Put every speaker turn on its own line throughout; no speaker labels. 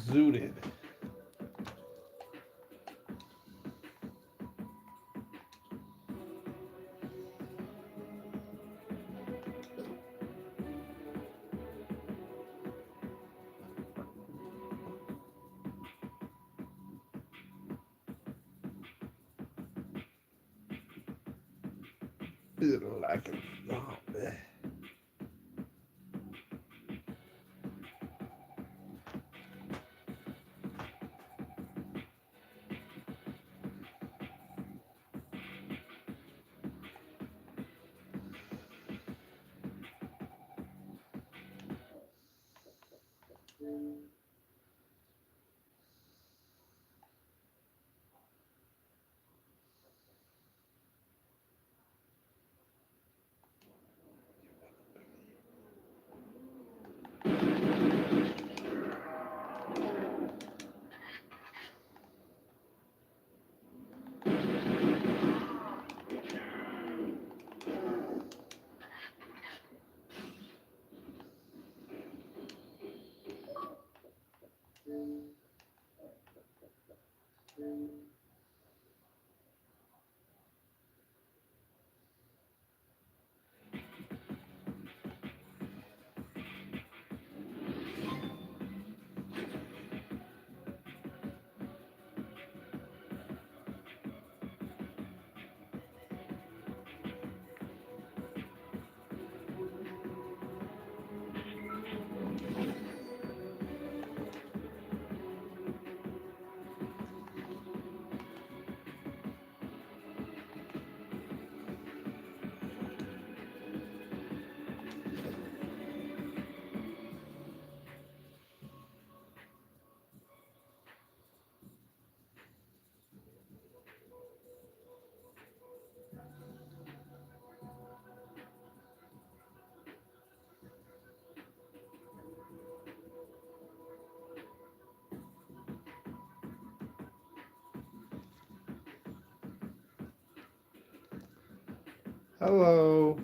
Zooted. Like it. Oh, man. Hello.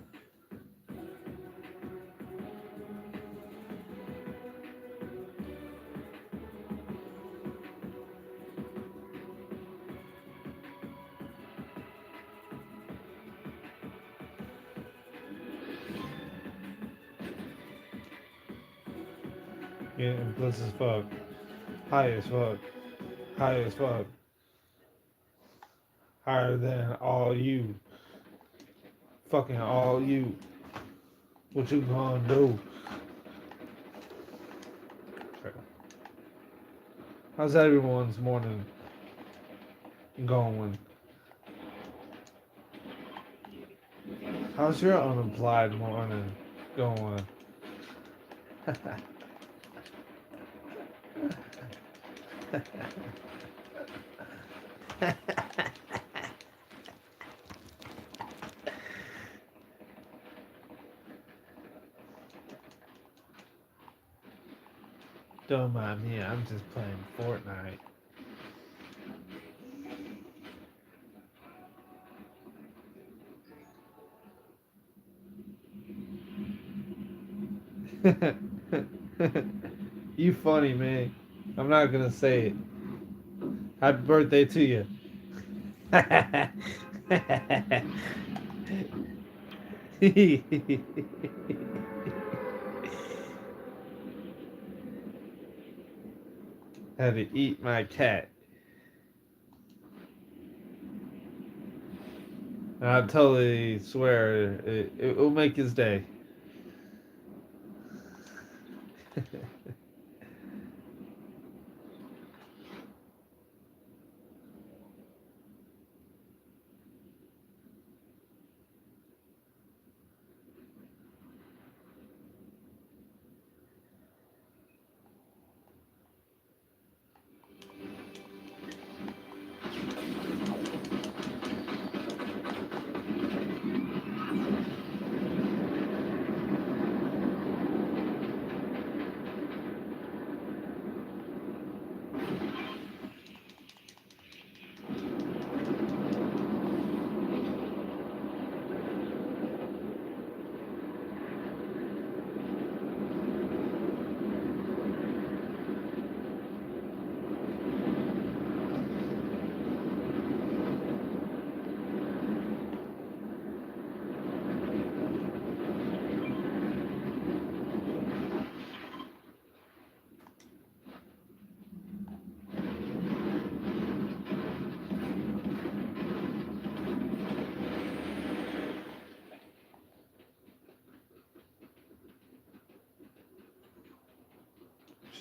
Getting bliss as fuck. High as fuck. High as fuck. Higher than all you. Fucking all you. What you gonna do? How's everyone's morning going? How's your unapplied morning going? Don't mind me, I'm just playing Fortnite. You funny, man. I'm not gonna say it. Happy birthday to you. Had to eat my cat. And I totally swear it will make his day.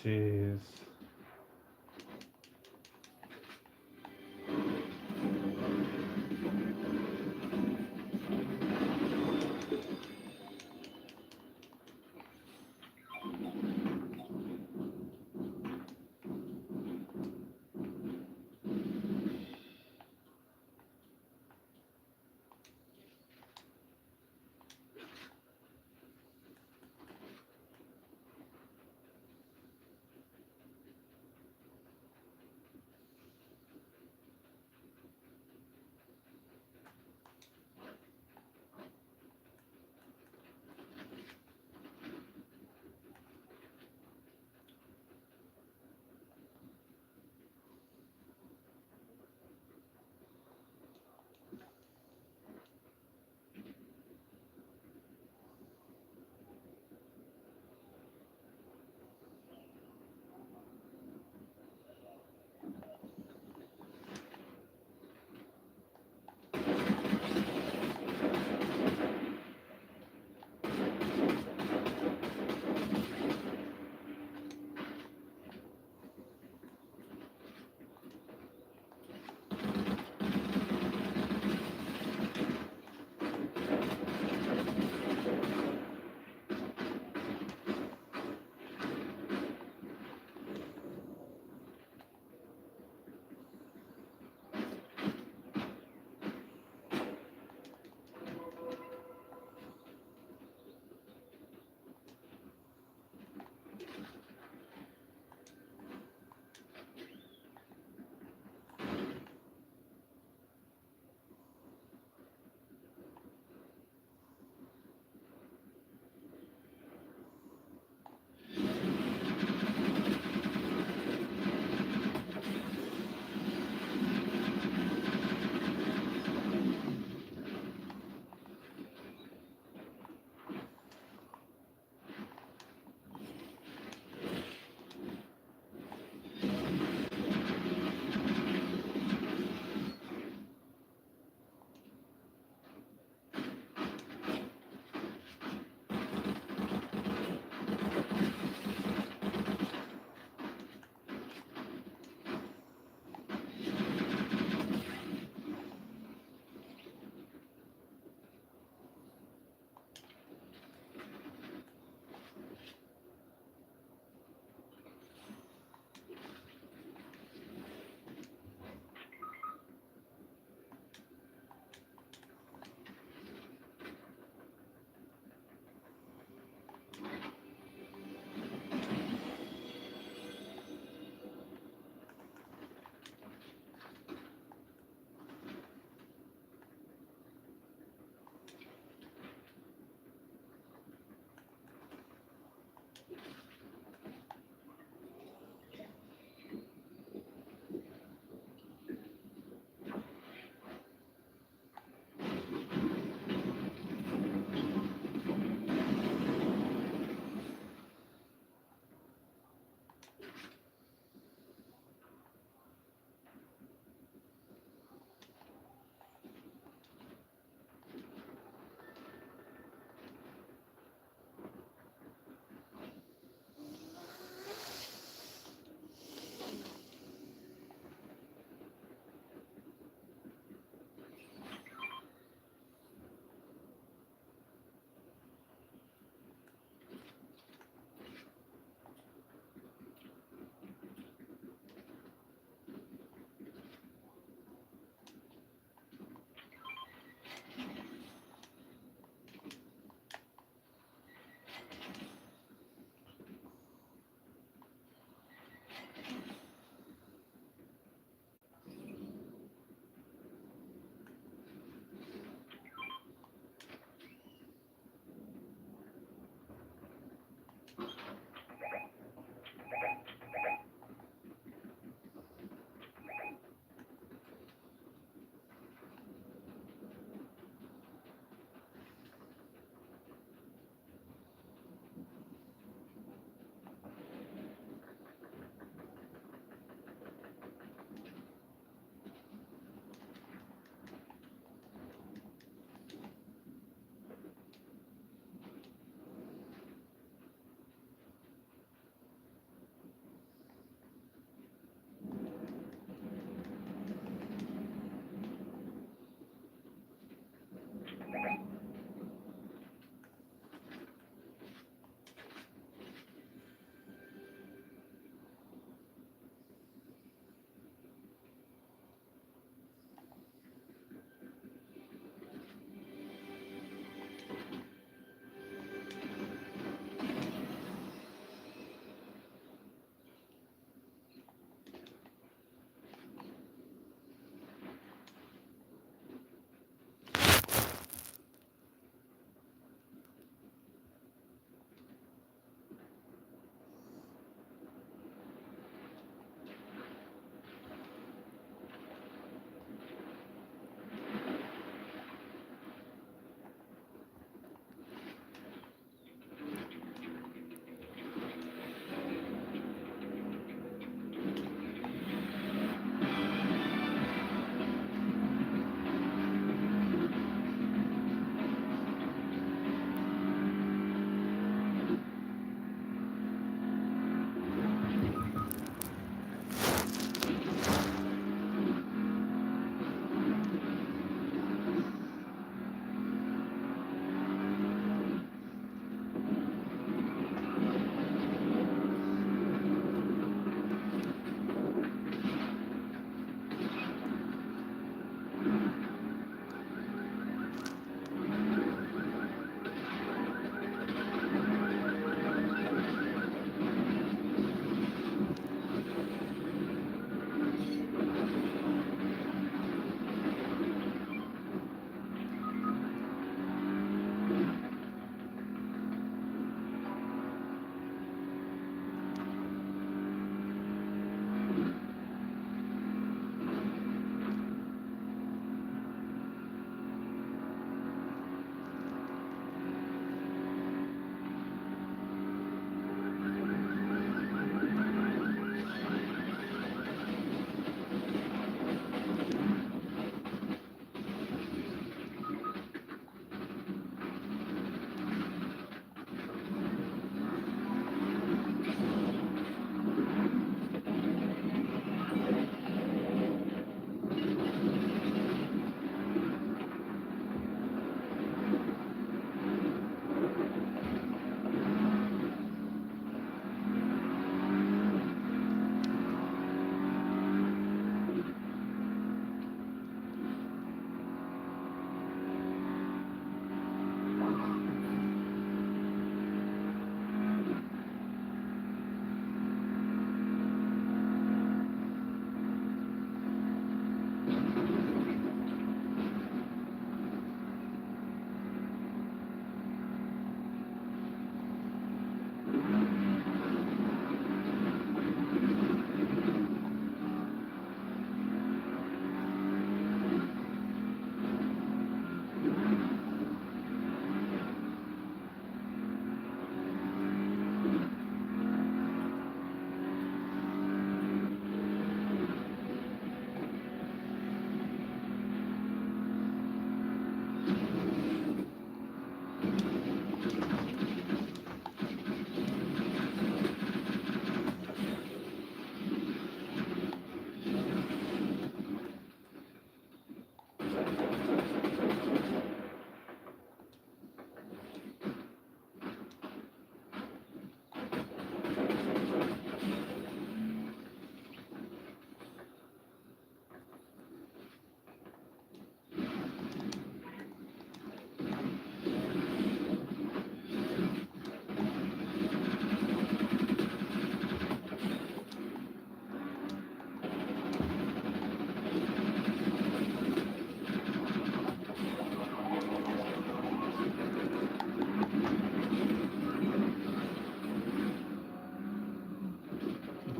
Shiz.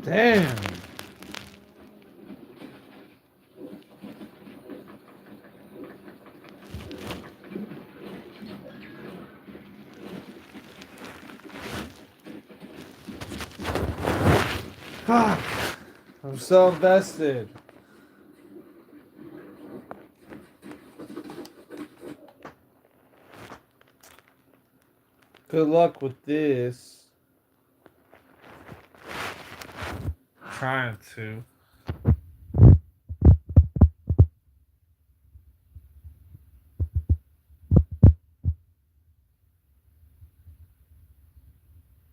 Damn. Fuck. I'm so invested. Good luck with this. Trying to.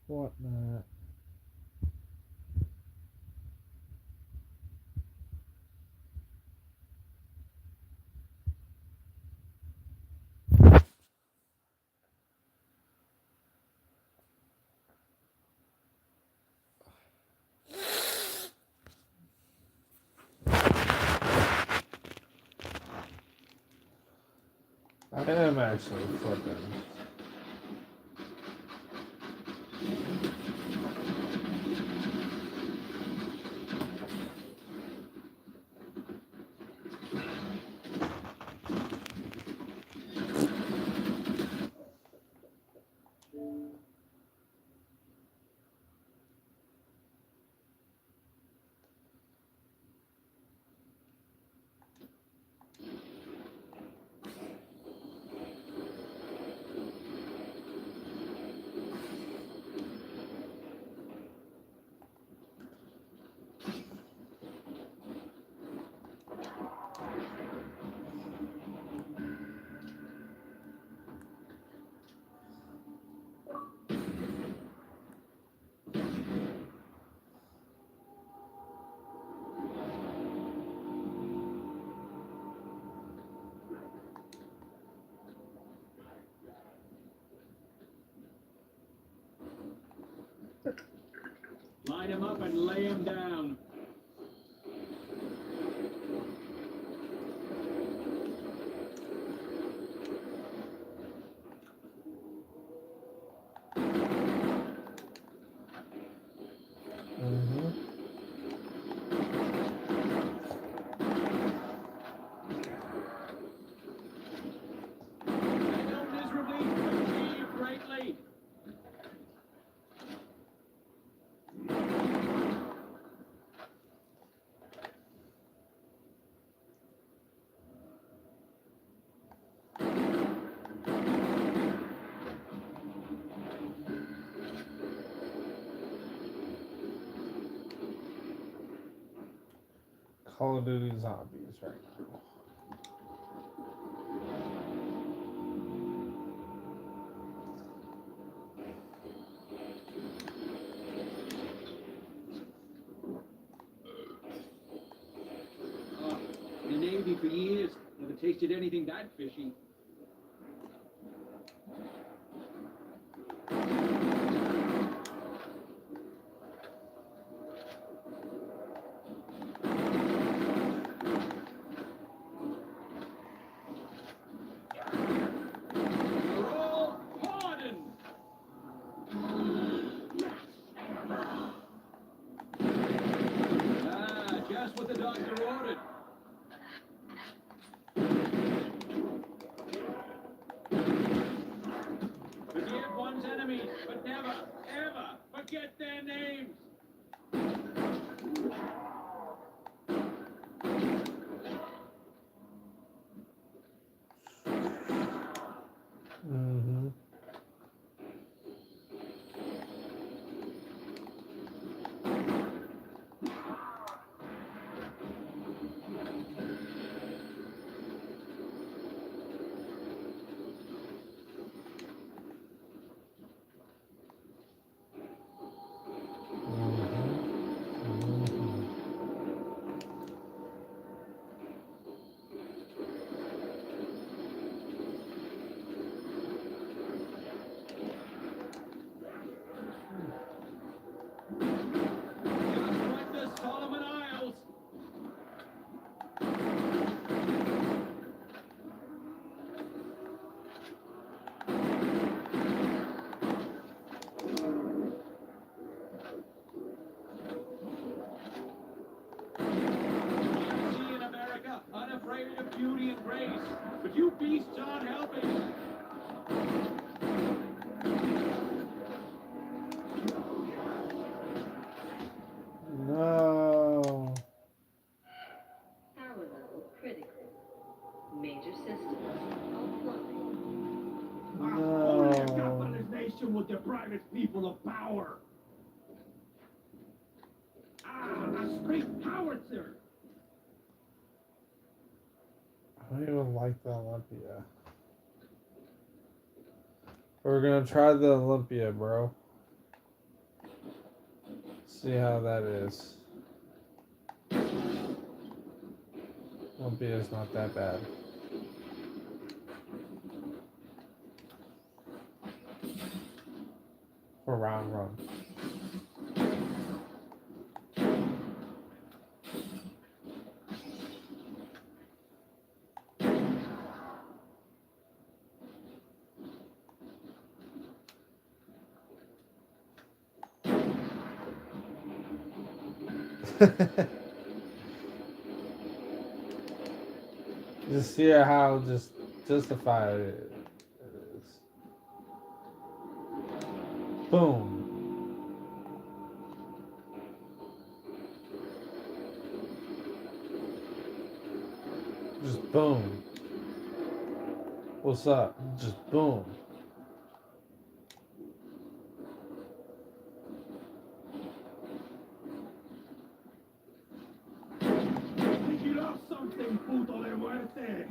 What not? I am actually flipping.
Line him up and lay him down. Failed miserably to achieve greatly.
Call of Duty Zombies right now.
In the Navy for years, never tasted anything that fishy. just what the doctor ordered. Forgive one's enemies, but never, ever forget their names.
Mm-hmm.
Just like the Solomon Isles. See in America, unafraid of beauty and grace, but you beasts aren't helping.
No.
Power level critical. Major systems offline.
Only a
No.
capitalist nation would deprive its people of power. A straight howitzer.
I don't even like the Olympia. We're gonna try the Olympia, bro. See how that is. Olympia's not that bad. For round run. Just hear how just justified it is. Boom. Just boom. What's up? Just boom.
Think you lost something, puto de muerte.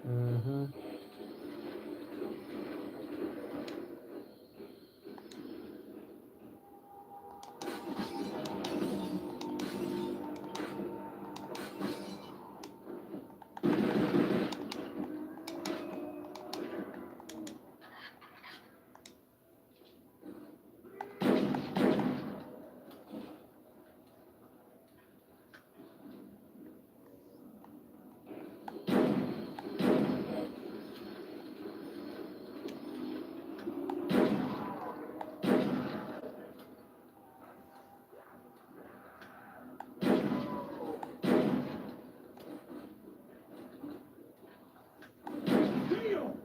Mm-hmm.
Deal.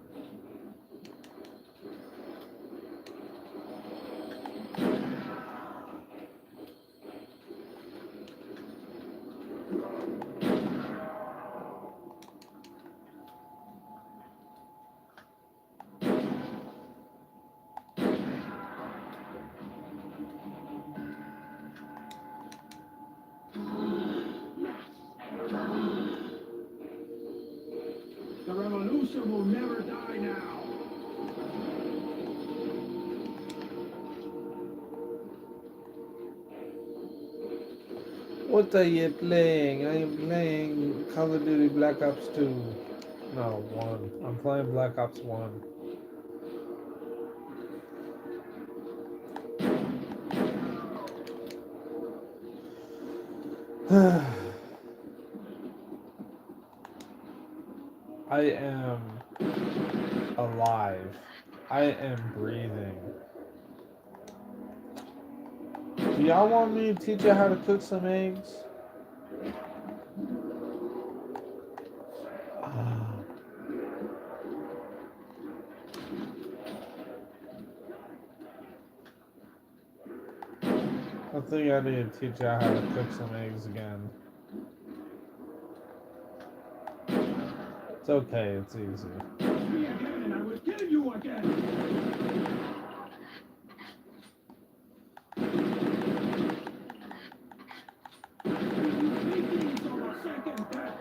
The revolution will never die now.
What are you playing? I am playing Call of Duty Black Ops 2. No, 1. I'm playing Black Ops 1. I am alive. I am breathing. Do y'all want me to teach you how to cook some eggs? Ah. I think I need to teach y'all how to cook some eggs again. It's okay, it's easy.
Me again, and I will kill you again. Meetings of a second death.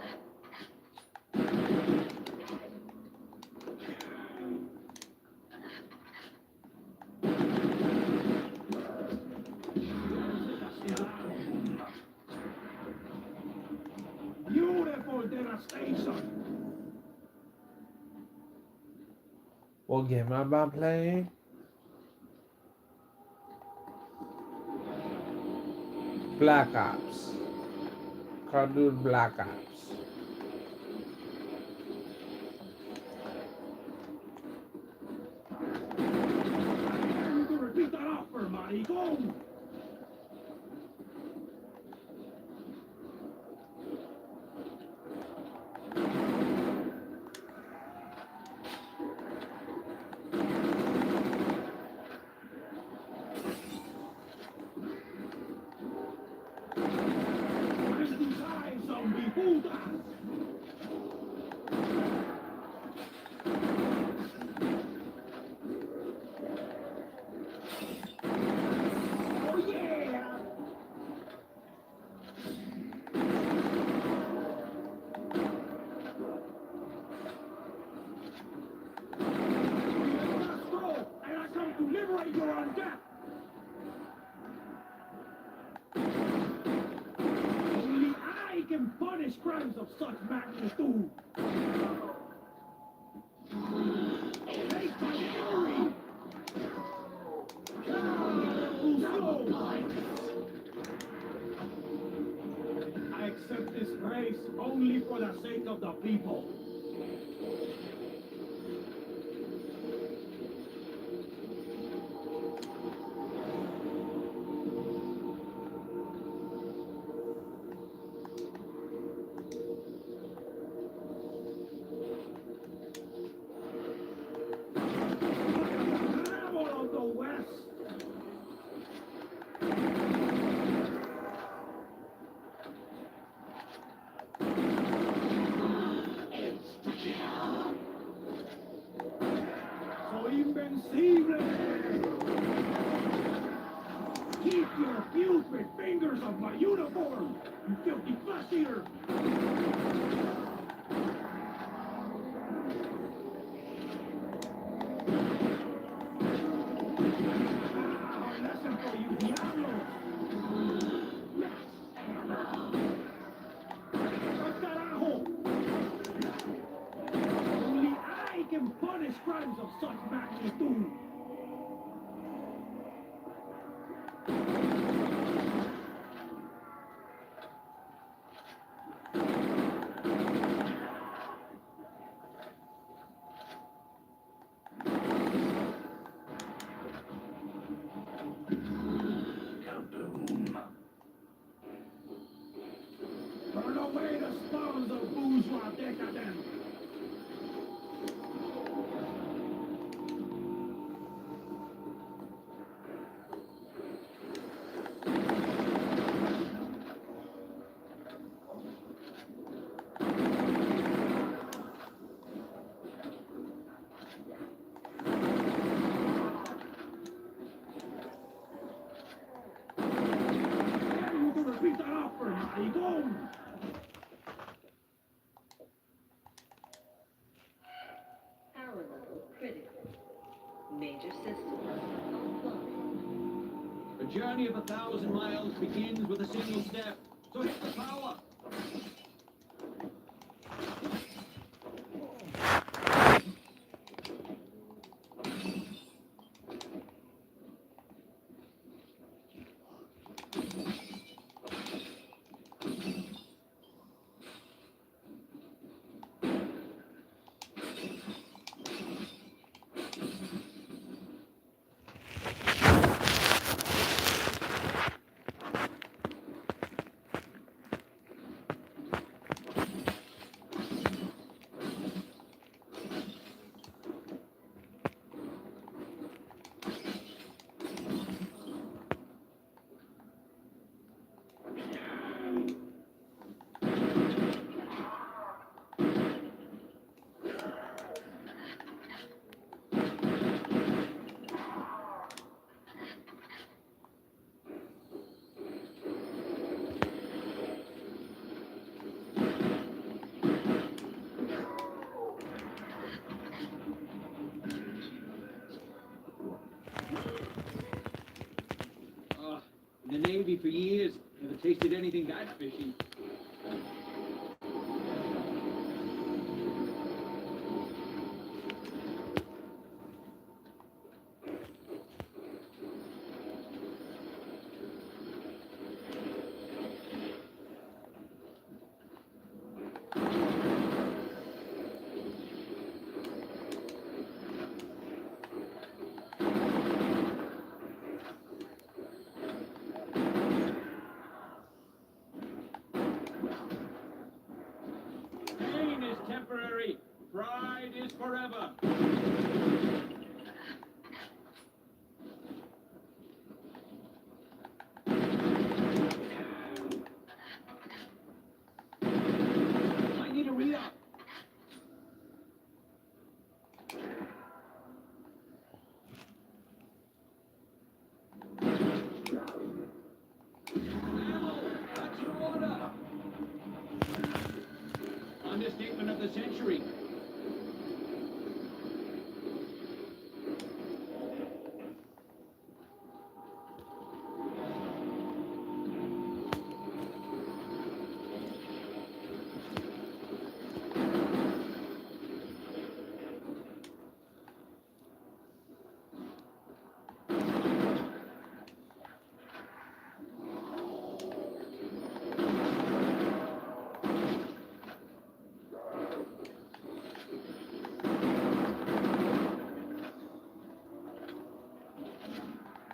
Beautiful devastation.
What game am I playing? Black Ops. Call of Duty Black Ops.
I'm going to repeat that offer, maricón. Find these eyes, zombie putas. Oh yeah! Let's go, and I come to liberate your undead. Only I can punish crimes of such magnitude. Take my fury! I accept this grace only for the sake of the people. Rebel of the West! Soy invencible! Keep your putrid fingers off my uniform, you filthy flesh eater! Ah, lesson for you, diablos! ¡Al carajo! Only I can punish crimes of such magnitude. Burn away the spawns of bourgeois decadence. I'm going to repeat that offer, maricón.
Power level critical. Major systems offline.
A journey of 1,000 miles begins with a single step. So hit the power. In the Navy for years. Never tasted anything that fishy. Pain is temporary. Pride is forever. I need a re-up. Ammo! That's your order! Understatement of the century.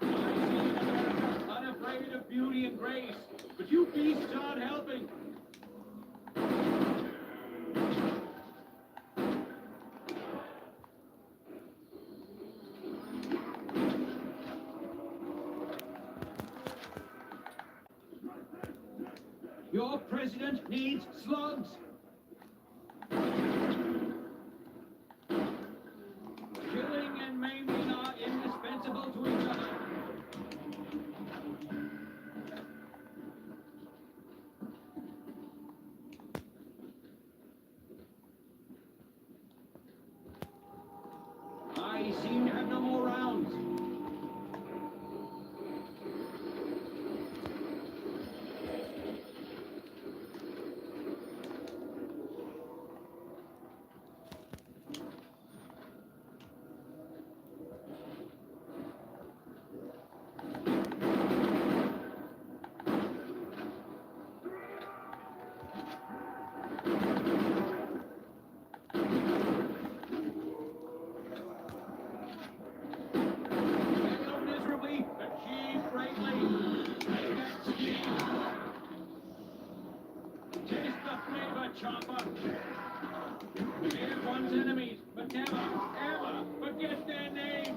I see America, unafraid of beauty and grace, but you beasts aren't helping. Your president needs slugs. Killing and maiming are indispensable to each other. I seem to have no more rounds. Fail miserably, achieve greatly. Take that speed. Taste the flavor, chopper. Forgive one's enemies, but never, ever forget their name.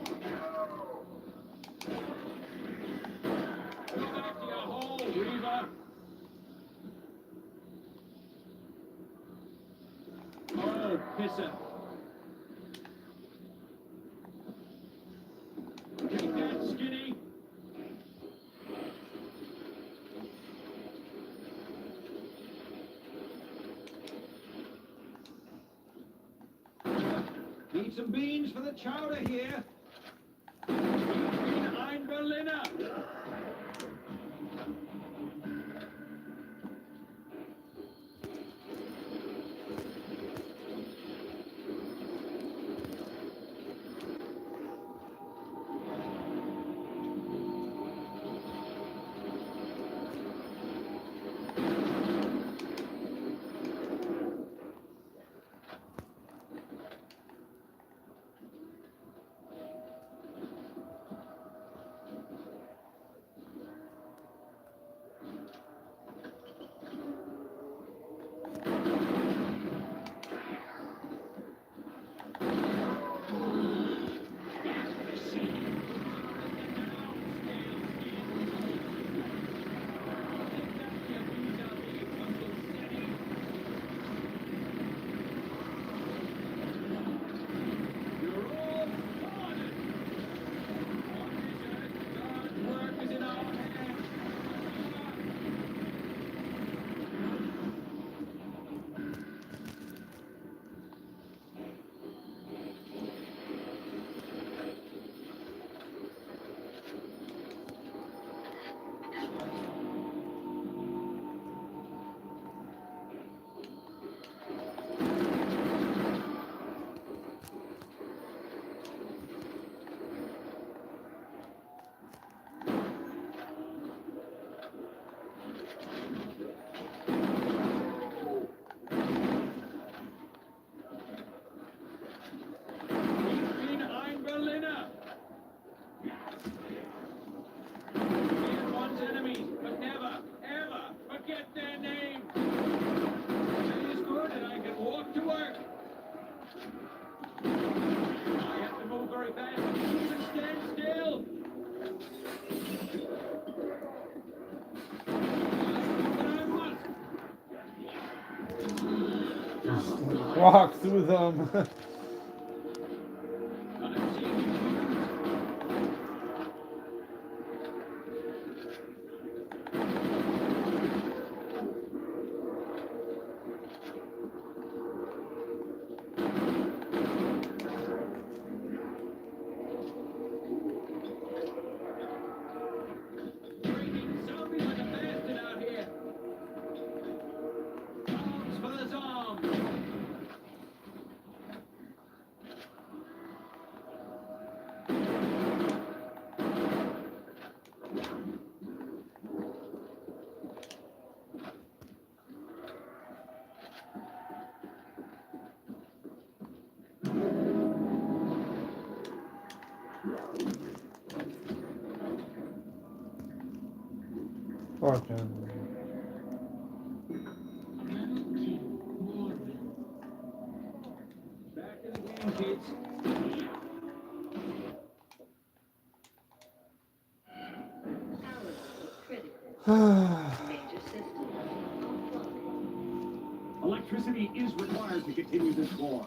Go back to your hole, Reaver. Oh, pisser. Take that, Skinny. Need some beans for the chowder here. Ich bin ein Berliner.
walk through them.
Zombies like a bastard out here. Arms for the zombies.
Fucking.
Back in the game, kids.
Power level critical. Major systems offline.
Electricity is required to continue this war.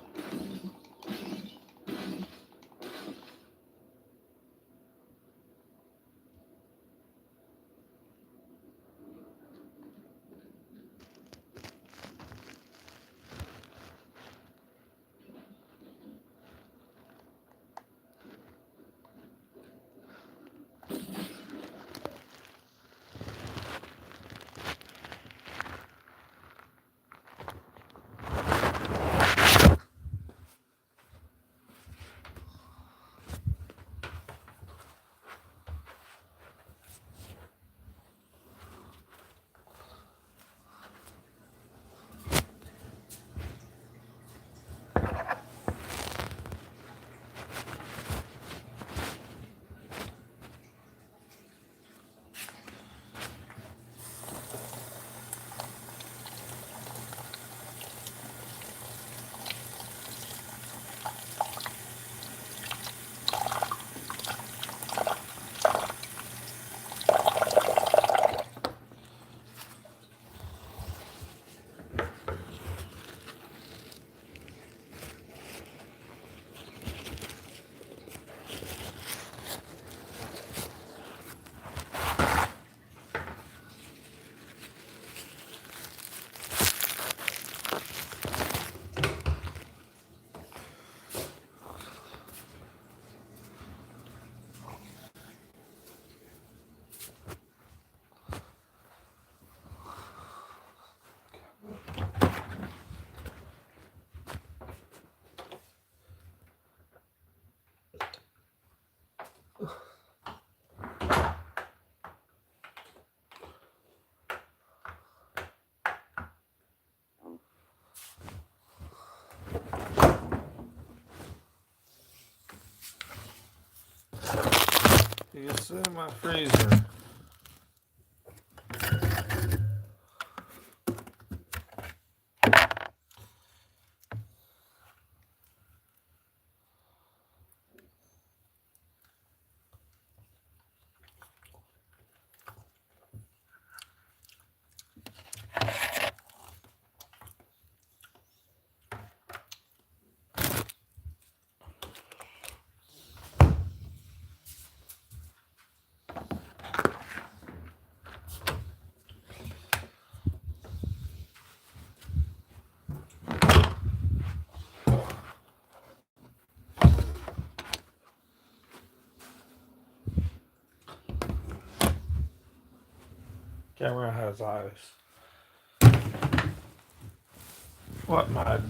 You can sit in my freezer. Camera has eyes. What, Mad?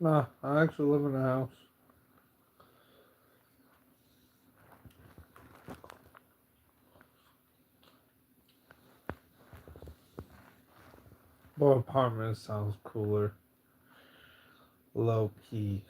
Nah, I actually live in a house. But apartment sounds cooler. Low key.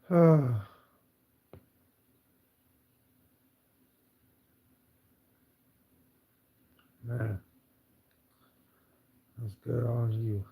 Man, that's good on you.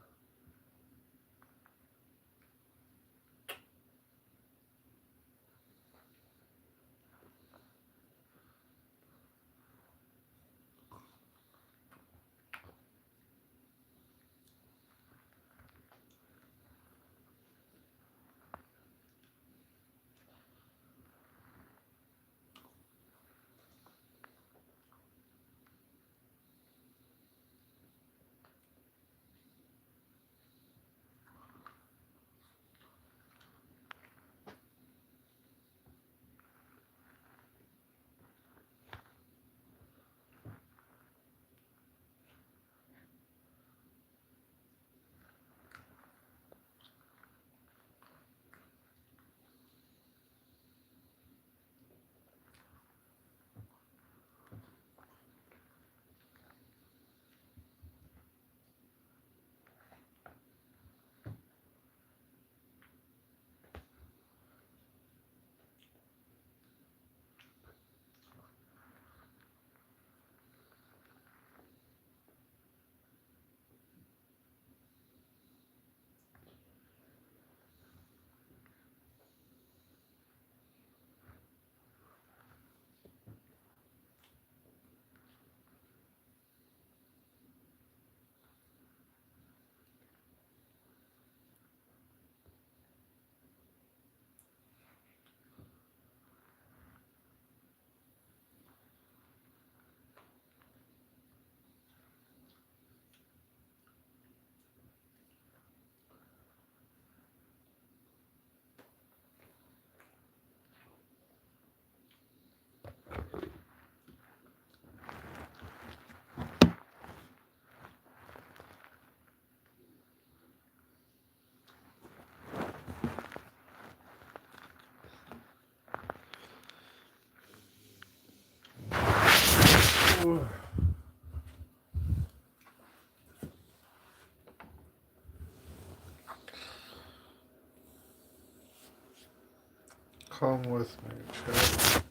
Come with me, chat.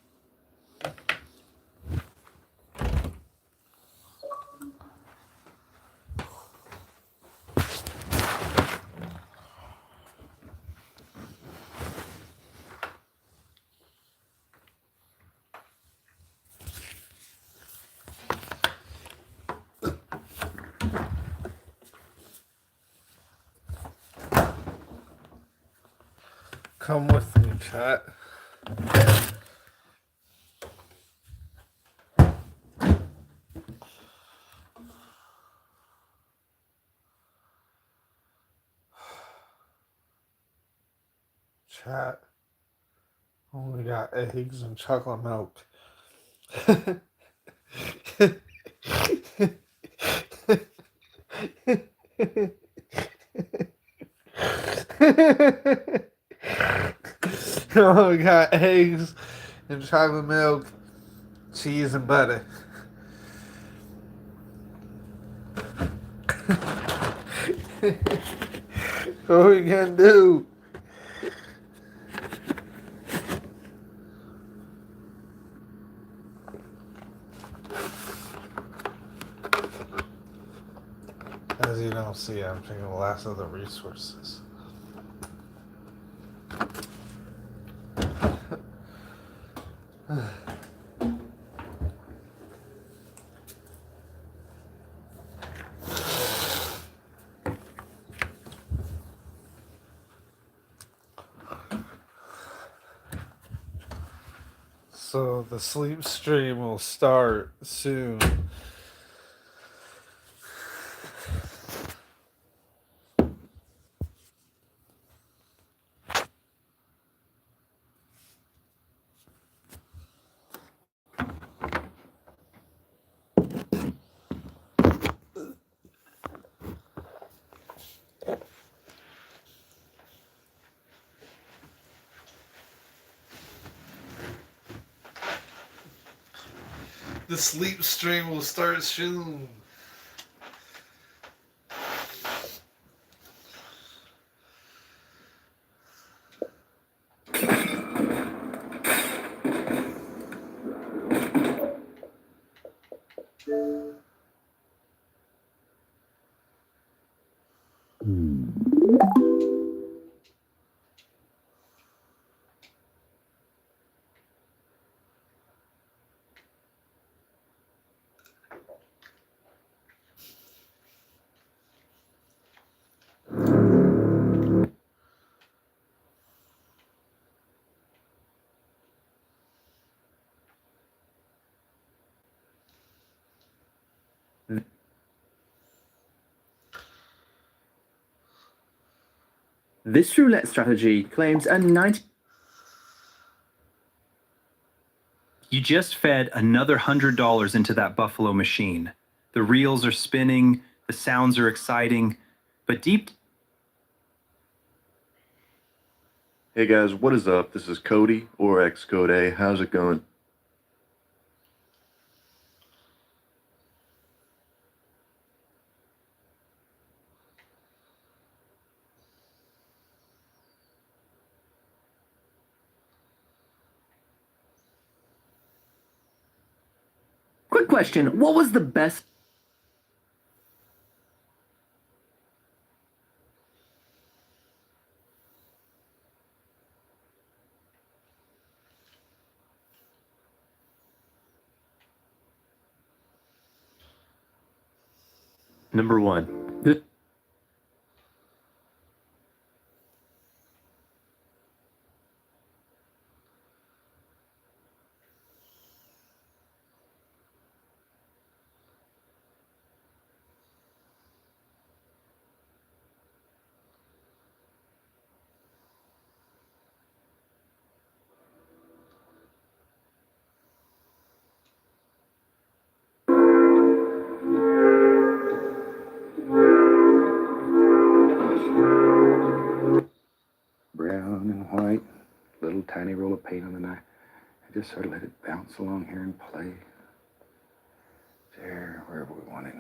Come with me, chat. Chat. Only got eggs and chocolate milk. Only got eggs and chocolate milk, cheese and butter. What are we gonna do? As you don't see, I'm taking the last of the resources. So the sleep stream will start soon. The sleep stream will start soon.
This roulette strategy claims a 90. You just fed another $100 into that Buffalo machine. The reels are spinning, the sounds are exciting, but deep.
Hey guys, what is up? This is Cody or Xcode A. How's it going?
Quick question, what was the best?
Number 1.
Brown and white, little tiny roll of paint on the knife. And just sort of let it bounce along here and play. There, wherever we want it.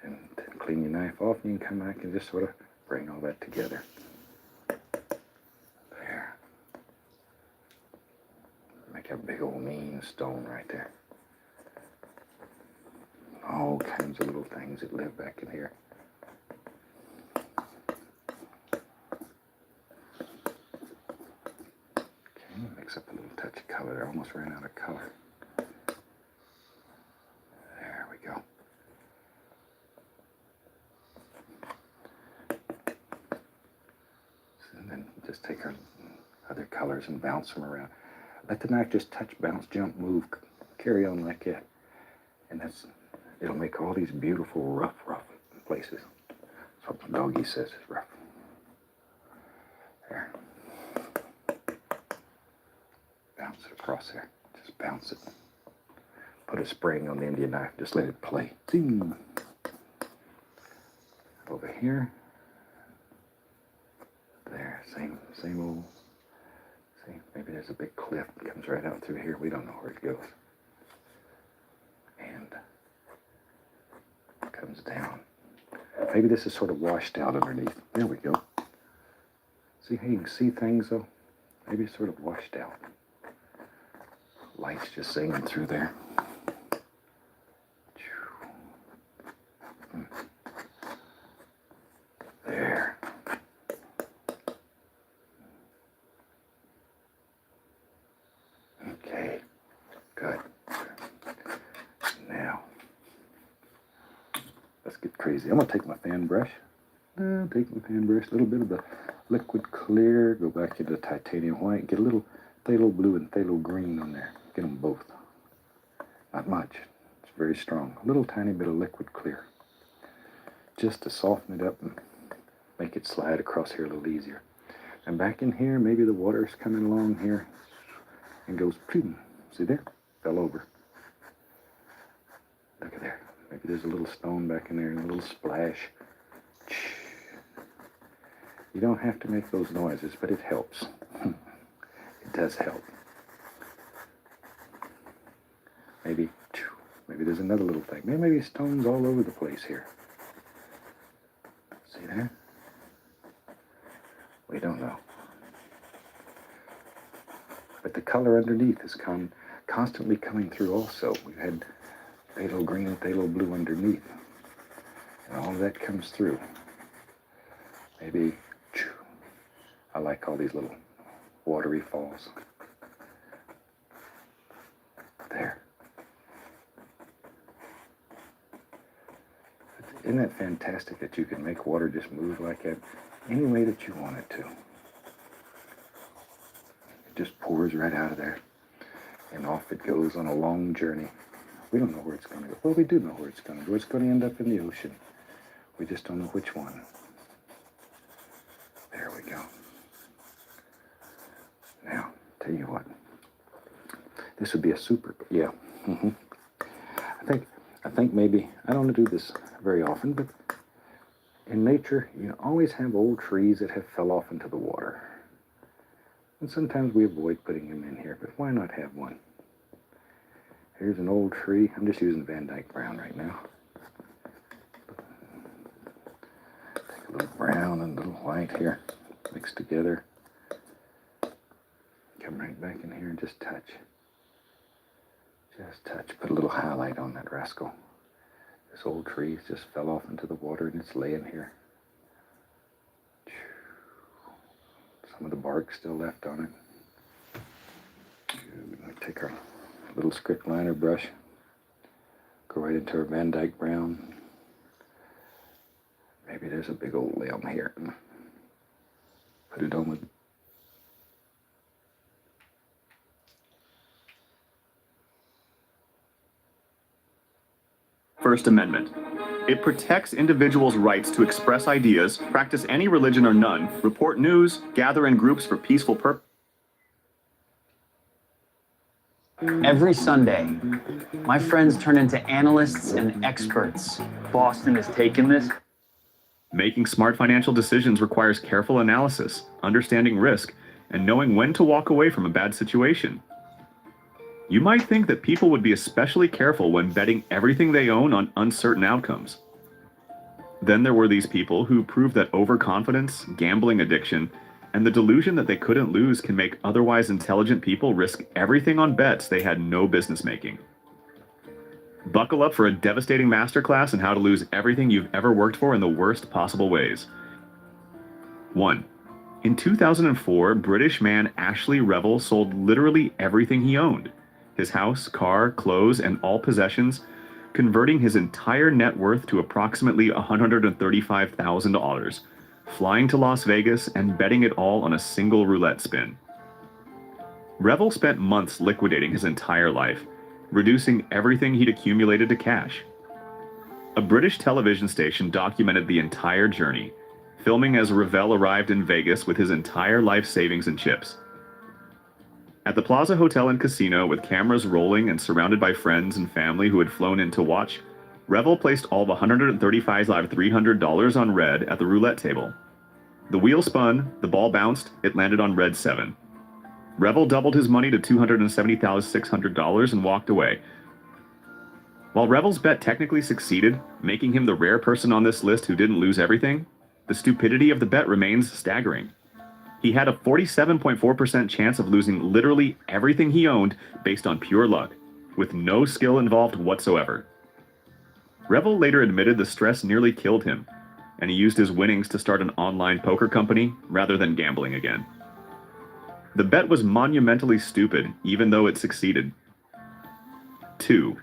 And then clean your knife off and you can come back and just sort of bring all that together. There. Make a big old mean stone right there. All kinds of little things that live back in here. Mix up a little touch of color. I almost ran out of color. There we go. And then just take our other colors and bounce them around. Let the knife just touch, bounce, jump, move, carry on like that. And it'll make all these beautiful rough places. That's what the doggy says is rough. There. Bounce it across there. Just bounce it. Put a spring on the end of your knife. Just let it play. Zing. Over here. There. Same old. See, maybe there's a big cliff that comes right out through here. We don't know where it goes. And comes down. Maybe this is sort of washed out underneath. There we go. See how you can see things though? Maybe it's sort of washed out. Light's just singing through there. There. Okay, good. Now, let's get crazy. I'm gonna take my fan brush. A little bit of the liquid clear, go back into the titanium white, get a little phthalo blue and phthalo green on there. Get them both. Not much. It's very strong. A little tiny bit of liquid clear. Just to soften it up and make it slide across here a little easier. And back in here, maybe the water's coming along here and goes, ping. See there? Fell over. Look at there. Maybe there's a little stone back in there and a little splash. You don't have to make those noises, but it helps. It does help. Maybe there's another little thing. Maybe stones all over the place here. See there? We don't know. But the color underneath is constantly coming through also. We've had phthalo green and phthalo blue underneath. And all of that comes through. Maybe, I like all these little watery falls. There. Isn't that fantastic that you can make water just move like that any way that you want it to? It just pours right out of there and off it goes on a long journey. We don't know where it's going to go. Well, we do know where it's going to go. It's going to end up in the ocean We just don't know which one. There we go. Now, tell you what. This would be a super, yeah. I think maybe, I don't do this very often, but in nature, you always have old trees that have fell off into the water. And sometimes we avoid putting them in here, but why not have one? Here's an old tree. I'm just using Van Dyke Brown right now. Take a little brown and a little white here, mixed together. Come right back in here and just touch. Just touch. Put a little highlight on that rascal. This old tree just fell off into the water and it's laying here. Some of the bark still left on it. We're going to take our little script liner brush, go right into our Van Dyke Brown. Maybe there's a big old limb here. Put it on with
First Amendment. It protects individuals' rights to express ideas, practice any religion or none, report news, gather in groups for peaceful purposes.
Every Sunday, my friends turn into analysts and experts. Boston has taken this.
Making smart financial decisions requires careful analysis, understanding risk, and knowing when to walk away from a bad situation. You might think that people would be especially careful when betting everything they own on uncertain outcomes. Then there were these people who proved that overconfidence, gambling addiction, and the delusion that they couldn't lose can make otherwise intelligent people risk everything on bets they had no business making. Buckle up for a devastating masterclass on how to lose everything you've ever worked for in the worst possible ways. 1. In 2004, British man Ashley Revel sold literally everything he owned. His house, car, clothes, and all possessions, converting his entire net worth to approximately $135,000, flying to Las Vegas and betting it all on a single roulette spin. Revel spent months liquidating his entire life, reducing everything he'd accumulated to cash. A British television station documented the entire journey, filming as Revel arrived in Vegas with his entire life savings and chips. At the Plaza Hotel and Casino, with cameras rolling and surrounded by friends and family who had flown in to watch, Revel placed all of $135,300 on red at the roulette table. The wheel spun, the ball bounced, it landed on red 7. Revel doubled his money to $270,600 and walked away. While Revel's bet technically succeeded, making him the rare person on this list who didn't lose everything, the stupidity of the bet remains staggering. He had a 47.4% chance of losing literally everything he owned based on pure luck, with no skill involved whatsoever. Revel later admitted the stress nearly killed him, and he used his winnings to start an online poker company rather than gambling again. The bet was monumentally stupid, even though it succeeded. 2.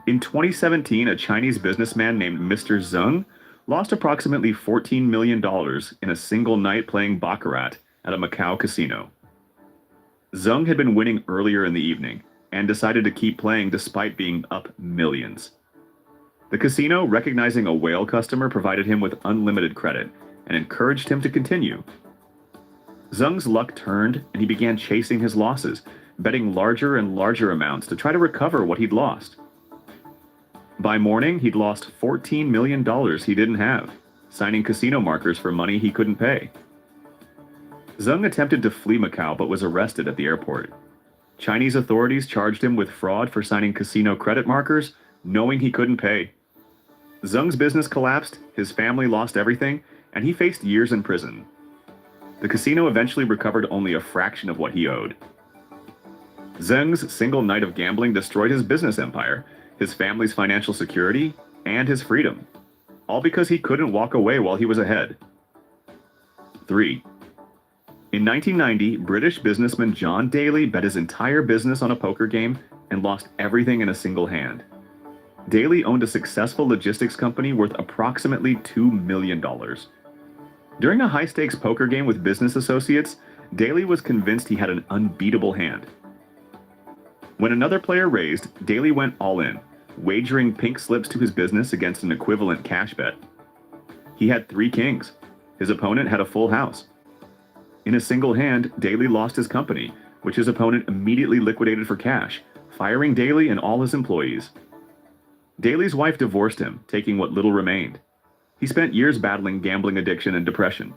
In 2017, a Chinese businessman named Mr. Zeng lost approximately $14 million in a single night playing baccarat at a Macau casino. Zeng had been winning earlier in the evening and decided to keep playing despite being up millions. The casino, recognizing a whale customer, provided him with unlimited credit and encouraged him to continue. Zeng's luck turned and he began chasing his losses, betting larger and larger amounts to try to recover what he'd lost. By morning, he'd lost $14 million he didn't have, signing casino markers for money he couldn't pay. Zeng attempted to flee Macau but was arrested at the airport. Chinese authorities charged him with fraud for signing casino credit markers, knowing he couldn't pay. Zeng's business collapsed, his family lost everything, and he faced years in prison. The casino eventually recovered only a fraction of what he owed. Zeng's single night of gambling destroyed his business empire, his family's financial security, and his freedom, all because he couldn't walk away while he was ahead. 3. In 1990, British businessman John Daly bet his entire business on a poker game and lost everything in a single hand. Daly owned a successful logistics company worth approximately $2 million. During a high-stakes poker game with business associates, Daly was convinced he had an unbeatable hand. When another player raised, Daly went all in, wagering pink slips to his business against an equivalent cash bet. He had 3 kings. His opponent had a full house. In a single hand, Daly lost his company, which his opponent immediately liquidated for cash, firing Daly and all his employees. Daly's wife divorced him, taking what little remained. He spent years battling gambling addiction and depression.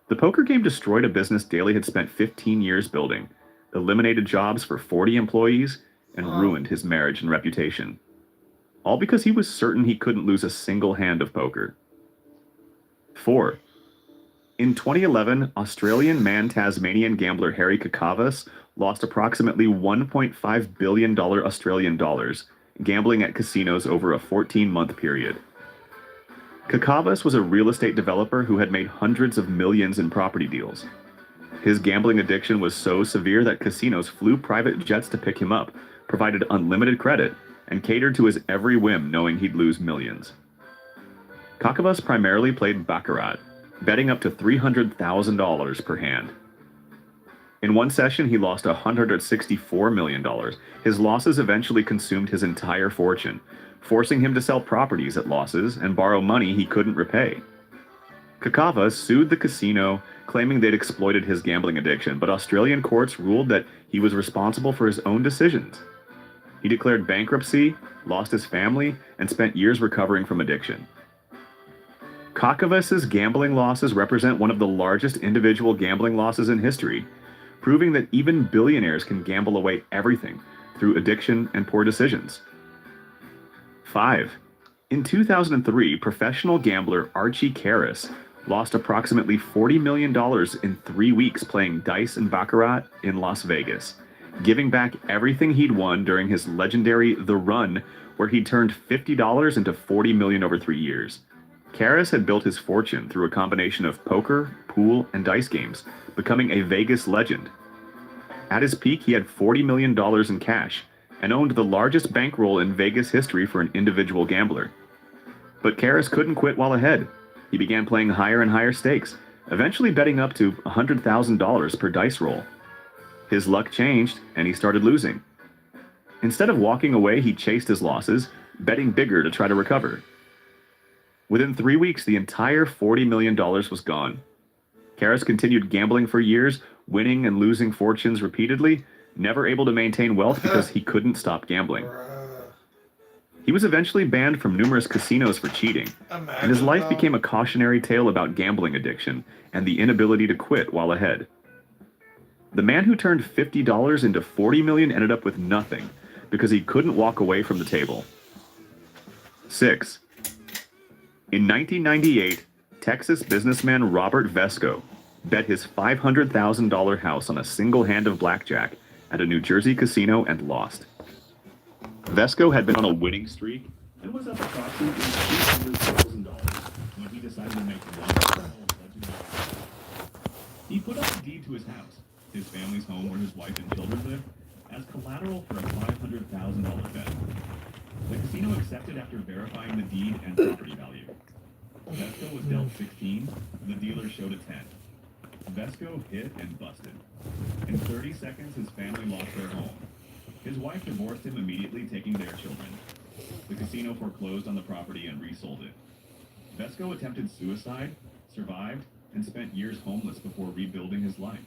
The poker game destroyed a business Daly had spent 15 years building, eliminated jobs for 40 employees, and ruined his marriage and reputation. All because he was certain he couldn't lose a single hand of poker. 4. In 2011, Australian man Tasmanian gambler Harry Kakavas lost approximately $1.5 billion Australian dollars gambling at casinos over a 14-month period. Kakavas was a real estate developer who had made hundreds of millions in property deals. His gambling addiction was so severe that casinos flew private jets to pick him up, provided unlimited credit, and catered to his every whim knowing he'd lose millions. Kakavas primarily played baccarat, betting up to $300,000 per hand. In one session, he lost $164 million. His losses eventually consumed his entire fortune, forcing him to sell properties at losses and borrow money he couldn't repay. Kakavas sued the casino, claiming they'd exploited his gambling addiction, but Australian courts ruled that he was responsible for his own decisions. He declared bankruptcy, lost his family, and spent years recovering from addiction. Kakavas's gambling losses represent one of the largest individual gambling losses in history, proving that even billionaires can gamble away everything through addiction and poor decisions. 5. In 2003, professional gambler Archie Karras lost approximately $40 million in 3 weeks playing dice and baccarat in Las Vegas, giving back everything he'd won during his legendary The Run, where he turned $50 into $40 million over 3 years. Karras had built his fortune through a combination of poker, pool, and dice games, becoming a Vegas legend. At his peak, he had $40 million in cash and owned the largest bankroll in Vegas history for an individual gambler. But Karras couldn't quit while ahead. He began playing higher and higher stakes, eventually betting up to $100,000 per dice roll. His luck changed, and he started losing. Instead of walking away, he chased his losses, betting bigger to try to recover. Within 3 weeks, the entire $40 million was gone. Karras continued gambling for years, winning and losing fortunes repeatedly, never able to maintain wealth because he couldn't stop gambling. He was eventually banned from numerous casinos for cheating, and his life became a cautionary tale about gambling addiction and the inability to quit while ahead. The man who turned $50 into $40 million ended up with nothing because he couldn't walk away from the table. 6. In 1998, Texas businessman Robert Vesco bet his $500,000 house on a single hand of blackjack at a New Jersey casino and lost. Vesco had been on a winning streak and was up approximately $200,000 when he decided to make one final legendary. He put up a deed to his house, his family's home where his wife and children lived, as collateral for a $500,000 bet. The casino accepted after verifying the deed and property value. Vesco was dealt 16, the dealer showed a 10. Vesco hit and busted. In 30 seconds, his family lost their home. His wife divorced him immediately, taking their children. The casino foreclosed on the property and resold it. Vesco attempted suicide, survived, and spent years homeless before rebuilding his life.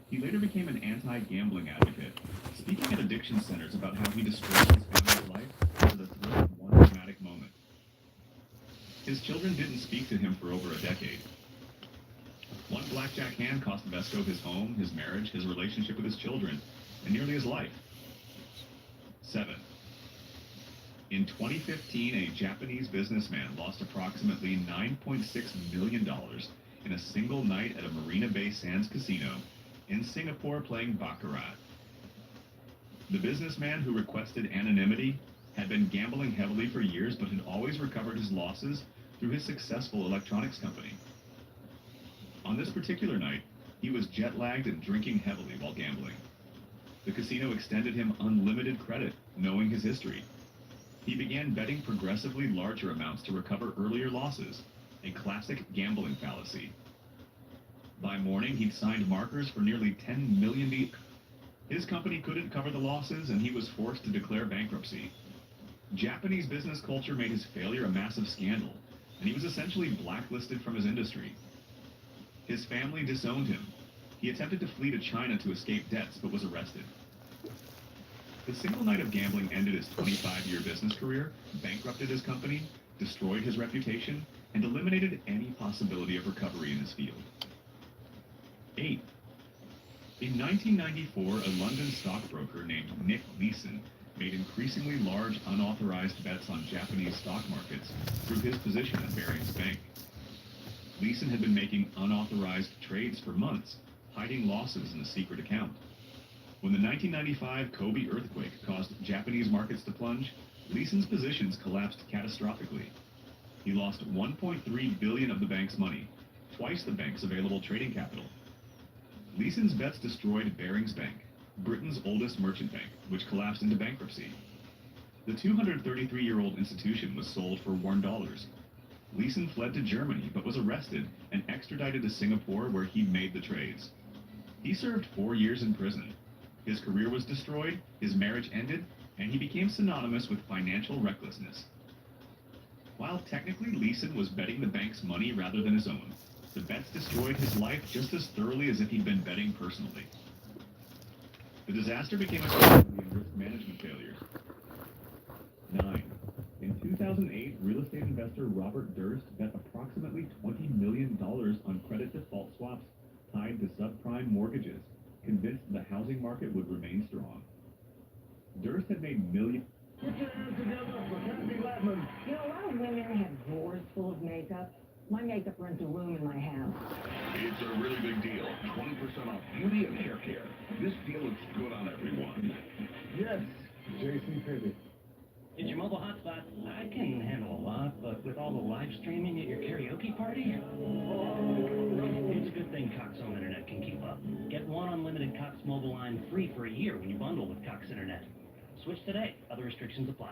He later became an anti-gambling advocate, speaking at addiction centers about how he destroyed his family's life for the thrill of one dramatic moment. His children didn't speak to him for over a decade. One blackjack hand cost Vesco his home, his marriage, his relationship with his children, and nearly his life. 7. In 2015, a Japanese businessman lost approximately $9.6 million in a single night at a Marina Bay Sands casino in Singapore playing baccarat. The businessman, who requested anonymity, had been gambling heavily for years but had always recovered his losses through his successful electronics company. On this particular night, he was jet-lagged and drinking heavily while gambling. The casino extended him unlimited credit, knowing his history. He began betting progressively larger amounts to recover earlier losses, a classic gambling fallacy. By morning, he'd signed markers for nearly $10 million. His His company couldn't cover the losses, and he was forced to declare bankruptcy. Japanese business culture made his failure a massive scandal, and he was essentially blacklisted from his industry. His family disowned him. He attempted to flee to China to escape debts, but was arrested. The single night of gambling ended his 25-year business career, bankrupted his company, destroyed his reputation, and eliminated any possibility of recovery in his field. 8. In 1994, a London stockbroker named Nick Leeson made increasingly large unauthorized bets on Japanese stock markets through his position at Barings Bank. Leeson had been making unauthorized trades for months, hiding losses in a secret account. When the 1995 Kobe earthquake caused Japanese markets to plunge, Leeson's positions collapsed catastrophically. He lost $1.3 billion of the bank's money, twice the bank's available trading capital. Leeson's bets destroyed Barings Bank, Britain's oldest merchant bank, which collapsed into bankruptcy. The 233-year-old institution was sold for $1. Leeson fled to Germany but was arrested and extradited to Singapore, where he made the trades. He served 4 years in prison. His career was destroyed, his marriage ended, and he became synonymous with financial recklessness. While technically Leeson was betting the bank's money rather than his own, the bets destroyed his life just as thoroughly as if he'd been betting personally. The disaster became a tragedy and risk management failures. 9. In 2008, real estate investor Robert Durst bet approximately $20 million on credit default swaps tied to subprime mortgages, convinced the housing market would remain strong. Durst had made millions.
Put your hands together for Kathy Latman.
You know, a lot of women have drawers full of makeup. My makeup rents a room in my house.
It's a really big deal. 20% off beauty and hair care. This deal looks good on everyone.
Yes, J.C. Penney.
It's your mobile hotspot. I can handle a lot, but with all the live streaming at your karaoke party, it's a good thing Cox Home Internet can keep up. Get one unlimited Cox mobile line free for a year when you bundle with Cox Internet. Switch today. Other restrictions apply.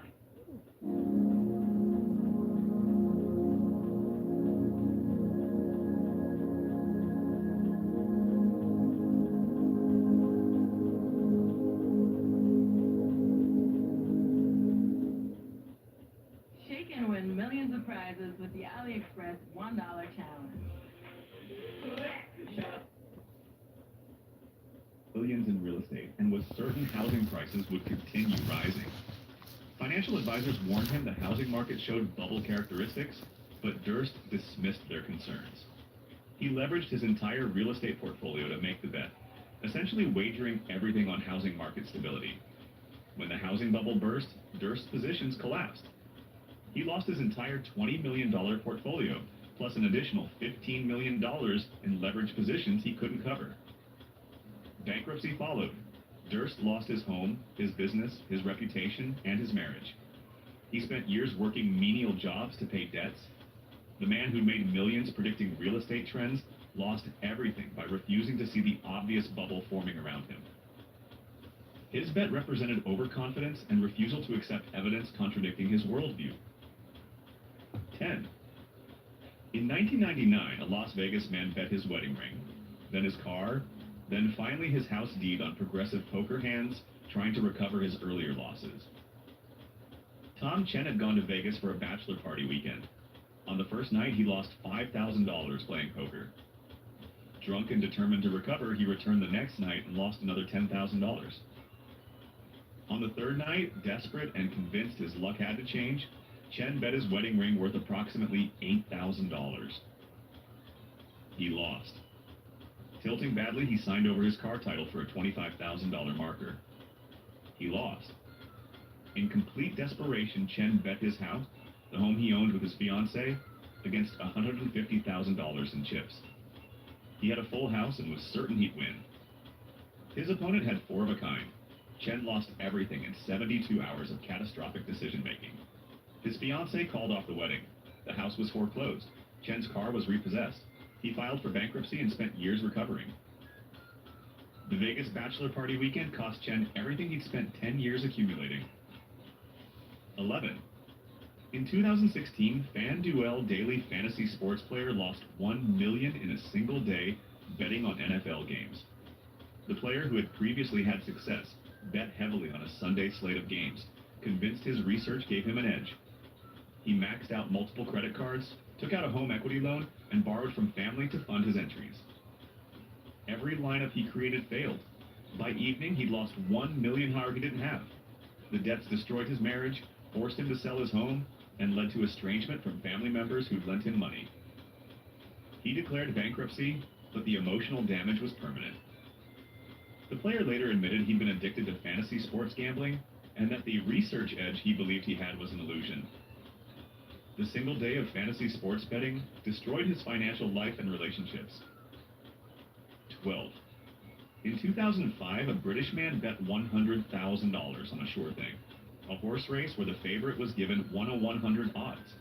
Shake and win millions of prizes with the AliExpress $1 challenge.
Billions in real estate and was certain housing prices would continue rising. Financial advisors warned him the housing market showed bubble characteristics, but Durst dismissed their concerns. He leveraged his entire real estate portfolio to make the bet, essentially wagering everything on housing market stability. When the housing bubble burst, Durst's positions collapsed. He lost his entire $20 million portfolio, plus an additional $15 million in leveraged positions he couldn't cover. Bankruptcy followed. Durst lost his home, his business, his reputation, and his marriage. He spent years working menial jobs to pay debts. The man who made millions predicting real estate trends lost everything by refusing to see the obvious bubble forming around him. His bet represented overconfidence and refusal to accept evidence contradicting his worldview. 10. In 1999, a Las Vegas man bet his wedding ring, then his car, then finally his house deed on progressive poker hands, trying to recover his earlier losses. Tom Chen had gone to Vegas for a bachelor party weekend. On the first night, he lost $5,000 playing poker. Drunk and determined to recover, he returned the next night and lost another $10,000. On the third night, desperate and convinced his luck had to change, Chen bet his wedding ring worth approximately $8,000. He lost. Tilting badly, he signed over his car title for a $25,000 marker. He lost. In complete desperation, Chen bet his house, the home he owned with his fiancée, against $150,000 in chips. He had a full house and was certain he'd win. His opponent had 4 of a kind. Chen lost everything in 72 hours of catastrophic decision-making. His fiancée called off the wedding. The house was foreclosed. Chen's car was repossessed. He filed for bankruptcy and spent years recovering. The Vegas bachelor party weekend cost Chen everything he'd spent 10 years accumulating. 11. In 2016, FanDuel daily fantasy sports player lost $1 million in a single day betting on NFL games. The player who had previously had success bet heavily on a Sunday slate of games, convinced his research gave him an edge. He maxed out multiple credit cards, took out a home equity loan, and borrowed from family to fund his entries. Every lineup he created failed. By evening, he'd lost $1 million he didn't have. The debts destroyed his marriage, forced him to sell his home, and led to estrangement from family members who'd lent him money. He declared bankruptcy, but the emotional damage was permanent. The player later admitted he'd been addicted to fantasy sports gambling, and that the research edge he believed he had was an illusion. The single day of fantasy sports betting destroyed his financial life and relationships. 12. In 2005, a British man bet $100,000 on a sure thing, a horse race where the favorite was given 1/100 odds.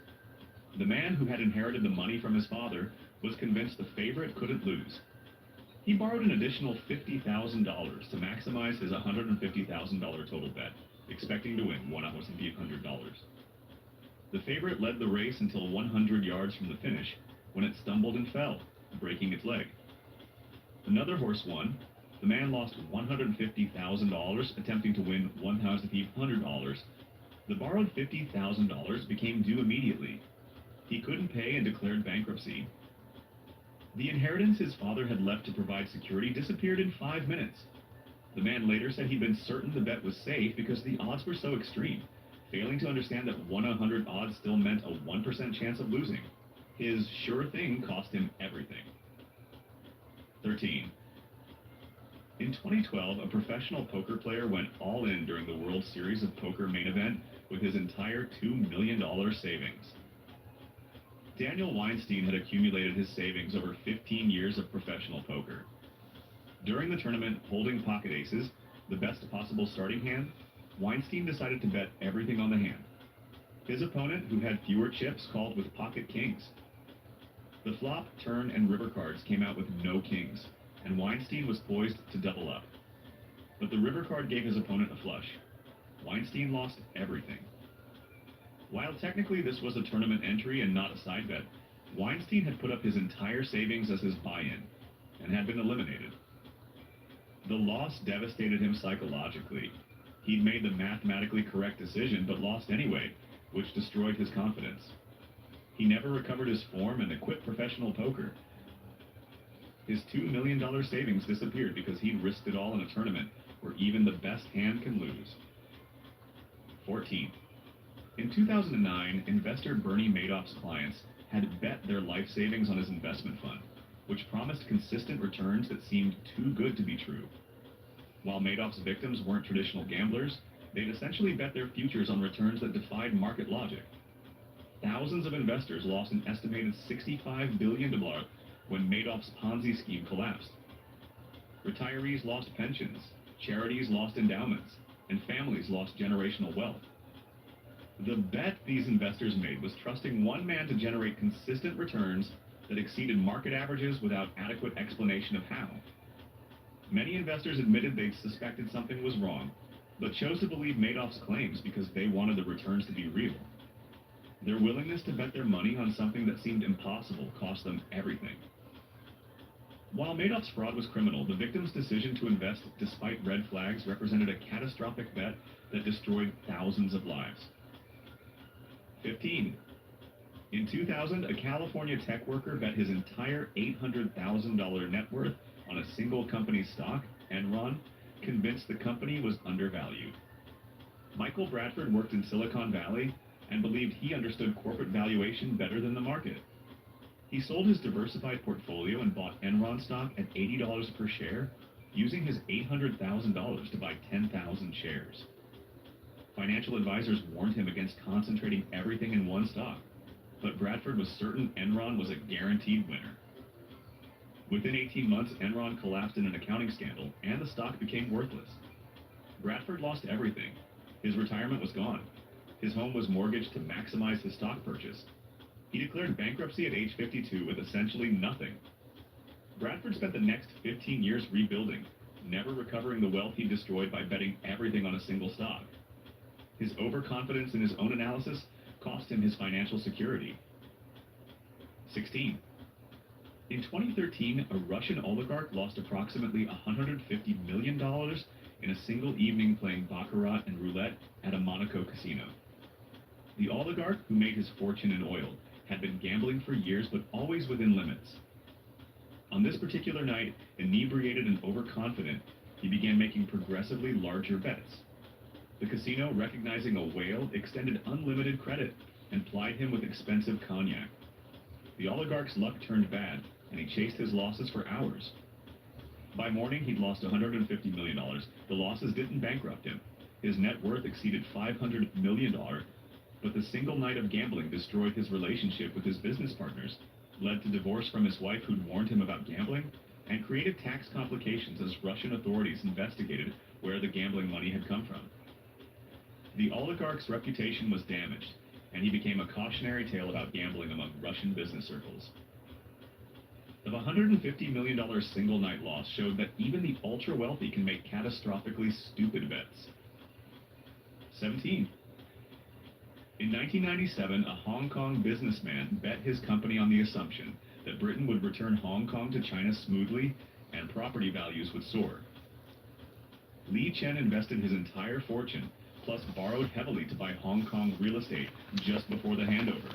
The man, who had inherited the money from his father, was convinced the favorite couldn't lose. He borrowed an additional $50,000 to maximize his $150,000 total bet, expecting to win $1,800. The favorite led the race until 100 yards from the finish, when it stumbled and fell, breaking its leg. Another horse won. The man lost $150,000 attempting to win $1,800. The borrowed $50,000 became due immediately. He couldn't pay and declared bankruptcy. The inheritance his father had left to provide security disappeared in 5 minutes. The man later said he'd been certain the bet was safe because the odds were so extreme, failing to understand that 1/100 odds still meant a 1% chance of losing. His sure thing cost him everything. 13. In 2012, a professional poker player went all in during the World Series of Poker main event with his entire $2 million savings. Daniel Weinstein had accumulated his savings over 15 years of professional poker. During the tournament, holding pocket aces, the best possible starting hand, Weinstein decided to bet everything on the hand. His opponent, who had fewer chips, called with pocket kings. The flop, turn, and river cards came out with no kings, and Weinstein was poised to double up. But the river card gave his opponent a flush. Weinstein lost everything. While technically this was a tournament entry and not a side bet, Weinstein had put up his entire savings as his buy-in, and had been eliminated. The loss devastated him psychologically. He'd made the mathematically correct decision, but lost anyway, which destroyed his confidence. He never recovered his form and quit professional poker. His $2 million savings disappeared because he'd risked it all in a tournament where even the best hand can lose. 14. In 2009, investor Bernie Madoff's clients had bet their life savings on his investment fund, which promised consistent returns that seemed too good to be true. While Madoff's victims weren't traditional gamblers, they'd essentially bet their futures on returns that defied market logic. Thousands of investors lost an estimated $65 billion when Madoff's Ponzi scheme collapsed. Retirees lost pensions, charities lost endowments, and families lost generational wealth. The bet these investors made was trusting one man to generate consistent returns that exceeded market averages without adequate explanation of how. Many investors admitted they'd suspected something was wrong, but chose to believe Madoff's claims because they wanted the returns to be real. Their willingness to bet their money on something that seemed impossible cost them everything. While Madoff's fraud was criminal, the victim's decision to invest despite red flags represented a catastrophic bet that destroyed thousands of lives. 15. In 2000, a California tech worker bet his entire $800,000 net worth on a single company's stock, Enron, convinced the company was undervalued. Michael Bradford worked in Silicon Valley and believed he understood corporate valuation better than the market. He sold his diversified portfolio and bought Enron stock at $80 per share, using his $800,000 to buy 10,000 shares. Financial advisors warned him against concentrating everything in one stock, but Bradford was certain Enron was a guaranteed winner. Within 18 months, Enron collapsed in an accounting scandal, and the stock became worthless. Bradford lost everything. His retirement was gone. His home was mortgaged to maximize his stock purchase. He declared bankruptcy at age 52 with essentially nothing. Bradford spent the next 15 years rebuilding, never recovering the wealth he destroyed by betting everything on a single stock. His overconfidence in his own analysis cost him his financial security. 16. In 2013, a Russian oligarch lost approximately $150 million in a single evening playing baccarat and roulette at a Monaco casino. The oligarch, who made his fortune in oil, had been gambling for years but always within limits. On this particular night, inebriated and overconfident, he began making progressively larger bets. The casino, recognizing a whale, extended unlimited credit and plied him with expensive cognac. The oligarch's luck turned bad, and he chased his losses for hours. By morning, he'd lost $150 million. The losses didn't bankrupt him. His net worth exceeded $500 million, but the single night of gambling destroyed his relationship with his business partners, led to divorce from his wife who'd warned him about gambling, and created tax complications as Russian authorities investigated where the gambling money had come from. The oligarch's reputation was damaged, and he became a cautionary tale about gambling among Russian business circles. The $150 million single-night loss showed that even the ultra-wealthy can make catastrophically stupid bets. 17. In 1997, a Hong Kong businessman bet his company on the assumption that Britain would return Hong Kong to China smoothly and property values would soar. Li Chen invested his entire fortune, plus borrowed heavily to buy Hong Kong real estate just before the handover.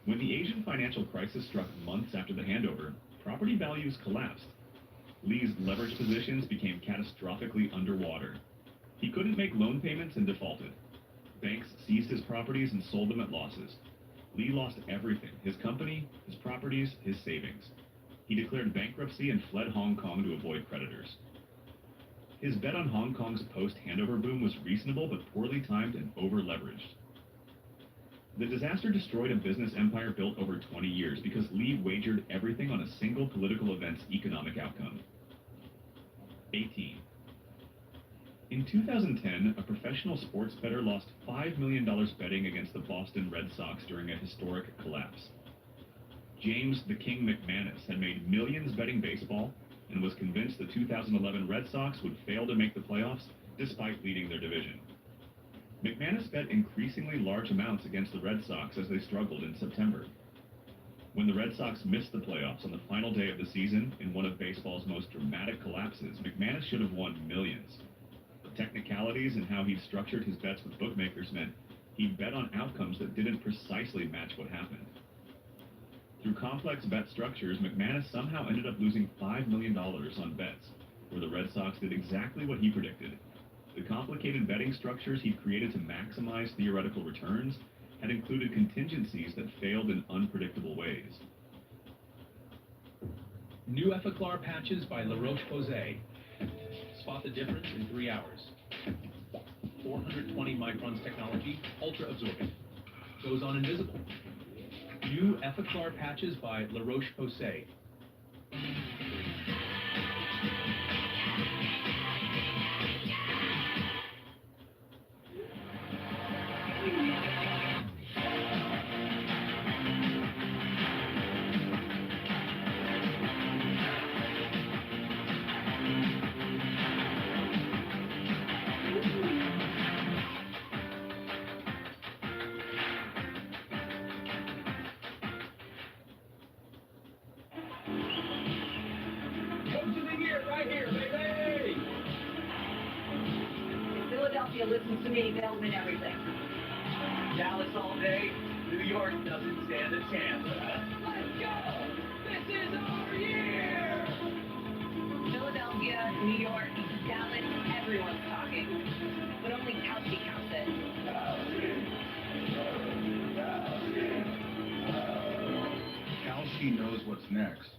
When the Asian financial crisis struck months after the handover, property values collapsed. Li's leveraged positions became catastrophically underwater. He couldn't make loan payments and defaulted. Banks seized his properties and sold them at losses. Li lost everything: his company, his properties, his savings. He declared bankruptcy and fled Hong Kong to avoid creditors. His bet on Hong Kong's post-handover boom was reasonable but poorly timed and over-leveraged. The disaster destroyed a business empire built over 20 years because Li wagered everything on a single political event's economic outcome. 18. In 2010, a professional sports bettor lost $5 million betting against the Boston Red Sox during a historic collapse. James "the King" McManus had made millions betting baseball and was convinced the 2011 Red Sox would fail to make the playoffs despite leading their division. McManus bet increasingly large amounts against the Red Sox as they struggled in September. When the Red Sox missed the playoffs on the final day of the season in one of baseball's most dramatic collapses, McManus should have won millions. The technicalities and how he'd structured his bets with bookmakers meant he'd bet on outcomes that didn't precisely match what happened. Through complex bet structures, McManus somehow ended up losing $5 million on bets, where the Red Sox did exactly what he predicted. The complicated betting structures he'd created to maximize theoretical returns had included contingencies that failed in unpredictable ways.
New Epiclar patches by La Roche-Posay. Spot the difference in 3 hours. 420 microns technology, ultra-absorbent. Goes on invisible. New Epiclar patches by La Roche-Posay.
Philadelphia listens to me, they'll win everything.
Dallas all day, New York doesn't stand a chance. Let's go! This is our year!
Philadelphia, New York, Dallas, everyone's talking. But only Kelsey counts it.
Kalshi knows what's next.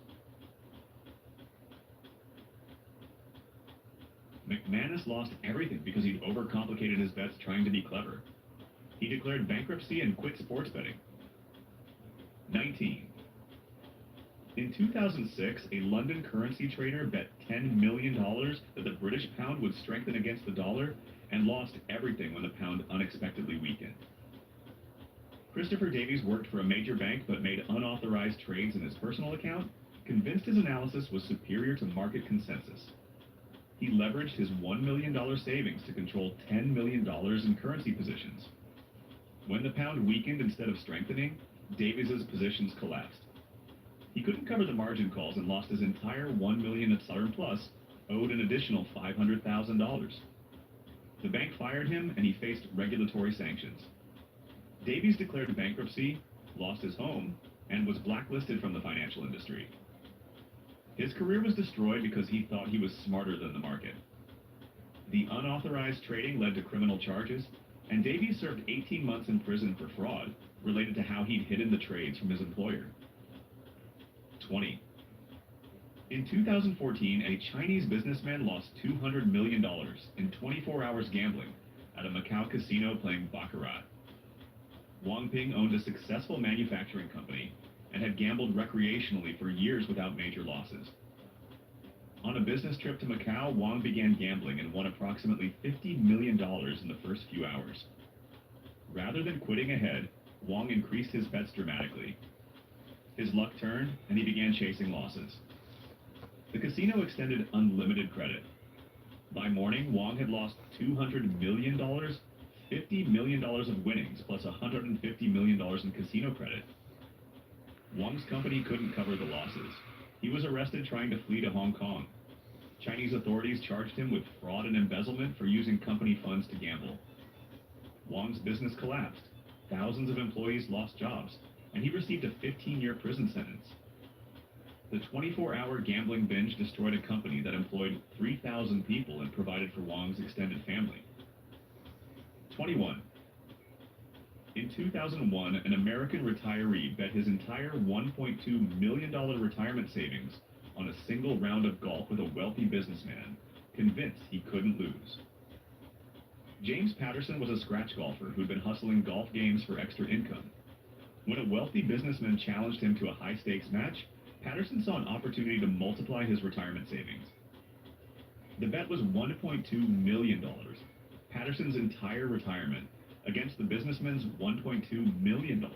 McManus lost everything because he'd overcomplicated his bets trying to be clever. He declared bankruptcy and quit sports betting. 19. In 2006, a London currency trader bet $10 million that the British pound would strengthen against the dollar and lost everything when the pound unexpectedly weakened. Christopher Davies worked for a major bank but made unauthorized trades in his personal account, convinced his analysis was superior to market consensus. He leveraged his $1 million savings to control $10 million in currency positions. When the pound weakened instead of strengthening, Davies's positions collapsed.
He couldn't cover the margin calls and lost his entire $1 million at Southern Plus, owed an additional $500,000. The bank fired him and he faced regulatory sanctions. Davies declared bankruptcy, lost his home, and was blacklisted from the financial industry. His career was destroyed because he thought he was smarter than the market. The unauthorized trading led to criminal charges, and Davies served 18 months in prison for fraud related to how he'd hidden the trades from his employer. 20. In 2014, a Chinese businessman lost $200 million in 24 hours gambling at a Macau casino playing baccarat. Wang Ping owned a successful manufacturing company and had gambled recreationally for years without major losses. On a business trip to Macau, Wang began gambling and won approximately $50 million in the first few hours. Rather than quitting ahead, Wang increased his bets dramatically. His luck turned, and he began chasing losses. The casino extended unlimited credit. By morning, Wang had lost $200 million, $50 million of winnings, plus $150 million in casino credit. Wang's company couldn't cover the losses. He was arrested trying to flee to Hong Kong. Chinese authorities charged him with fraud and embezzlement for using company funds to gamble. Wang's business collapsed. Thousands of employees lost jobs, and he received a 15-year prison sentence. The 24-hour gambling binge destroyed a company that employed 3,000 people and provided for Wang's extended family. 21. In 2001, an American retiree bet his entire $1.2 million retirement savings on a single round of golf with a wealthy businessman, convinced he couldn't lose. James Patterson was a scratch golfer who'd been hustling golf games for extra income. When a wealthy businessman challenged him to a high-stakes match, Patterson saw an opportunity to multiply his retirement savings. The bet was $1.2 million, Patterson's entire retirement, against the businessman's $1.2 million.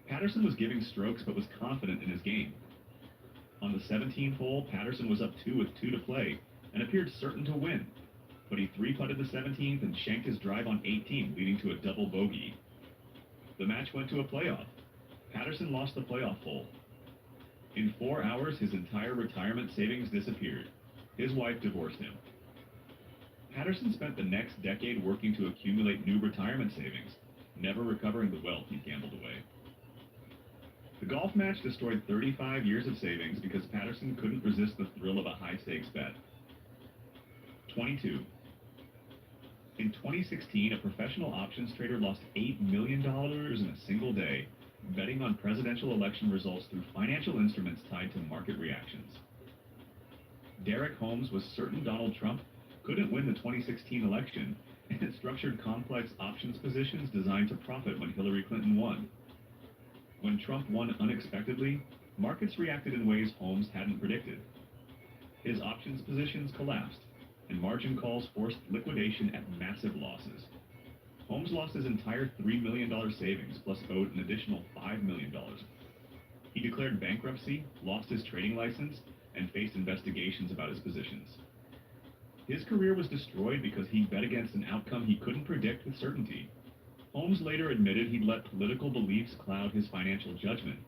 Patterson was giving strokes but was confident in his game. On the 17th hole, Patterson was up 2 with 2 to play and appeared certain to win, but he 3-putted the 17th and shanked his drive on 18, leading to a double bogey. The match went to a playoff. Patterson lost the playoff hole. In 4 hours, his entire retirement savings disappeared. His wife divorced him. Patterson spent the next decade working to accumulate new retirement savings, never recovering the wealth he'd gambled away. The golf match destroyed 35 years of savings because Patterson couldn't resist the thrill of a high-stakes bet. 22. In 2016, a professional options trader lost $8 million in a single day, betting on presidential election results through financial instruments tied to market reactions. Derek Holmes was certain Donald Trump couldn't win the 2016 election and had structured complex options positions designed to profit when Hillary Clinton won. When Trump won unexpectedly, markets reacted in ways Holmes hadn't predicted. His options positions collapsed, and margin calls forced liquidation at massive losses. Holmes lost his entire $3 million savings, plus owed an additional $5 million. He declared bankruptcy, lost his trading license, and faced investigations about his positions. His career was destroyed because he bet against an outcome he couldn't predict with certainty. Holmes later admitted he'd let political beliefs cloud his financial judgment,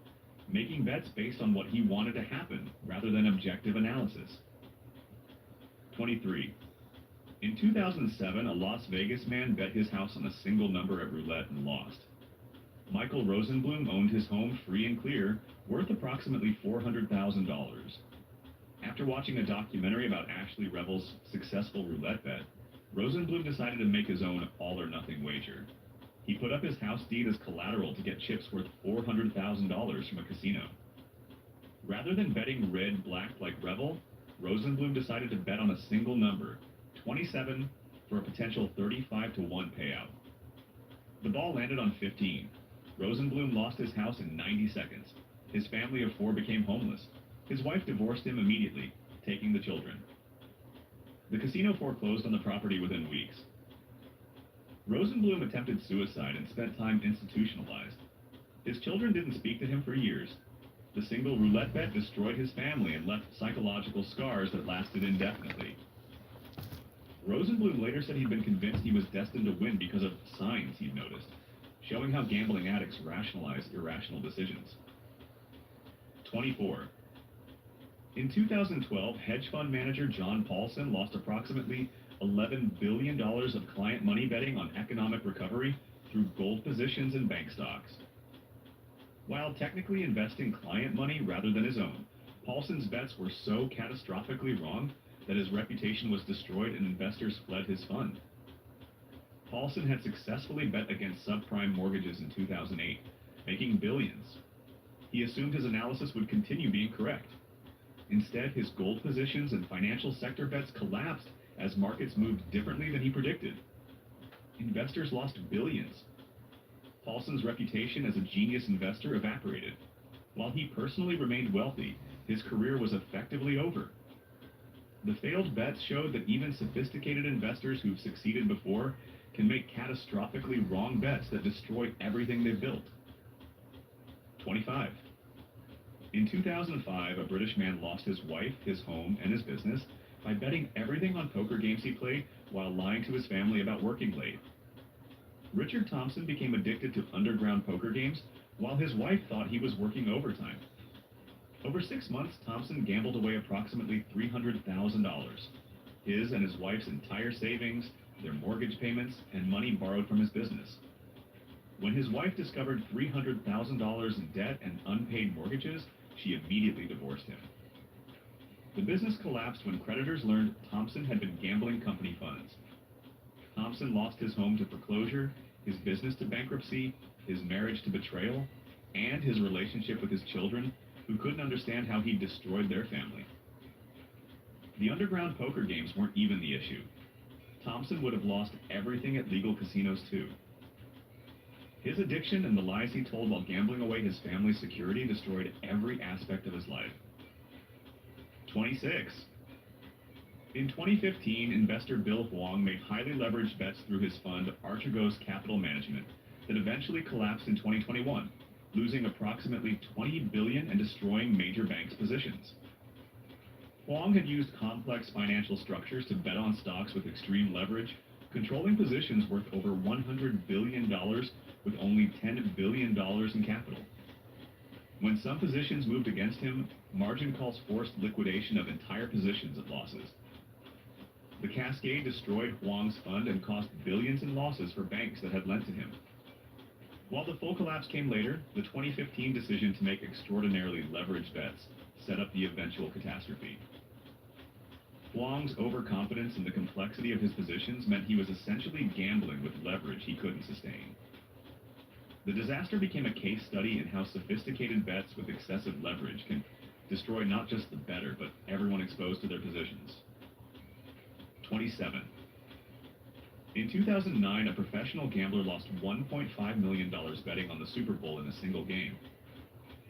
making bets based on what he wanted to happen rather than objective analysis. 23. In 2007, a Las Vegas man bet his house on a single number at roulette and lost. Michael Rosenblum owned his home free and clear, worth approximately $400,000. After watching a documentary about Ashley Revel's successful roulette bet, Rosenblum decided to make his own all-or-nothing wager. He put up his house deed as collateral to get chips worth $400,000 from a casino. Rather than betting red-black like Revel, Rosenblum decided to bet on a single number, 27, for a potential 35-1 payout. The ball landed on 15. Rosenblum lost his house in 90 seconds. His family of 4 became homeless. His wife divorced him immediately, taking the children. The casino foreclosed on the property within weeks. Rosenblum attempted suicide and spent time institutionalized. His children didn't speak to him for years. The single roulette bet destroyed his family and left psychological scars that lasted indefinitely. Rosenblum later said he'd been convinced he was destined to win because of signs he'd noticed, showing how gambling addicts rationalize irrational decisions. 24. In 2012, hedge fund manager John Paulson lost approximately $11 billion of client money betting on economic recovery through gold positions in bank stocks. While technically investing client money rather than his own, Paulson's bets were so catastrophically wrong that his reputation was destroyed and investors fled his fund. Paulson had successfully bet against subprime mortgages in 2008, making billions. He assumed his analysis would continue being correct. Instead, his gold positions and financial sector bets collapsed as markets moved differently than he predicted. Investors lost billions. Paulson's reputation as a genius investor evaporated. While he personally remained wealthy, his career was effectively over. The failed bets showed that even sophisticated investors who've succeeded before can make catastrophically wrong bets that destroy everything they've built. 25. In 2005, a British man lost his wife, his home, and his business by betting everything on poker games he played while lying to his family about working late. Richard Thompson became addicted to underground poker games while his wife thought he was working overtime. Over 6 months, Thompson gambled away approximately $300,000, his and his wife's entire savings, their mortgage payments, and money borrowed from his business. When his wife discovered $300,000 in debt and unpaid mortgages, she immediately divorced him. The business collapsed when creditors learned Thompson had been gambling company funds. Thompson lost his home to foreclosure, his business to bankruptcy, his marriage to betrayal, and his relationship with his children, who couldn't understand how he destroyed their family. The underground poker games weren't even the issue. Thompson would have lost everything at legal casinos too. His addiction and the lies he told while gambling away his family's security destroyed every aspect of his life. 26. In 2015, investor Bill Huang made highly leveraged bets through his fund Archegos Capital Management that eventually collapsed in 2021, losing approximately $20 billion and destroying major banks' positions. Huang had used complex financial structures to bet on stocks with extreme leverage, controlling positions worth over $100 billion with only $10 billion in capital. When some positions moved against him, margin calls forced liquidation of entire positions at losses. The cascade destroyed Huang's fund and cost billions in losses for banks that had lent to him. While the full collapse came later, the 2015 decision to make extraordinarily leveraged bets set up the eventual catastrophe. Huang's overconfidence in the complexity of his positions meant he was essentially gambling with leverage he couldn't sustain. The disaster became a case study in how sophisticated bets with excessive leverage can destroy not just the bettor, but everyone exposed to their positions. 27. In 2009, a professional gambler lost $1.5 million betting on the Super Bowl in a single game.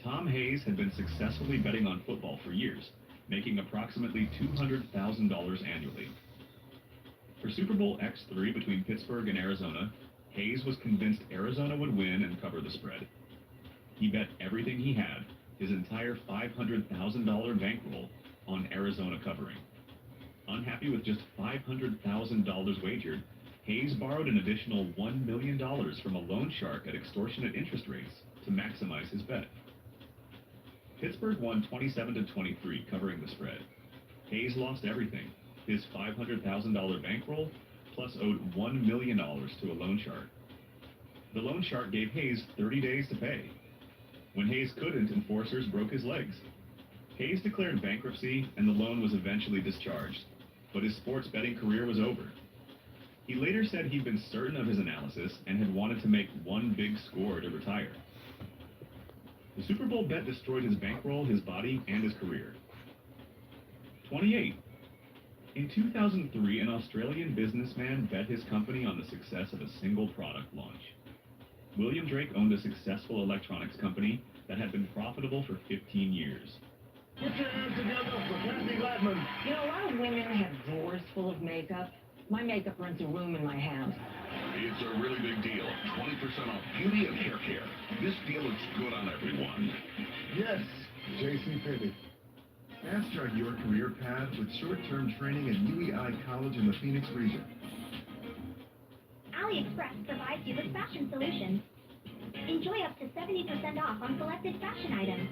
Tom Hayes had been successfully betting on football for years, making approximately $200,000 annually. For Super Bowl X3 between Pittsburgh and Arizona, Hayes was convinced Arizona would win and cover the spread. He bet everything he had, his entire $500,000 bankroll, on Arizona covering. Unhappy with just $500,000 wagered, Hayes borrowed an additional $1 million from a loan shark at extortionate interest rates to maximize his bet. Pittsburgh won 27-23, covering the spread. Hayes lost everything, his $500,000 bankroll, plus owed $1 million to a loan shark. The loan shark gave Hayes 30 days to pay. When Hayes couldn't, enforcers broke his legs. Hayes declared bankruptcy, and the loan was eventually discharged, but his sports betting career was over. He later said he'd been certain of his analysis and had wanted to make one big score to retire. The Super Bowl bet destroyed his bankroll, his body, and his career. 28. In 2003, an Australian businessman bet his company on the success of a single product launch. William Drake owned a successful electronics company that had been profitable for 15 years.
Put your hands together for Kathy Latman.
You know, a lot of women have drawers full of makeup. My makeup rents a room in my house.
It's a really big deal. 20% off beauty and hair care. This deal looks good on everyone.
Yes, JCPenney.
Fast-start your career path with short-term training at UEI College in the Phoenix region.
AliExpress provides you with fashion solutions. Enjoy up to 70% off on selected fashion items.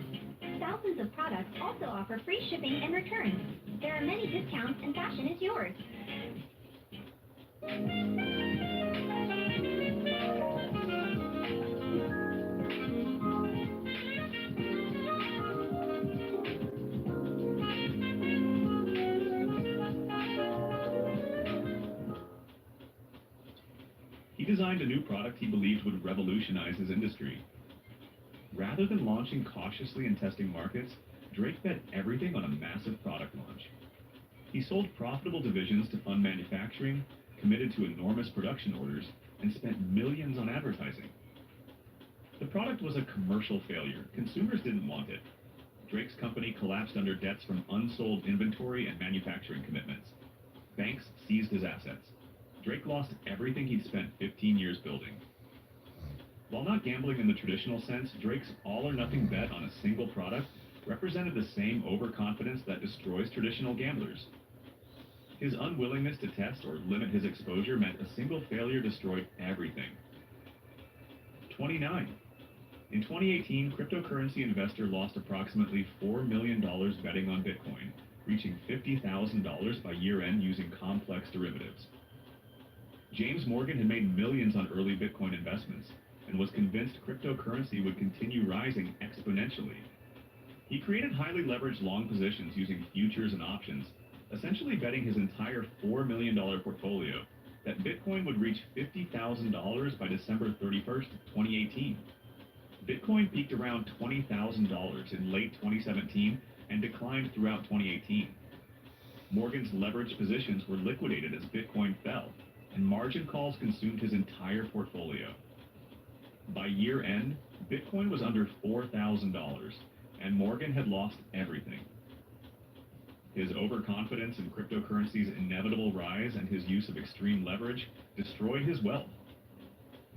Thousands of products also offer free shipping and returns. There are many discounts and fashion is yours.
He designed a new product he believed would revolutionize his industry. Rather than launching cautiously and testing markets, Drake bet everything on a massive product launch. He sold profitable divisions to fund manufacturing, committed to enormous production orders, and spent millions on advertising. The product was a commercial failure. Consumers didn't want it. Drake's company collapsed under debts from unsold inventory and manufacturing commitments. Banks seized his assets. Drake lost everything he'd spent 15 years building. While not gambling in the traditional sense, Drake's all-or-nothing bet on a single product represented the same overconfidence that destroys traditional gamblers. His unwillingness to test or limit his exposure meant a single failure destroyed everything. 29. In 2018, cryptocurrency investor lost approximately $4 million betting on Bitcoin, reaching $50,000 by year-end using complex derivatives. James Morgan had made millions on early Bitcoin investments and was convinced cryptocurrency would continue rising exponentially. He created highly leveraged long positions using futures and options, essentially betting his entire $4 million portfolio that Bitcoin would reach $50,000 by December 31st, 2018. Bitcoin peaked around $20,000 in late 2017 and declined throughout 2018. Morgan's leveraged positions were liquidated as Bitcoin fell, and margin calls consumed his entire portfolio. By year end, Bitcoin was under $4,000, and Morgan had lost everything. His overconfidence in cryptocurrency's inevitable rise and his use of extreme leverage destroyed his wealth.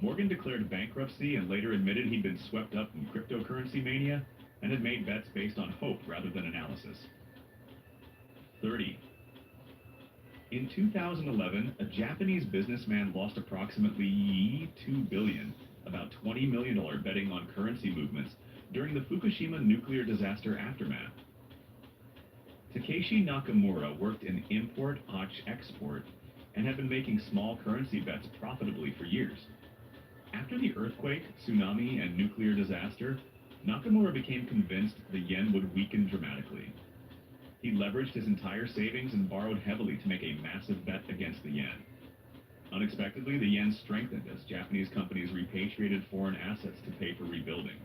Morgan declared bankruptcy and later admitted he'd been swept up in cryptocurrency mania and had made bets based on hope rather than analysis. 30. In 2011, a Japanese businessman lost approximately $2 billion, about $20 million betting on currency movements during the Fukushima nuclear disaster aftermath. Takeshi Nakamura worked in import-export and had been making small currency bets profitably for years. After the earthquake, tsunami, and nuclear disaster, Nakamura became convinced the yen would weaken dramatically. He leveraged his entire savings and borrowed heavily to make a massive bet against the yen. Unexpectedly, the yen strengthened as Japanese companies repatriated foreign assets to pay for rebuilding.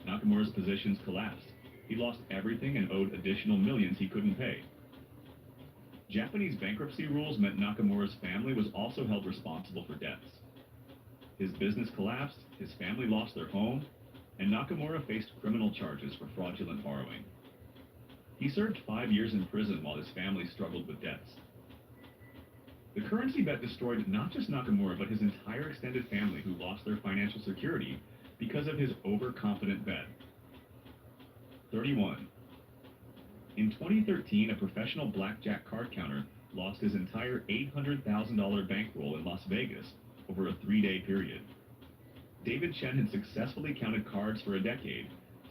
Nakamura's positions collapsed. He lost everything and owed additional millions he couldn't pay. Japanese bankruptcy rules meant Nakamura's family was also held responsible for debts. His business collapsed, his family lost their home, and Nakamura faced criminal charges for fraudulent borrowing. He served 5 years in prison while his family struggled with debts. The currency bet destroyed not just Nakamura, but his entire extended family who lost their financial security because of his overconfident bet. 31. In 2013, a professional blackjack card counter lost his entire $800,000 bankroll in Las Vegas over a 3-day period. David Chen had successfully counted cards for a decade,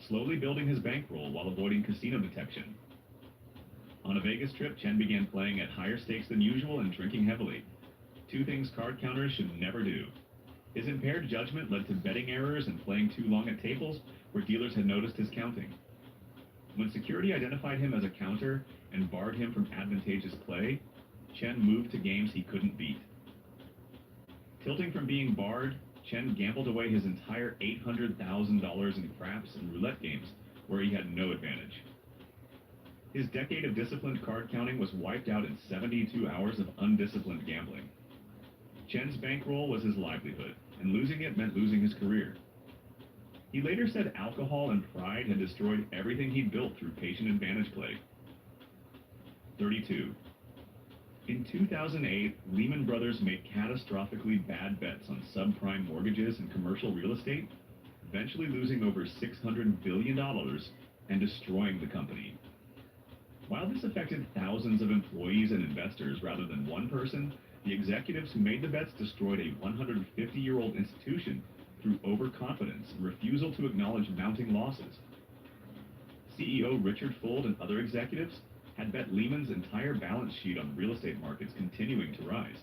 slowly building his bankroll while avoiding casino detection. On a Vegas trip, Chen began playing at higher stakes than usual and drinking heavily. 2 things card counters should never do. His impaired judgment led to betting errors and playing too long at tables where dealers had noticed his counting. When security identified him as a counter and barred him from advantageous play, Chen moved to games he couldn't beat. Tilting from being barred, Chen gambled away his entire $800,000 in craps and roulette games where he had no advantage. His decade of disciplined card counting was wiped out in 72 hours of undisciplined gambling. Chen's bankroll was his livelihood, and losing it meant losing his career. He later said alcohol and pride had destroyed everything he'd built through patient advantage play. 32. In 2008, Lehman Brothers made catastrophically bad bets on subprime mortgages and commercial real estate, eventually losing over $600 billion and destroying the company. While this affected thousands of employees and investors rather than one person, the executives who made the bets destroyed a 150-year-old institution through overconfidence and refusal to acknowledge mounting losses. CEO Richard Fuld and other executives had bet Lehman's entire balance sheet on real estate markets continuing to rise.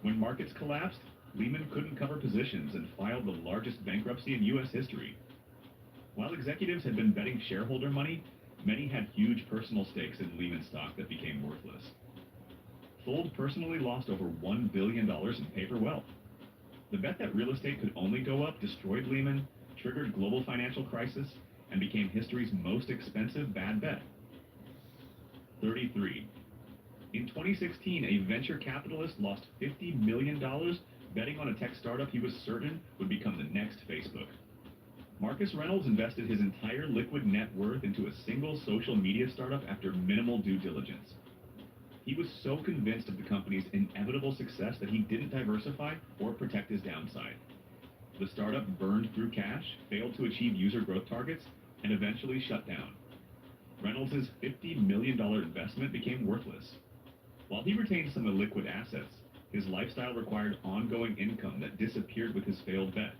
When markets collapsed, Lehman couldn't cover positions and filed the largest bankruptcy in U.S. history. While executives had been betting shareholder money, many had huge personal stakes in Lehman stock that became worthless. Fuld personally lost over $1 billion in paper wealth. The bet that real estate could only go up destroyed Lehman, triggered global financial crisis, and became history's most expensive bad bet. 33. In 2016, a venture capitalist lost $50 million betting on a tech startup he was certain would become the next Facebook. Marcus Reynolds invested his entire liquid net worth into a single social media startup after minimal due diligence. He was so convinced of the company's inevitable success that he didn't diversify or protect his downside. The startup burned through cash, failed to achieve user growth targets, and eventually shut down. Reynolds' $50 million investment became worthless. While he retained some illiquid assets, his lifestyle required ongoing income that disappeared with his failed bet.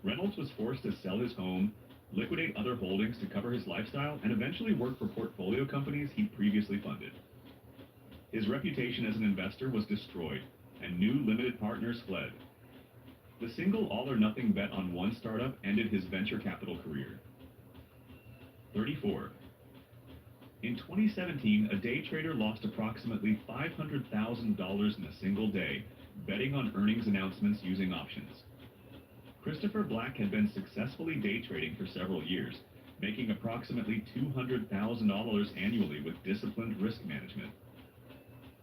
Reynolds was forced to sell his home, liquidate other holdings to cover his lifestyle, and eventually work for portfolio companies he previously funded. His reputation as an investor was destroyed, and new limited partners fled. The single all-or-nothing bet on one startup ended his venture capital career. 34. In 2017, a day trader lost approximately $500,000 in a single day, betting on earnings announcements using options. Christopher Black had been successfully day trading for several years, making approximately $200,000 annually with disciplined risk management.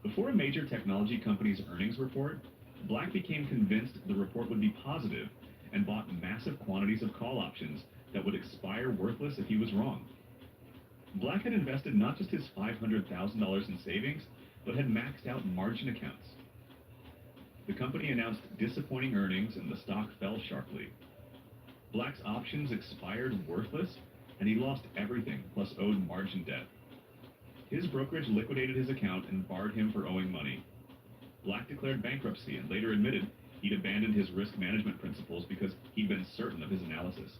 Before a major technology company's earnings report, Black became convinced the report would be positive and bought massive quantities of call options that would expire worthless if he was wrong. Black had invested not just his $500,000 in savings, but had maxed out margin accounts. The company announced disappointing earnings and the stock fell sharply. Black's options expired worthless, and he lost everything plus owed margin debt. His brokerage liquidated his account and barred him for owing money. Black declared bankruptcy and later admitted he'd abandoned his risk management principles because he'd been certain of his analysis.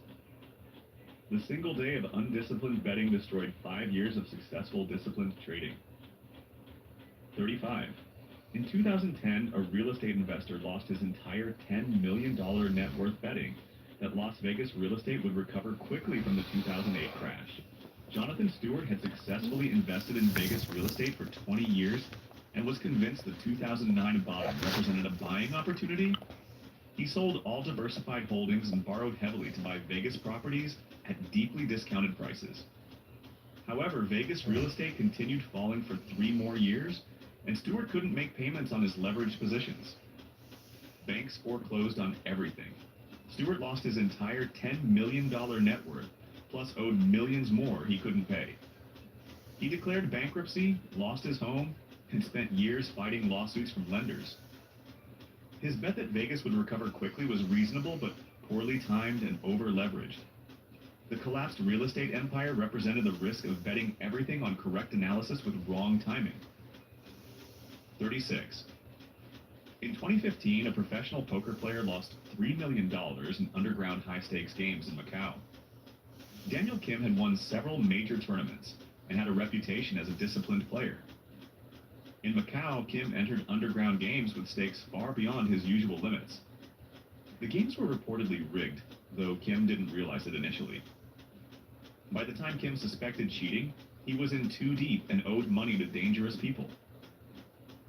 The single day of undisciplined betting destroyed 5 years of successful disciplined trading. 35. In 2010, a real estate investor lost his entire $10 million net worth betting that Las Vegas real estate would recover quickly from the 2008 crash. Jonathan Stewart had successfully invested in Vegas real estate for 20 years and was convinced the 2009 bottom represented a buying opportunity. He sold all diversified holdings and borrowed heavily to buy Vegas properties at deeply discounted prices. However, Vegas real estate continued falling for 3 more years, and Stewart couldn't make payments on his leveraged positions. Banks foreclosed on everything. Stewart lost his entire $10 million net worth, plus owed millions more he couldn't pay. He declared bankruptcy, lost his home, and spent years fighting lawsuits from lenders. His bet that Vegas would recover quickly was reasonable, but poorly timed and over-leveraged. The collapsed real estate empire represented the risk of betting everything on correct analysis with wrong timing. 36. In 2015, a professional poker player lost $3 million in underground high-stakes games in Macau. Daniel Kim had won several major tournaments and had a reputation as a disciplined player. In Macau, Kim entered underground games with stakes far beyond his usual limits. The games were reportedly rigged, though Kim didn't realize it initially. By the time Kim suspected cheating, he was in too deep and owed money to dangerous people.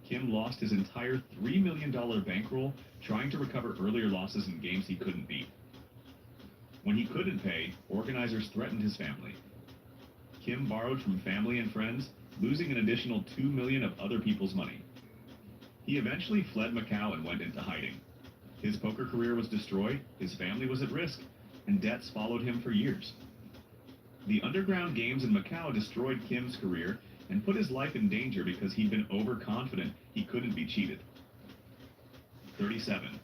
Kim lost his entire $3 million bankroll trying to recover earlier losses in games he couldn't beat. When he couldn't pay, organizers threatened his family. Kim borrowed from family and friends, losing an additional $2 million of other people's money. He eventually fled Macau and went into hiding. His poker career was destroyed, his family was at risk, and debts followed him for years. The underground games in Macau destroyed Kim's career and put his life in danger because he'd been overconfident he couldn't be cheated. 37.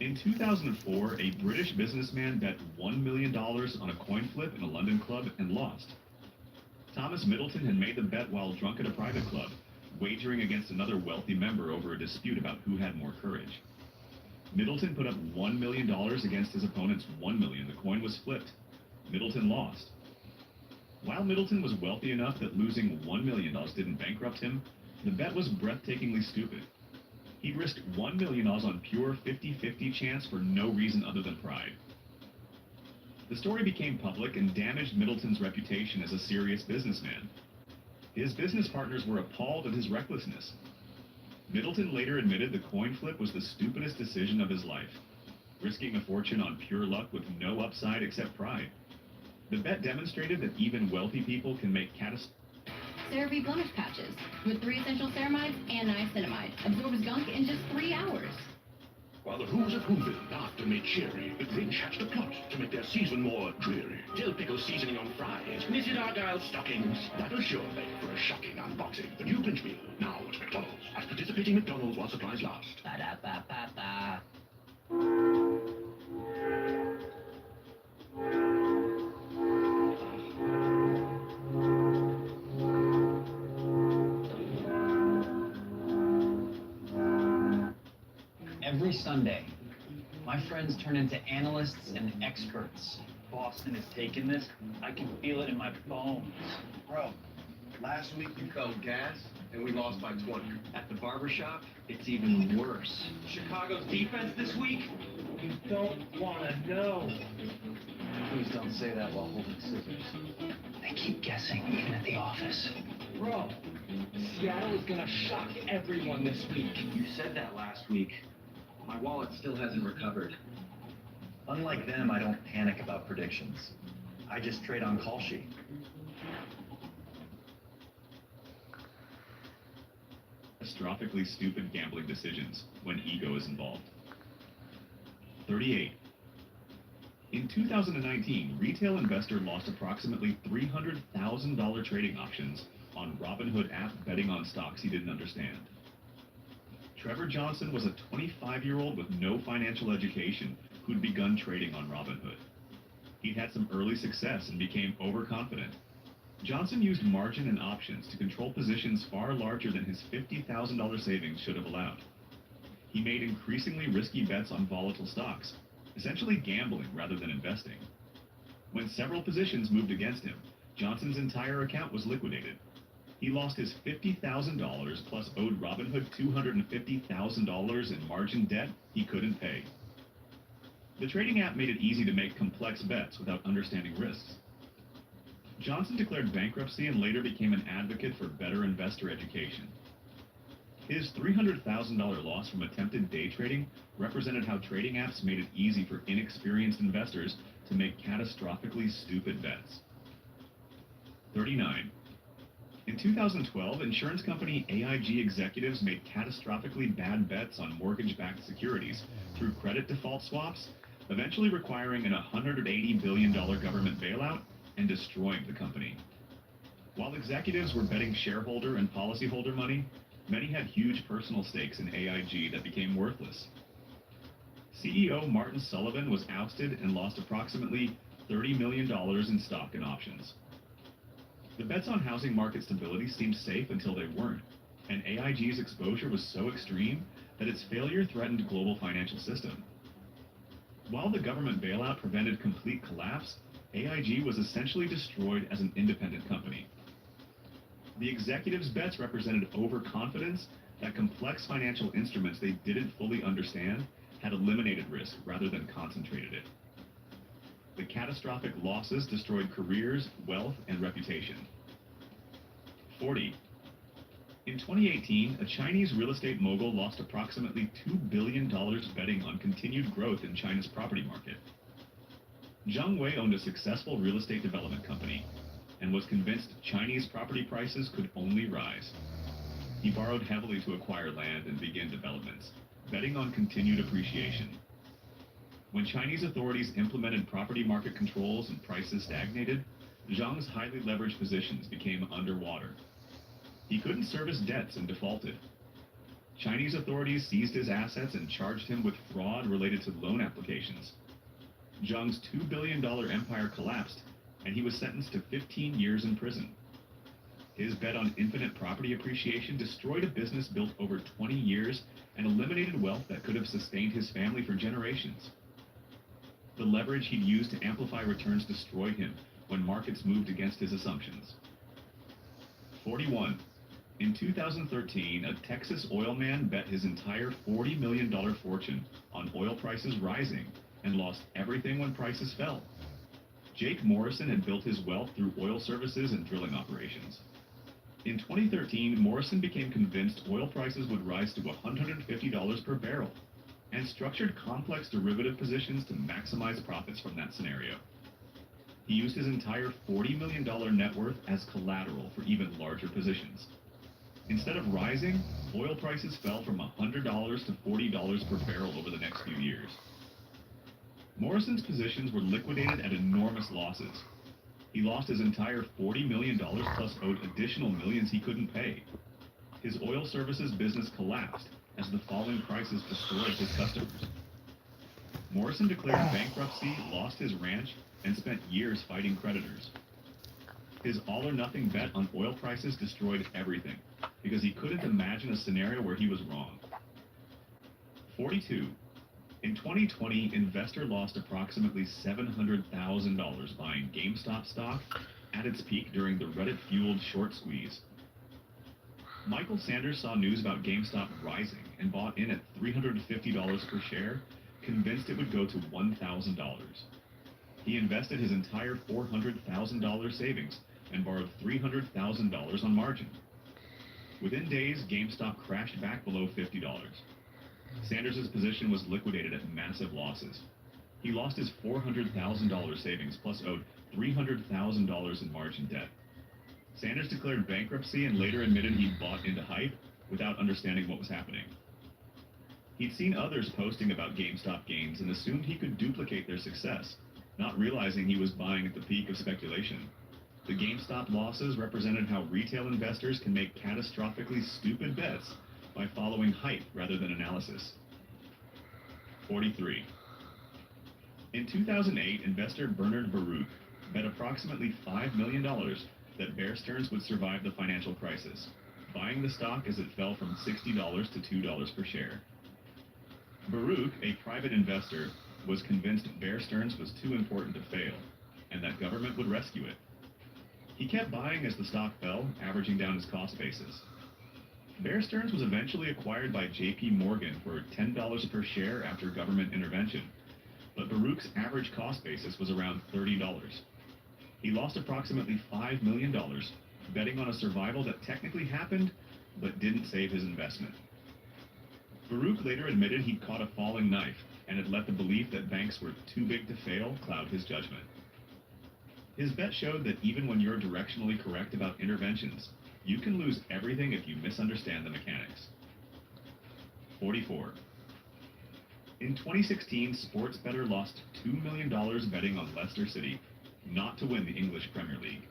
In 2004, a British businessman bet $1 million on a coin flip in a London club and lost. Thomas Middleton had made the bet while drunk at a private club, wagering against another wealthy member over a dispute about who had more courage. Middleton put up $1 million against his opponent's $1 million. The coin was flipped. Middleton lost. While Middleton was wealthy enough that losing $1 million didn't bankrupt him, the bet was breathtakingly stupid. He'd risked $1 million on pure 50-50 chance for no reason other than pride. The story became public and damaged Middleton's reputation as a serious businessman. His business partners were appalled at his recklessness. Middleton later admitted the coin flip was the stupidest decision of his life, risking a fortune on pure luck with no upside except pride. The bet demonstrated that even wealthy people can make catastrophic.
CeraVe blemish patches with 3 essential ceramides and niacinamide absorbs gunk in just 3 hours.
While the Who's of Whoville laughed and made cheery, the Grinch hatched a plot to make their season more dreary. Dill pickle seasoning on fries, knitted Argyle stockings. That'll sure make for a shocking unboxing. The new Grinch meal, now at McDonald's. At participating McDonald's while supplies last.
Ba-da-ba-ba-ba.
Every Sunday, my friends turn into analysts and experts. Boston has taken this. I can feel it in my bones.
Bro, last week you called gas, and we lost by 20.
At the barbershop, it's even worse.
Chicago's defense this week? You don't want to know.
Please don't say that while holding scissors. They keep guessing, even at the office.
Bro, Seattle is going to shock everyone this week.
You said that last week. My wallet still hasn't recovered. Unlike them, I don't panic about predictions. I just trade on call sheet.
Catastrophically stupid gambling decisions when ego is involved. 38. In 2019, retail investor lost approximately $300,000 trading options on Robinhood app betting on stocks he didn't understand. Trevor Johnson was a 25-year-old with no financial education who'd begun trading on Robinhood. He'd had some early success and became overconfident. Johnson used margin and options to control positions far larger than his $50,000 savings should have allowed. He made increasingly risky bets on volatile stocks, essentially gambling rather than investing. When several positions moved against him, Johnson's entire account was liquidated. He lost his $50,000 plus owed Robinhood $250,000 in margin debt he couldn't pay. The trading app made it easy to make complex bets without understanding risks. Johnson declared bankruptcy and later became an advocate for better investor education. His $300,000 loss from attempted day trading represented how trading apps made it easy for inexperienced investors to make catastrophically stupid bets. 39. In 2012, insurance company AIG executives made catastrophically bad bets on mortgage-backed securities through credit default swaps, eventually requiring an $180 billion government bailout and destroying the company. While executives were betting shareholder and policyholder money, many had huge personal stakes in AIG that became worthless. CEO Martin Sullivan was ousted and lost approximately $30 million in stock and options. The bets on housing market stability seemed safe until they weren't, and AIG's exposure was so extreme that its failure threatened the global financial system. While the government bailout prevented complete collapse, AIG was essentially destroyed as an independent company. The executives' bets represented overconfidence that complex financial instruments they didn't fully understand had eliminated risk rather than concentrated it. The catastrophic losses destroyed careers, wealth, and reputation. 40. In 2018, a Chinese real estate mogul lost approximately $2 billion betting on continued growth in China's property market. Zhang Wei owned a successful real estate development company and was convinced Chinese property prices could only rise. He borrowed heavily to acquire land and begin developments, betting on continued appreciation. When Chinese authorities implemented property market controls and prices stagnated, Zhang's highly leveraged positions became underwater. He couldn't service debts and defaulted. Chinese authorities seized his assets and charged him with fraud related to loan applications. Zhang's $2 billion empire collapsed, and he was sentenced to 15 years in prison. His bet on infinite property appreciation destroyed a business built over 20 years and eliminated wealth that could have sustained his family for generations. The leverage he'd used to amplify returns destroyed him when markets moved against his assumptions. 41. In 2013, a Texas oil man bet his entire $40 million fortune on oil prices rising and lost everything when prices fell. Jake Morrison had built his wealth through oil services and drilling operations. In 2013, Morrison became convinced oil prices would rise to $150 per barrel and structured complex derivative positions to maximize profits from that scenario. He used his entire $40 million net worth as collateral for even larger positions. Instead of rising, oil prices fell from $100 to $40 per barrel over the next few years. Morrison's positions were liquidated at enormous losses. He lost his entire $40 million plus owed additional millions he couldn't pay. His oil services business collapsed as the falling prices destroyed his customers. Morrison declared bankruptcy, lost his ranch, and spent years fighting creditors. His all-or-nothing bet on oil prices destroyed everything because he couldn't imagine a scenario where he was wrong. 42. In 2020, Investor lost approximately $700,000 buying GameStop stock at its peak during the Reddit-fueled short squeeze. Michael Sanders saw news about GameStop rising and bought in at $350 per share, convinced it would go to $1,000. He invested his entire $400,000 savings and borrowed $300,000 on margin. Within days, GameStop crashed back below $50. Sanders' position was liquidated at massive losses. He lost his $400,000 savings plus owed $300,000 in margin debt. Sanders declared bankruptcy and later admitted he'd bought into hype without understanding what was happening. He'd seen others posting about GameStop gains and assumed he could duplicate their success, not realizing he was buying at the peak of speculation. The GameStop losses represented how retail investors can make catastrophically stupid bets by following hype rather than analysis. 43. In 2008, investor Bernard Baruch bet approximately $5 million that Bear Stearns would survive the financial crisis, buying the stock as it fell from $60 to $2 per share. Baruch, a private investor, was convinced Bear Stearns was too important to fail, and that government would rescue it. He kept buying as the stock fell, averaging down his cost basis. Bear Stearns was eventually acquired by J.P. Morgan for $10 per share after government intervention, but Baruch's average cost basis was around $30. He lost approximately $5 million, betting on a survival that technically happened, but didn't save his investment. Baruch later admitted he'd caught a falling knife and had let the belief that banks were too big to fail cloud his judgment. His bet showed that even when you're directionally correct about interventions, you can lose everything if you misunderstand the mechanics. 44. In 2016, sports bettor lost $2 million betting on Leicester City not to win the English Premier League.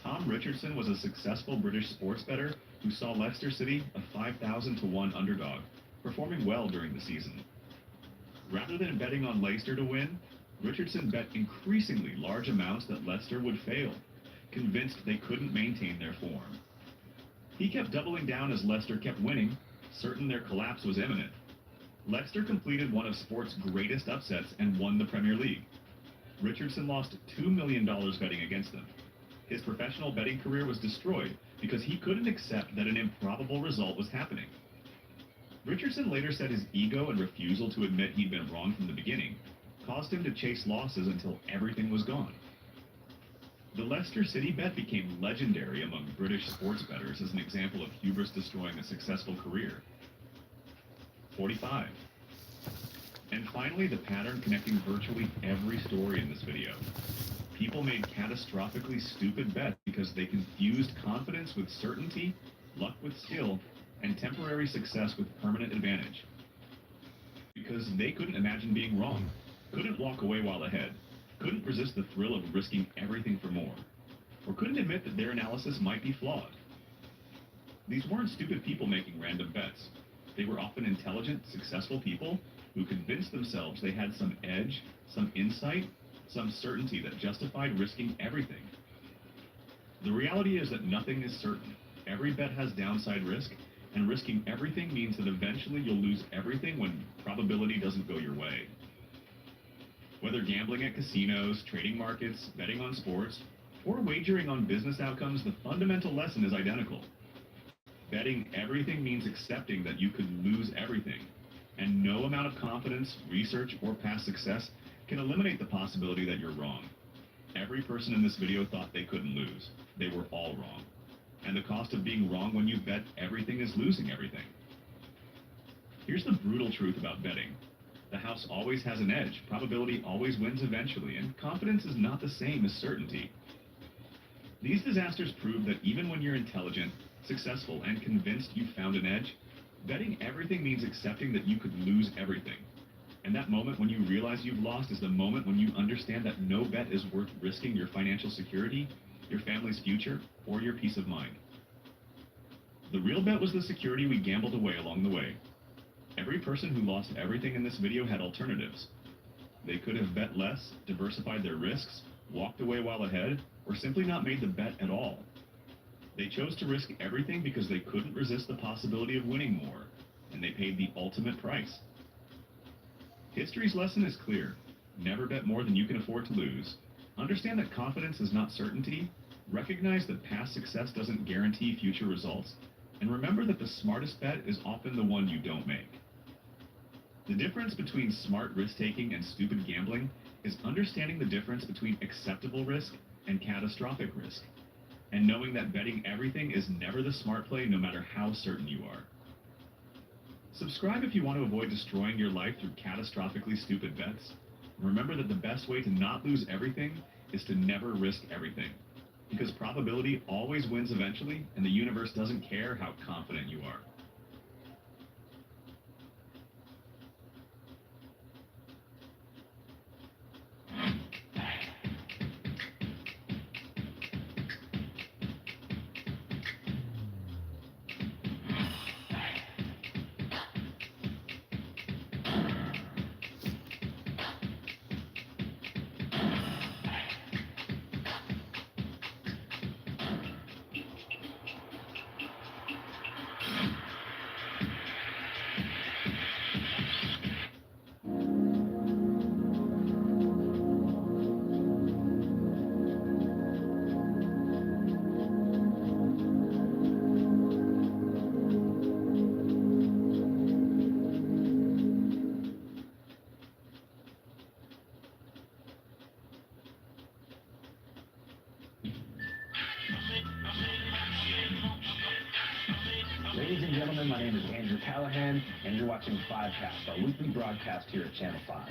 Tom Richardson was a successful British sports bettor who saw Leicester City, a 5,000 to 1 underdog, performing well during the season. Rather than betting on Leicester to win, Richardson bet increasingly large amounts that Leicester would fail, convinced they couldn't maintain their form. He kept doubling down as Leicester kept winning, certain their collapse was imminent. Leicester completed one of sport's greatest upsets and won the Premier League. Richardson lost $2 million betting against them. His professional betting career was destroyed because he couldn't accept that an improbable result was happening. Richardson later said his ego and refusal to admit he'd been wrong from the beginning caused him to chase losses until everything was gone. The Leicester City bet became legendary among British sports bettors as an example of hubris destroying a successful career. 45. And finally, the pattern connecting virtually every story in this video. People made catastrophically stupid bets because they confused confidence with certainty, luck with skill, and temporary success with permanent advantage. Because they couldn't imagine being wrong, couldn't walk away while ahead, couldn't resist the thrill of risking everything for more, or couldn't admit that their analysis might be flawed. These weren't stupid people making random bets. They were often intelligent, successful people who convinced themselves they had some edge, some insight, some certainty that justified risking everything. The reality is that nothing is certain. Every bet has downside risk, and risking everything means that eventually you'll lose everything when probability doesn't go your way. Whether gambling at casinos, trading markets, betting on sports, or wagering on business outcomes, the fundamental lesson is identical. Betting everything means accepting that you could lose everything, and no amount of confidence, research, or past success can eliminate the possibility that you're wrong. Every person in this video thought they couldn't lose. They were all wrong. And the cost of being wrong when you bet everything is losing everything. Here's the brutal truth about betting. The house always has an edge, probability always wins eventually, and confidence is not the same as certainty. These disasters prove that even when you're intelligent, successful, and convinced you found an edge, betting everything means accepting that you could lose everything. And that moment when you realize you've lost is the moment when you understand that no bet is worth risking your financial security, your family's future, or your peace of mind. The real bet was the security we gambled away along the way. Every person who lost everything in this video had alternatives. They could have bet less, diversified their risks, walked away while ahead, or simply not made the bet at all. They chose to risk everything because they couldn't resist the possibility of winning more, and they paid the ultimate price. History's lesson is clear. Never bet more than you can afford to lose. Understand that confidence is not certainty. Recognize that past success doesn't guarantee future results. And remember that the smartest bet is often the one you don't make. The difference between smart risk-taking and stupid gambling is understanding the difference between acceptable risk and catastrophic risk, and knowing that betting everything is never the smart play no matter how certain you are. Subscribe if you want to avoid destroying your life through catastrophically stupid bets. Remember that the best way to not lose everything is to never risk everything, because probability always wins eventually, and the universe doesn't care how confident you are.
Ladies and gentlemen, my name is Andrew Callahan, and you're watching Fivecast, our weekly broadcast here at Channel 5.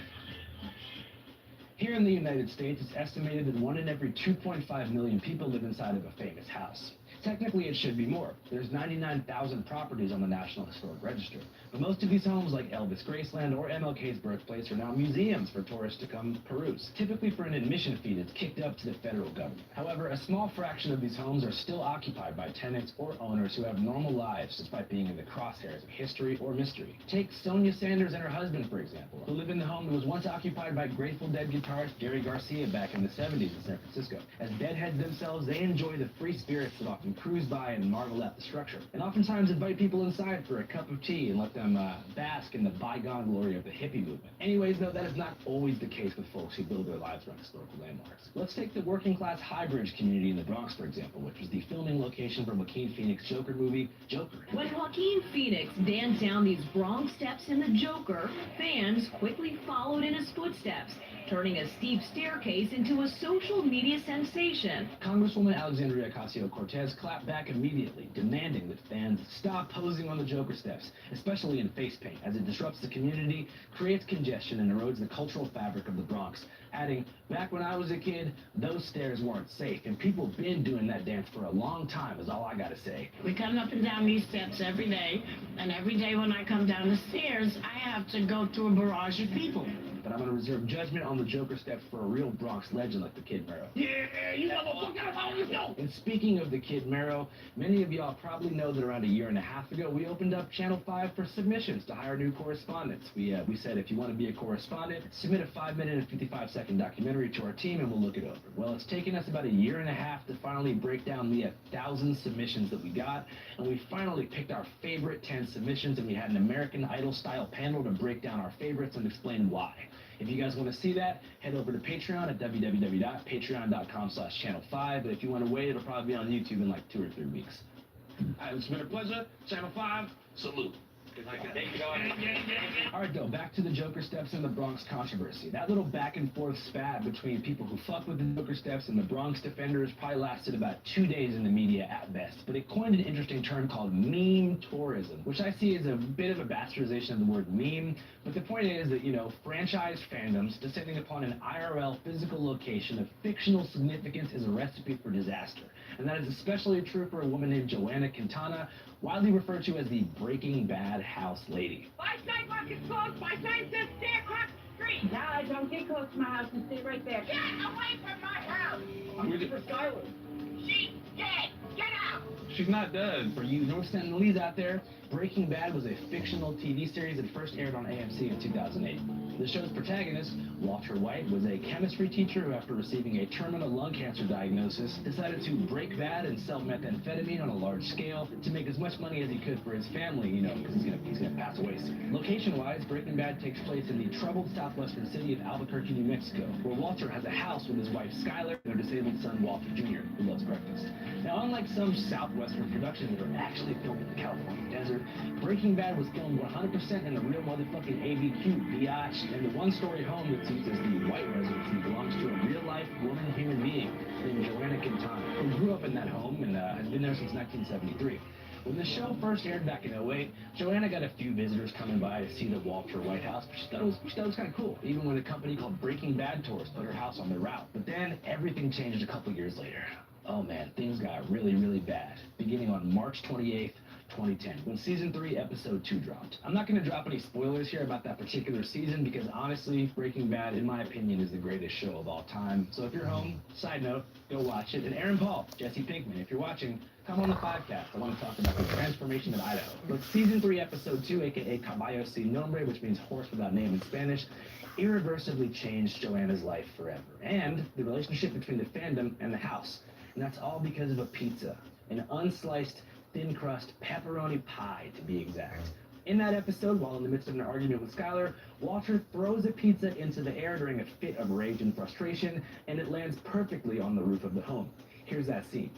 Here in the United States, it's estimated that 1 in every 2.5 million people live inside of a famous house. Technically, it should be more. There's 99,000 properties on the National Historic Register. But most of these homes, like Elvis Graceland or MLK's birthplace, are now museums for tourists to come peruse, typically for an admission fee that's kicked up to the federal government. However, a small fraction of these homes are still occupied by tenants or owners who have normal lives despite being in the crosshairs of history or mystery. Take Sonia Sanders and her husband, for example, who live in the home that was once occupied by Grateful Dead guitarist Jerry Garcia back in the 70s in San Francisco. As deadheads themselves, they enjoy the free spirits that often cruise by and marvel at the structure, and oftentimes invite people inside for a cup of tea and let them bask in the bygone glory of the hippie movement. Anyways, though, that is not always the case with folks who build their lives around historical landmarks. Let's take the working-class Highbridge community in the Bronx, for example, which was the filming location for Joaquin Phoenix's Joker movie, Joker.
When Joaquin Phoenix danced down these Bronx steps in the Joker, fans quickly followed in his footsteps, turning a steep staircase into a social media sensation.
Congresswoman Alexandria Ocasio-Cortez clapped back immediately, demanding that fans stop posing on the Joker steps, especially in face paint, as it disrupts the community, creates congestion, and erodes the cultural fabric of the Bronx. Adding, back when I was a kid, those stairs weren't safe, and people been doing that dance for a long time, is all I gotta say.
We come up and down these steps every day, and every day when I come down the stairs, I have to go through a barrage of people.
But I'm gonna reserve judgment on the Joker steps for a real Bronx legend like the Kid Mero.
Yeah, you motherfucker, how you know?
And speaking of the Kid Mero, many of y'all probably know that around a year and a half ago, we opened up Channel 5 for submissions to hire new correspondents. We said if you want to be a correspondent, submit a 5-minute and 55-second documentary to our team and we'll look it over. Well, it's taken us about a year and a half to finally break down the 1,000 submissions that we got, and we finally picked our favorite 10 submissions, and we had an American Idol-style panel to break down our favorites and explain why.
If you guys want to see that, head over to Patreon at www.patreon.com/channel5. But if you want to wait, it'll probably be on YouTube in like 2 or 3 weeks.
All right, it's been a pleasure. Channel 5, salute.
All right, though, back to the Joker Steps and the Bronx controversy. That little back and forth spat between people who fuck with the Joker Steps and the Bronx defenders probably lasted about 2 days in the media at best. But it coined an interesting term called meme tourism, which I see as a bit of a bastardization of the word meme. But the point is that, franchise fandoms descending upon an IRL physical location of fictional significance is a recipe for disaster. And that is especially true for a woman named Joanna Quintana, widely referred to as the Breaking Bad house lady.
My sidewalk is closed. My sign says stay across the street. Guys, don't get close to my house and stay right there. Get away from my house. I'm looking for Skylar. She's dead. Get out.
She's not dead. For you North Sentinelese out there, Breaking Bad was a fictional TV series that first aired on AMC in 2008. The show's protagonist, Walter White, was a chemistry teacher who, after receiving a terminal lung cancer diagnosis, decided to break bad and sell methamphetamine on a large scale to make as much money as he could for his family, because he's gonna pass away soon. Location-wise, Breaking Bad takes place in the troubled southwestern city of Albuquerque, New Mexico, where Walter has a house with his wife Skylar and their disabled son Walter Jr., who loves breakfast. Now, unlike some southwestern productions that are actually filmed in the California desert, Breaking Bad was filmed 100% in the real motherfucking ABQ, biatch, and the one-story home that's used as the White residency belongs to a real-life woman human being named Joanna Quintana, who grew up in that home and has been there since 1973. When the show first aired back in 2008, Joanna got a few visitors coming by to see the Walter White house, which she thought was kind of cool, even when a company called Breaking Bad Tours put her house on their route. But then everything changed a couple years later. Oh man, things got really, really bad, beginning on March 28th, 2010, when Season 3, Episode 2 dropped. I'm not going to drop any spoilers here about that particular season because honestly, Breaking Bad, in my opinion, is the greatest show of all time. So if you're home, side note, go watch it. And Aaron Paul, Jesse Pinkman, if you're watching, come on the podcast. I want to talk about the transformation of Idaho. But Season 3, Episode 2, aka Caballo Sin Nombre, which means horse without name in Spanish, irreversibly changed Joanna's life forever. And the relationship between the fandom and the house. And that's all because of a pizza, an unsliced, thin crust pepperoni pie, to be exact. In that episode, while in the midst of an argument with Skylar, Walter throws a pizza into the air during a fit of rage and frustration, and it lands perfectly on the roof of the home. Here's that scene.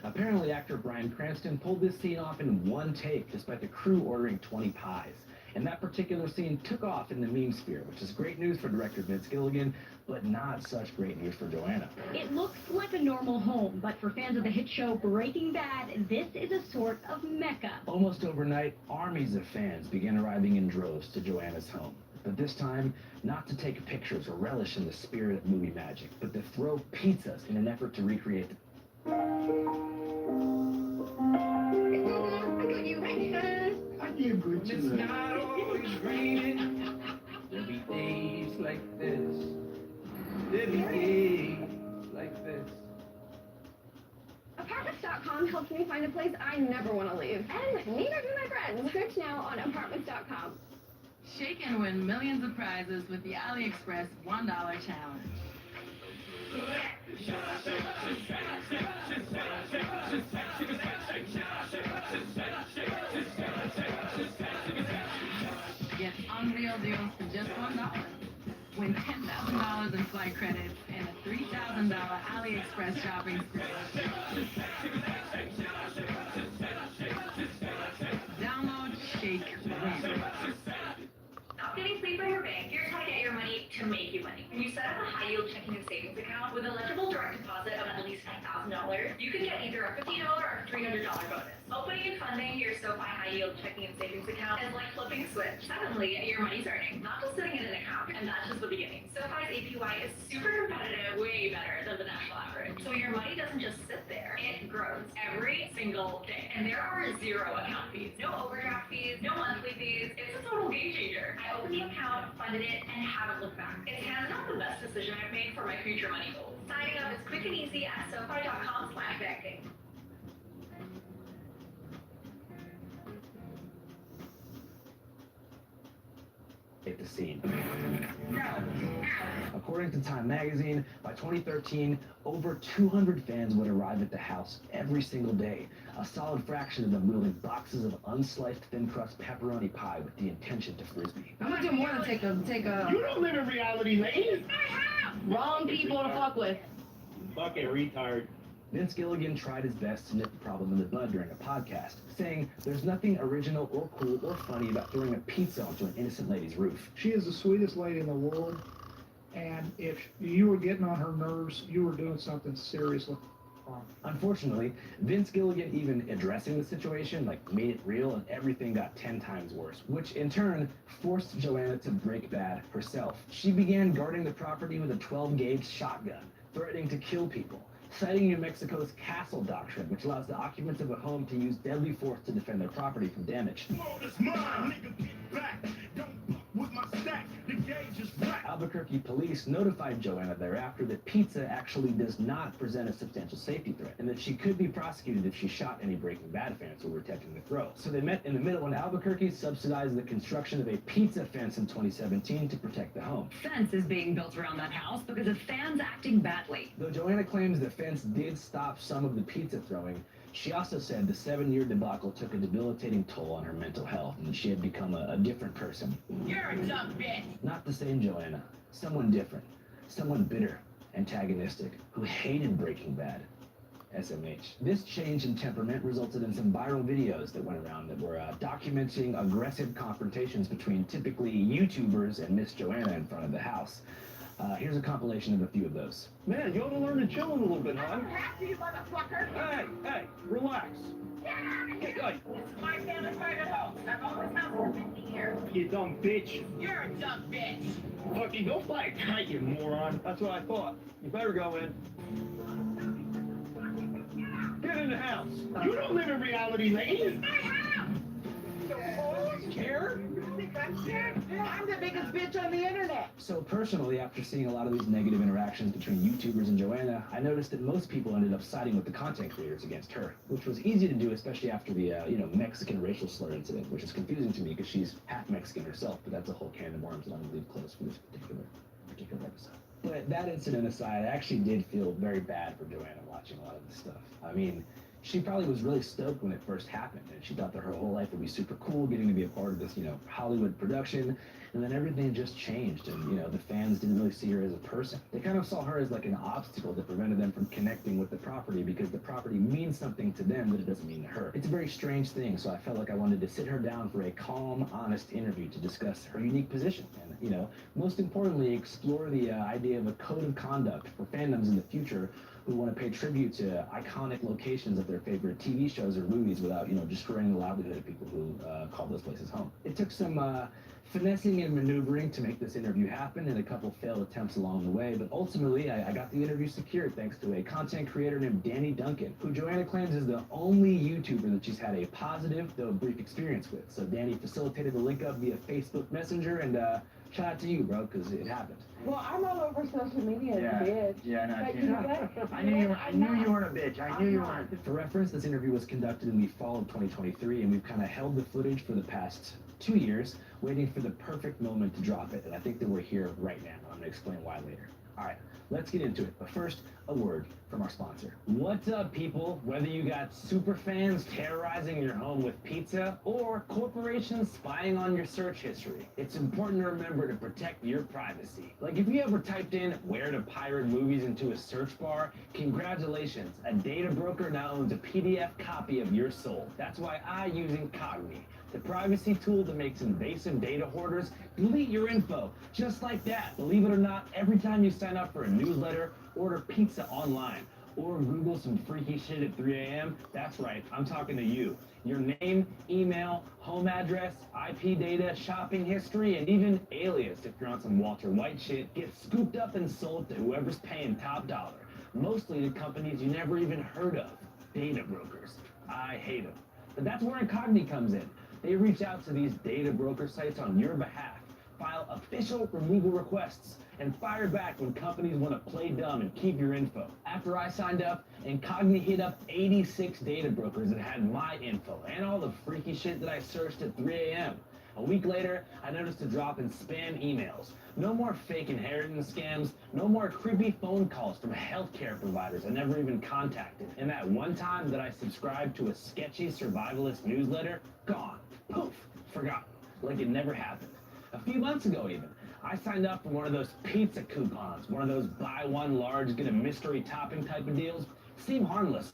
Apparently, actor Bryan Cranston pulled this scene off in one take, despite the crew ordering 20 pies. And that particular scene took off in the meme sphere, which is great news for director Vince Gilligan, but not such great news for Joanna.
It looks like a normal home, but for fans of the hit show Breaking Bad, this is a sort of mecca.
Almost overnight, armies of fans began arriving in droves to Joanna's home. But this time, not to take pictures or relish in the spirit of movie magic, but to throw pizzas in an effort to recreate the...
It's not always raining. There'll be days like this. There'll be days like this.
Apartments.com helps me find a place I never want to leave. And neither do my friends. Search now on Apartments.com.
Shake and win millions of prizes with the AliExpress $1 challenge. Get unreal deals for just $1. Win $10,000 in flight credits and a $3,000 AliExpress shopping spree. Download Shake Win.
Not getting sleep from your bank, here's how to get your money to make you money. When you set up a high-yield checking and savings account with eligible direct deposit of at least $10,000, you can get either a $50 or $300 bonus. Opening and funding your SoFi high-yield checking and savings account is like flipping a switch. Suddenly, your money's earning, not just sitting in an account, and that's just the beginning. SoFi's APY is super competitive, way better than the national average. So your money doesn't just sit there, it grows every single day. And there are 0 account fees, no overdraft fees, no monthly fees. It's a total game changer. I opened the account, funded it, and haven't looked back. It's hands down the best decision I've made for my future money goals. Signing up is quick and easy at SoFi.com/banking.
at the scene. According to Time magazine, by 2013, over 200 fans would arrive at the house every single day. A solid fraction of them wielding boxes of unsliced thin crust pepperoni pie with the intention to frisbee.
I'm gonna do more than take a.
You don't live in reality, lady.
Wrong people to fuck with.
Fucking retard.
Vince Gilligan tried his best to nip the problem in the bud during a podcast, saying there's nothing original or cool or funny about throwing a pizza onto an innocent lady's roof.
She is the sweetest lady in the world, and if you were getting on her nerves, you were doing something seriously wrong.
Unfortunately, Vince Gilligan even addressing the situation, made it real, and everything got 10 times worse, which in turn forced Joanna to break bad herself. She began guarding the property with a 12-gauge shotgun, threatening to kill people, citing New Mexico's castle doctrine, which allows the occupants of a home to use deadly force to defend their property from damage. Albuquerque police notified Joanna thereafter that pizza actually does not present a substantial safety threat, and that she could be prosecuted if she shot any Breaking Bad fans who were attempting to throw. So they met in the middle, and Albuquerque subsidized the construction of a pizza fence in 2017 to protect the home.
Fence is being built around that house because of fans acting badly.
Though Joanna claims the fence did stop some of the pizza throwing, she also said the 7-year debacle took a debilitating toll on her mental health and that she had become a different person.
You're a dumb bitch.
Not the same Joanna. Someone different. Someone bitter, antagonistic, who hated Breaking Bad. SMH. This change in temperament resulted in some viral videos that went around that were documenting aggressive confrontations between typically YouTubers and Miss Joanna in front of the house. Here's a compilation of a few of those.
Man, you ought to learn to chill a little bit,
I
huh?
don't have to, you motherfucker.
Hey, relax.
This is my family private home. I've owned this house for 50 years.
You dumb bitch.
You're a dumb bitch.
Fucking go fly a kite, you moron. That's what I thought. You better go in. Get in the house. You don't live in reality, lady.
It's my house.
Care?
You think I'm scared? I'm the biggest bitch on the internet.
So personally, after seeing a lot of these negative interactions between YouTubers and Joanna, I noticed that most people ended up siding with the content creators against her, which was easy to do, especially after the Mexican racial slur incident, which is confusing to me because she's half Mexican herself, but that's a whole can of worms that I'm gonna leave closed for this particular episode. But that incident aside, I actually did feel very bad for Joanna watching a lot of this stuff. I mean, she probably was really stoked when it first happened, and she thought that her whole life would be super cool, getting to be a part of this, Hollywood production, and then everything just changed, and, the fans didn't really see her as a person. They kind of saw her as like an obstacle that prevented them from connecting with the property because the property means something to them that it doesn't mean to her. It's a very strange thing, so I felt like I wanted to sit her down for a calm, honest interview to discuss her unique position, and, most importantly, explore the idea of a code of conduct for fandoms in the future who want to pay tribute to iconic locations of their favorite TV shows or movies without, destroying the livelihood of people who call those places home. It took some finessing and maneuvering to make this interview happen, and a couple failed attempts along the way, but ultimately I got the interview secured thanks to a content creator named Danny Duncan, who Joanna claims is the only YouTuber that she's had a positive, though brief, experience with. So Danny facilitated the link up via Facebook Messenger, and shout out to you, bro, because it happened.
Well, I'm all over social media as a bitch.
Yeah, no,
But you know what?
I knew you weren't a bitch. I knew you weren't. For reference, this interview was conducted in the fall of 2023, and we've kind of held the footage for the past 2 years, waiting for the perfect moment to drop it, and I think that we're here right now. I'm going to explain why later. All right, let's get into it. But first, a word from our sponsor. What's up, people? Whether you got super fans terrorizing your home with pizza or corporations spying on your search history, it's important to remember to protect your privacy. Like if you ever typed in where to pirate movies into a search bar, congratulations, a data broker now owns a PDF copy of your soul. That's why I use Incogni, the privacy tool that makes invasive data hoarders delete your info, just like that. Believe it or not, every time you sign up for a newsletter, order pizza online, or Google some freaky shit at 3 a.m., that's right, I'm talking to you. Your name, email, home address, IP data, shopping history, and even alias if you're on some Walter White shit gets scooped up and sold to whoever's paying top dollar. Mostly to companies you never even heard of, data brokers. I hate them. But that's where Incogni comes in. They reach out to these data broker sites on your behalf, file official removal requests, and fire back when companies want to play dumb and keep your info. After I signed up, Incogni hit up 86 data brokers that had my info and all the freaky shit that I searched at 3 a.m. A week later, I noticed a drop in spam emails. No more fake inheritance scams, no more creepy phone calls from healthcare providers I never even contacted. And that one time that I subscribed to a sketchy survivalist newsletter, gone. Poof, forgotten. Like it never happened. A few months ago even, I signed up for one of those pizza coupons, one of those buy one large, get a mystery topping type of deals. Seemed harmless.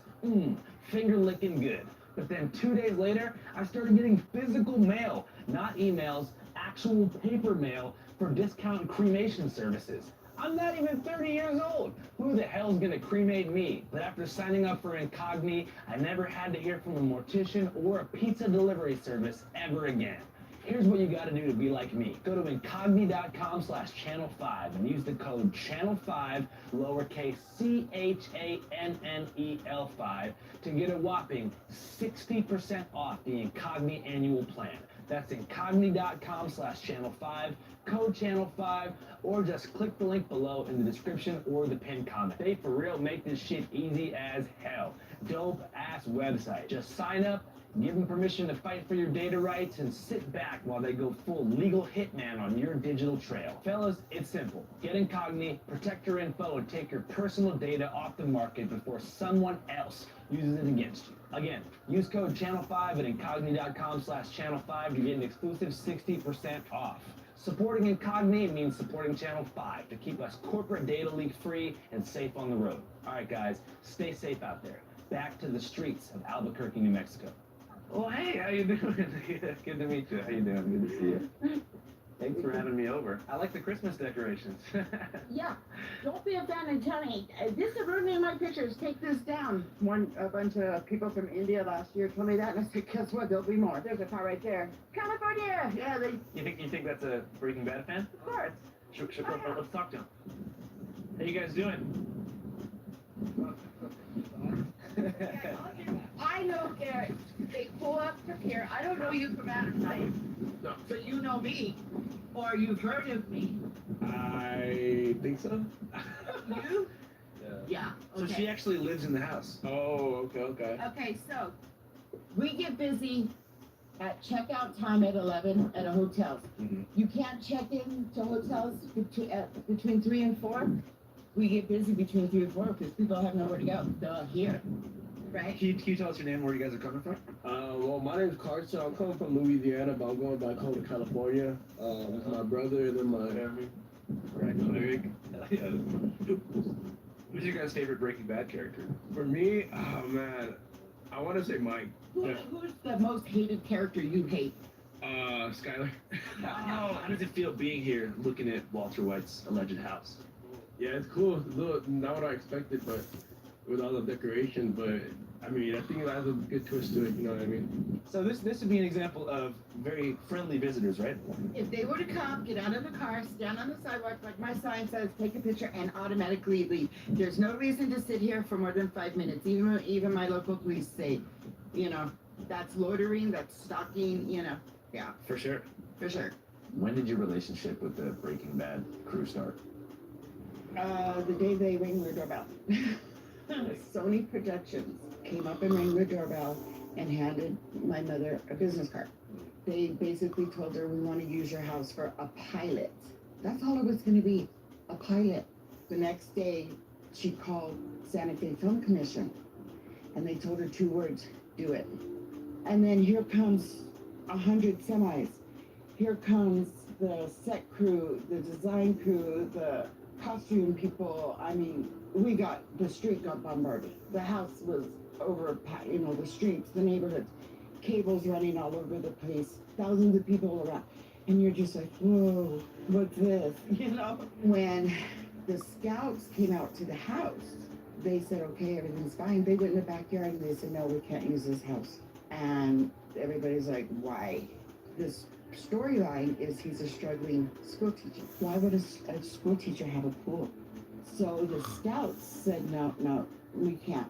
Finger licking good. But then 2 days later, I started getting physical mail, not emails, actual paper mail for discount cremation services. I'm not even 30 years old. Who the hell's gonna cremate me? But after signing up for Incogni, I never had to hear from a mortician or a pizza delivery service ever again. Here's what you gotta do to be like me. Go to incogni.com/channel5 and use the code channel5, lowercase CHANNEL5, to get a whopping 60% off the Incogni annual plan. That's incogni.com/channel5, code channel5, or just click the link below in the description or the pinned comment. They for real make this shit easy as hell. Dope ass website. Just sign up, give them permission to fight for your data rights, and sit back while they go full legal hitman on your digital trail. Fellas, it's simple. Get Incogni, protect your info, and take your personal data off the market before someone else uses it against you. Again, use code channel5 at incogni.com/channel5 to get an exclusive 60% off. Supporting Incogni means supporting Channel 5 to keep us corporate data leak free and safe on the road. All right, guys, stay safe out there. Back to the streets of Albuquerque, New Mexico. Well, hey, how you doing? Good to meet you. How you doing? Good to see you. Thanks for having me over. I like the Christmas decorations.
Yeah, don't be a fan and tell me, this is ruining my pictures, take this down. A bunch of people from India last year told me that, and I said, guess what, there'll be more. There's a car right there. California! Yeah, they...
You think that's a Breaking Bad fan?
Of course.
Sure, let's talk to him. How you guys doing?
I know Garrett. They pull up from here. I don't know you from Adam Night.
No.
But you know me. Or you've heard of me.
I think so.
You? Yeah.
So
Okay.
she actually lives in the house. Oh, okay.
Okay, so we get busy at checkout time at 11 at a hotel.
Mm-hmm.
You can't check in to hotels between 3 and 4. We get busy between 3 and 4 because people have nowhere to go. They're here, right?
Can you tell us your name, where you guys are coming from?
Well, my name's Carson. I'm coming from Louisiana, but I'm going back home to California with my brother and then my family.
Right, Eric. Who's your guys' favorite Breaking Bad character?
For me, oh man, I want to say Mike.
Who's the most hated character you hate?
Skyler.
How does it feel being here, looking at Walter White's alleged house?
Yeah, it's cool. It's a little, not what I expected, but with all the decoration. But I mean, I think it has a good twist to it. You know what I mean?
So this would be an example of very friendly visitors, right?
If they were to come, get out of the car, stand on the sidewalk, like my sign says, take a picture, and automatically leave. There's no reason to sit here for more than 5 minutes. Even my local police say, that's loitering, that's stalking, Yeah.
For sure.
For sure.
When did your relationship with the Breaking Bad crew start?
The day they rang their doorbell. Sony Productions came up and rang their doorbell and handed my mother a business card. They basically told her, we want to use your house for a pilot. That's all it was going to be, a pilot. The next day, she called Santa Fe Film Commission, and they told her 2 words, do it. And then here comes 100 semis. Here comes the set crew, the design crew, the costume people. I mean, the street got bombarded. The house was over, the streets, the neighborhoods, cables running all over the place, thousands of people around. And you're just like, whoa, what's this? When the scouts came out to the house, they said, okay, everything's fine. They went in the backyard and they said, no, we can't use this house. And everybody's like, why? This storyline is he's a struggling school teacher. Why would a school teacher have a pool? So the scouts said, no, we can't.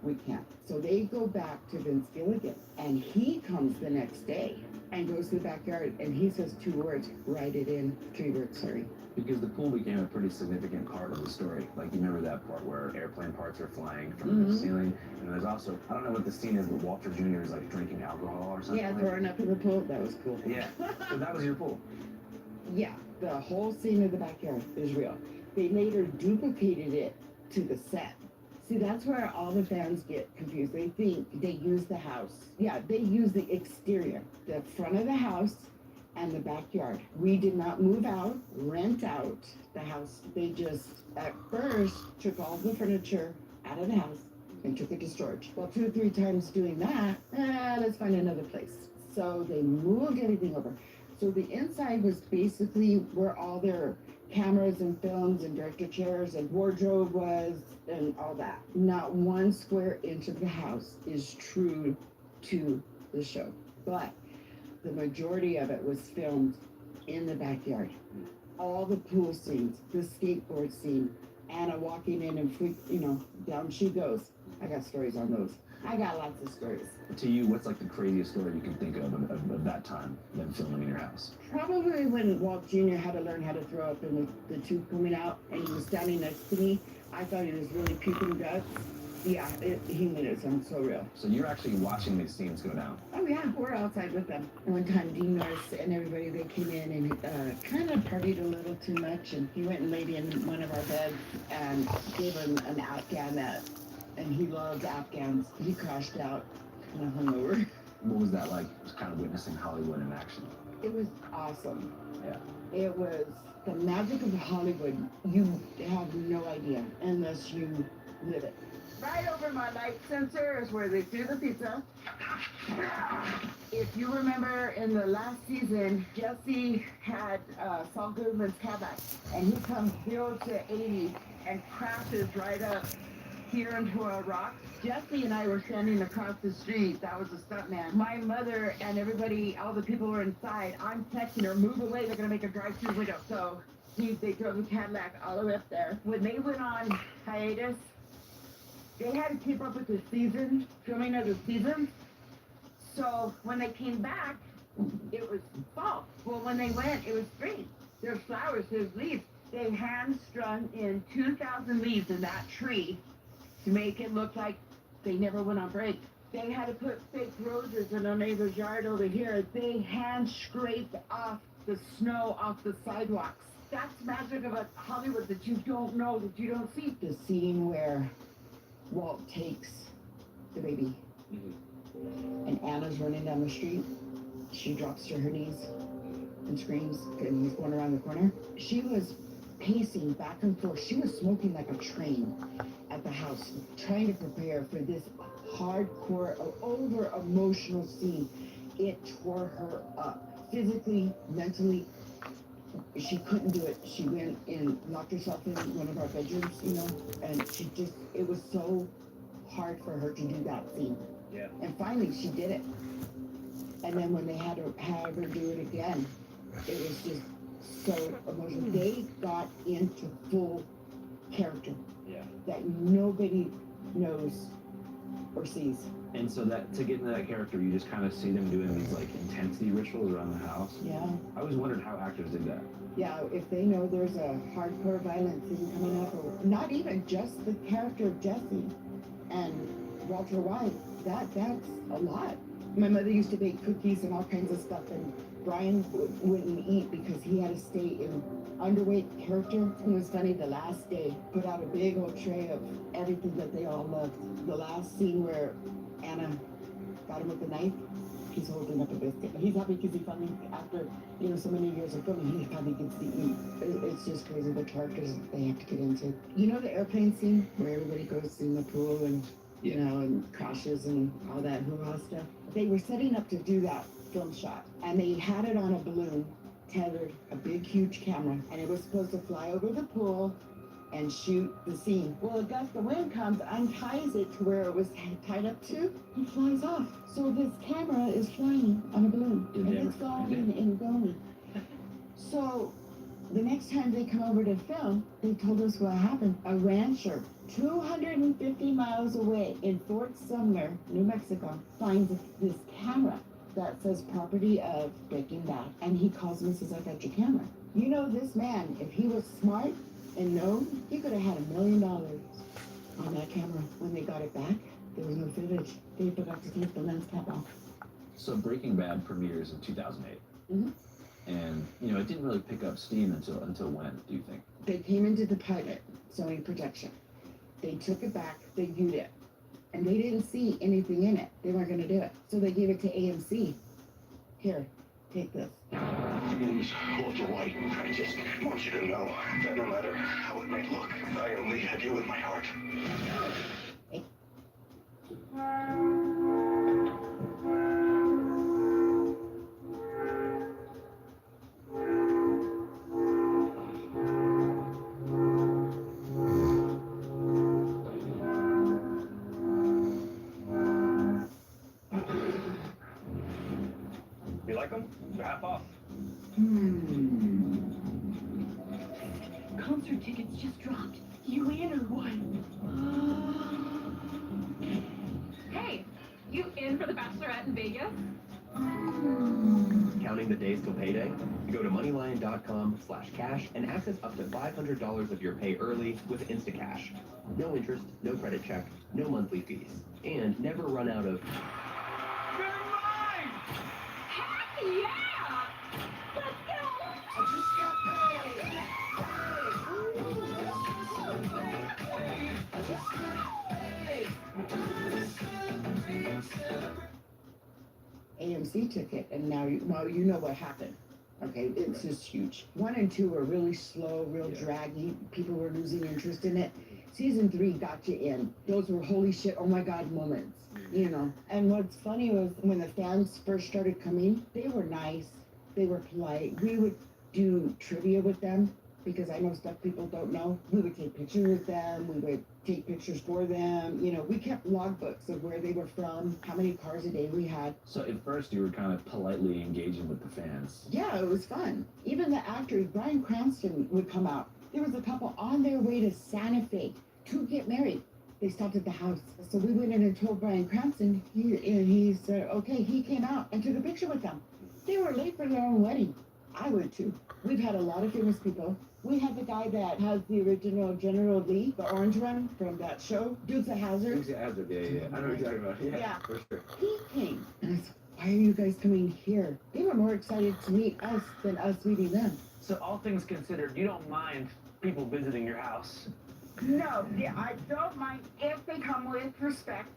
So they go back to Vince Gilligan, and he comes the next day and goes to the backyard, and he says 2 words, write it in, 3 words, sorry.
Because the pool became a pretty significant part of the story. Like, you remember that part where airplane parts are flying from the ceiling? And there's also, I don't know what the scene is, but Walter Jr. is like drinking alcohol or something.
Yeah, throwing up in the pool, that was cool.
Yeah, so that was your pool.
Yeah, the whole scene of the backyard is real. They later duplicated it to the set. See, that's where all the fans get confused. They think they use the house. Yeah, they use the exterior, the front of the house and the backyard. We did not move out, rent out the house. They just, at first, took all the furniture out of the house and took it to storage. Well, 2 or 3 times doing that, let's find another place. So they moved everything over. So the inside was basically where all their cameras and films and director chairs and wardrobe was and all that. Not 1 square inch of the house is true to the show. But the majority of it was filmed in the backyard. All the pool scenes, the skateboard scene, Anna walking in and down she goes. I got stories on those. I got lots of stories.
To you, what's like the craziest story you can think of that time, them filming in your house?
Probably when Walt Jr. had to learn how to throw up and the tube coming out, and he was standing next to me. I thought he was really puking guts. Yeah, he made it sound so real.
So you're actually watching these scenes go down?
Oh yeah, we're outside with them. One time, Dean Norris and everybody, they came in and kind of partied a little too much, and he went and laid in one of our beds and gave him an Afghan and he loves Afghans. He crashed out, kind of hungover.
What was that like? Just kind of witnessing Hollywood in action.
It was awesome.
Yeah.
It was the magic of Hollywood. You have no idea unless you live it. Right over my light sensor is where they do the pizza. If you remember in the last season, Jesse had Saul Goodman's Cadillac, and he comes 0 to 80 and crashes right up here into a rock. Jesse and I were standing across the street. That was a stuntman. My mother and everybody, all the people were inside. I'm texting her, move away, they're gonna make a drive through window. So they drove the Cadillac all the way up there. When they went on hiatus, they had to keep up with the season, filming of the seasons. So when they came back, it was fall. Well, when they went, it was spring. There's flowers, there's leaves. They hand-strung in 2,000 leaves in that tree to make it look like they never went on break. They had to put fake roses in our neighbor's yard over here. They hand-scraped off the snow off the sidewalks. That's magic about Hollywood that you don't know, that you don't see. The scene where Walt takes the baby and Anna's running down the street. She drops to her knees and screams, and he's going around the corner. She was pacing back and forth. She was smoking like a train at the house, trying to prepare for this hardcore, over emotional scene. It tore her up physically, mentally. She couldn't do it. She went and locked herself in one of our bedrooms, and it was so hard for her to do that scene.
Yeah.
And finally she did it. And then when they had her do it again, it was just so emotional. They got into full character.
Yeah.
That nobody knows or sees.
And so that to get into that character, you just kind of see them doing these like intensity rituals around the house.
Yeah.
I always wondered how actors did that.
Yeah, if they know there's a hardcore violent scene coming up, or not even just the character of Jesse and Walter White, that's a lot. My mother used to bake cookies and all kinds of stuff, and Brian wouldn't eat because he had to stay in underweight character. It was funny, the last day, put out a big old tray of everything that they all loved. The last scene where Anna got him with the knife, he's holding up a biscuit. He's happy because he finally, after so many years of filming, he finally gets to eat. It's just crazy, the characters they have to get into. You know the airplane scene where everybody goes in the pool and and crashes and all that hoo-ha stuff? They were setting up to do that film shot, and they had it on a balloon, tethered, a big, huge camera, and it was supposed to fly over the pool and shoot the scene. Well, a gust of wind comes, unties it to where it was tied up to, and flies off. So this camera is flying on a balloon, and it's going and going. So the next time they come over to film, they told us what happened. A rancher 250 miles away in Fort Sumner, New Mexico, finds this camera that says property of Breaking Bad, and he calls me and says, I got your camera. You know, this man, if he was smart and known, he could have had $1 million on that camera. When they got it back, there was no footage. They forgot to take the lens cap off.
So Breaking Bad premieres in 2008.
Mhm.
And, you know, it didn't really pick up steam until when, do you think?
They came into the pilot, Sony projection. They took it back, they viewed it, and they didn't see anything in it. They weren't going to do it. So they gave it to AMC. Here, take this.
My name's Walter White. I just want you to know that no matter how it may look, I only have you in my heart.
You like them? They're half off.
Concert tickets just dropped. You in or what?
Hey, you in for the Bachelorette in Vegas?
Counting the days till payday? Go to moneyline.com/cash and access up to $500 of your pay early with Instacash. No interest, no credit check, no monthly fees, and never run out of.
Yeah! Let's go!
AMC took it, and now you know what happened. Okay, it's just huge. 1 and 2 were really slow, real draggy. People were losing interest in it. Season 3 got you in. Those were holy shit, oh my god moments, you know. And what's funny was when the fans first started coming, they were nice, they were polite. We would do trivia with them because I know stuff people don't know. We would take pictures with them, we would take pictures for them. You know, we kept logbooks of where they were from, how many cars a day we had.
So at first you were kind of politely engaging with the fans.
Yeah, it was fun. Even the actors, Bryan Cranston would come out. There was a couple on their way to Santa Fe to get married. They stopped at the house. So we went in and told Bryan Cranston, he said, okay, he came out and took a picture with them. They were late for their own wedding. I would too. We've had a lot of famous people. We had the guy that has the original General Lee, the orange one from that show, Dukes of Hazzard.
Dukes of Hazzard, yeah. I know what you're talking about.
Yeah.
For sure.
He came. And I said, why are you guys coming here? They were more excited to meet us than us meeting them.
So all things considered, you don't mind people visiting your house?
No, yeah, I don't mind if they come with respect.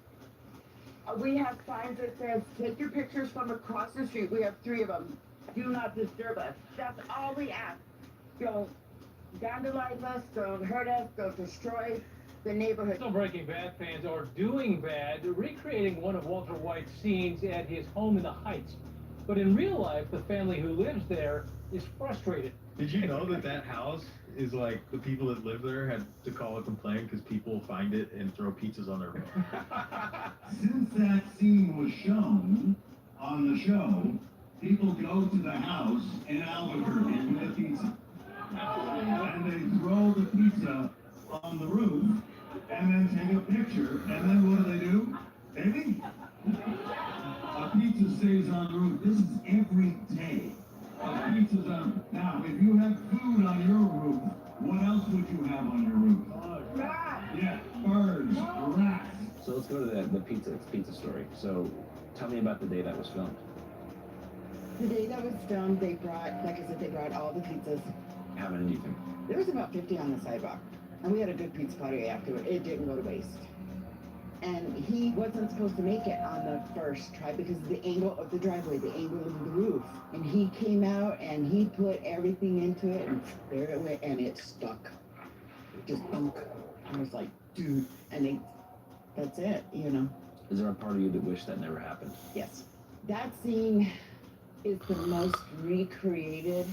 We have signs that says, take your pictures from across the street. We have 3 of them. Do not disturb us. That's all we ask. Don't vandalize us, don't hurt us, don't destroy the neighborhood.
Some Breaking Bad fans are doing bad, recreating one of Walter White's scenes at his home in the Heights. But in real life, the family who lives there is frustrated.
Did you know that house is like the people that live there had to call and complain because people find it and throw pizzas on their roof?
Since that scene was shown on the show, people go to the house in Albuquerque and get pizza. And they throw the pizza on the roof and then take a picture. And then what do? They leave. A pizza stays on the roof. This is every day. A pizza's on. Now, if you have food on your roof, what else would you have on your roof? Yeah, birds, rats.
So let's go to the pizza story. So tell me about the day that was filmed.
The day that was filmed, they brought, like I said, they brought all the pizzas.
How many do you think?
There was about 50 on the sidewalk. And we had a good pizza party afterward. It didn't go to waste. And he wasn't supposed to make it on the first try because of the angle of the driveway, the angle of the roof. And he came out and he put everything into it and there it went and it stuck. It just bunk. I was like, dude. And that's it, you know.
Is there a part of you that wished that never happened?
Yes. That scene is the most recreated,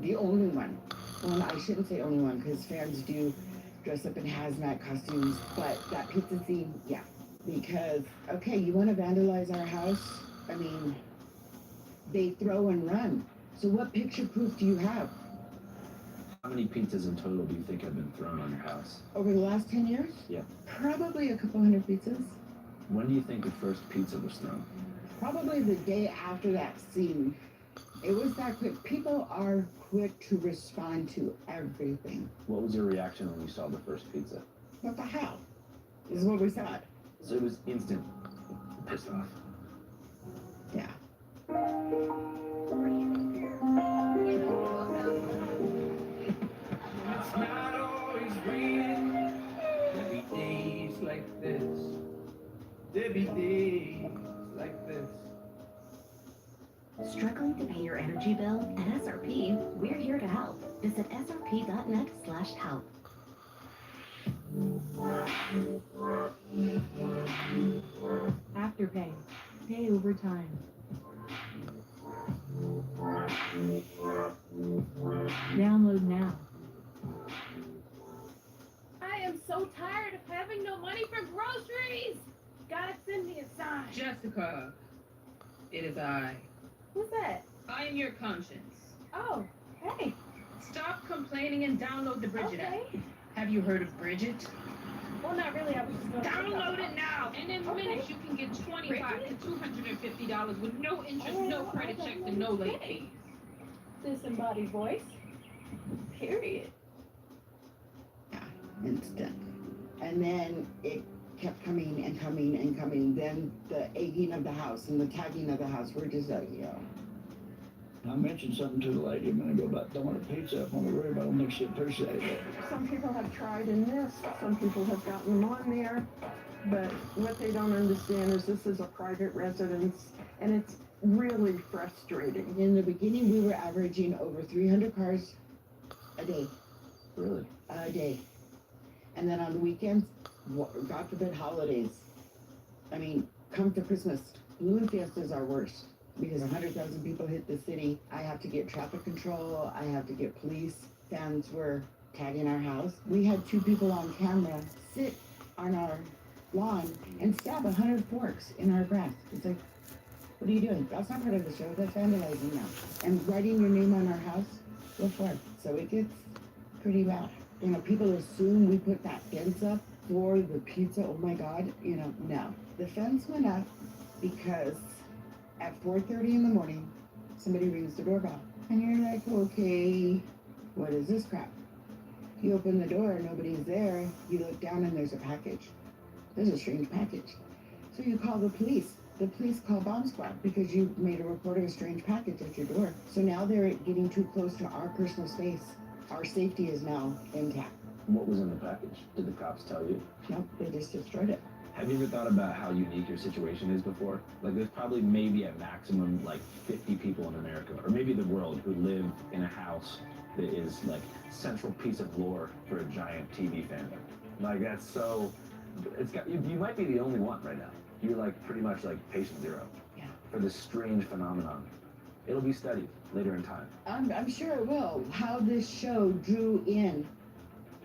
the only one. Well, I shouldn't say only one because fans do dress up in hazmat costumes, but that pizza scene, yeah. Because, okay, you want to vandalize our house? I mean, they throw and run. So what picture proof do you have?
How many pizzas in total do you think have been thrown on your house?
Over the last 10 years?
Yeah.
Probably a couple hundred pizzas.
When do you think the first pizza was thrown?
Probably the day after that scene. It was that quick. People are quick to respond to everything.
What was your reaction when you saw the first pizza?
What the hell? Is what we thought.
So it was instant pissed off.
Yeah.
It's not always green. There be days like this. There be days like this.
Struggling to pay your energy bill? At SRP, we're here to help. Visit srp.net/help.
Afterpay. Pay over time. Download now.
I am so tired of having no money for groceries. God, send me a sign.
Jessica, it is I.
Who's that?
I am your conscience.
Oh, hey.
Stop complaining and download the Bridget app.
Okay.
Have you heard of Bridget?
Well, not really. I was just going
Download it now, and in
Okay.
minutes you can get $25 to $250 with no interest, no credit checks, and no late fees.
Disembodied voice. Period.
Instant. And then it kept coming and coming and coming. Then the egging of the house and the tagging of the house. We're just like, yo.
I mentioned something to the lady a minute ago about throwing a pizza up on the roof. I don't think she appreciated it.
Some people have tried in this. Some people have gotten them on there. But what they don't understand is this is a private residence, and it's really frustrating. In the beginning, we were averaging over 300 cars a day.
Really?
A day. And then on the weekends, God forbid holidays. I mean, come to Christmas, balloon fiestas are worse because 100,000 people hit the city. I have to get traffic control. I have to get police. Fans were tagging our house. We had 2 people on camera sit on our lawn and stab 100 forks in our grass. It's like, what are you doing? That's not part of the show. That's vandalizing now. And writing your name on our house, go for it. So it gets pretty bad. You know, people assume we put that fence up for the pizza. Oh my God, you know, no. The fence went up because at 4:30 in the morning, somebody rings the doorbell. And you're like, okay, what is this crap? You open the door, nobody's there. You look down and there's a package. There's a strange package. So you call the police. The police call bomb squad because you made a report of a strange package at your door. So now they're getting too close to our personal space. Our safety is now intact.
What was in the package? Did the cops tell you?
Nope, they just destroyed it.
Have you ever thought about how unique your situation is before? Like, there's probably maybe a maximum, like, 50 people in America, or maybe the world, who live in a house that is, like, central piece of lore for a giant TV fandom. Like, that's so... It's got, you might be the only one right now. You're, like, pretty much, like, patient zero.
Yeah.
For this strange phenomenon. It'll be studied later in time.
I'm sure it will. How this show drew in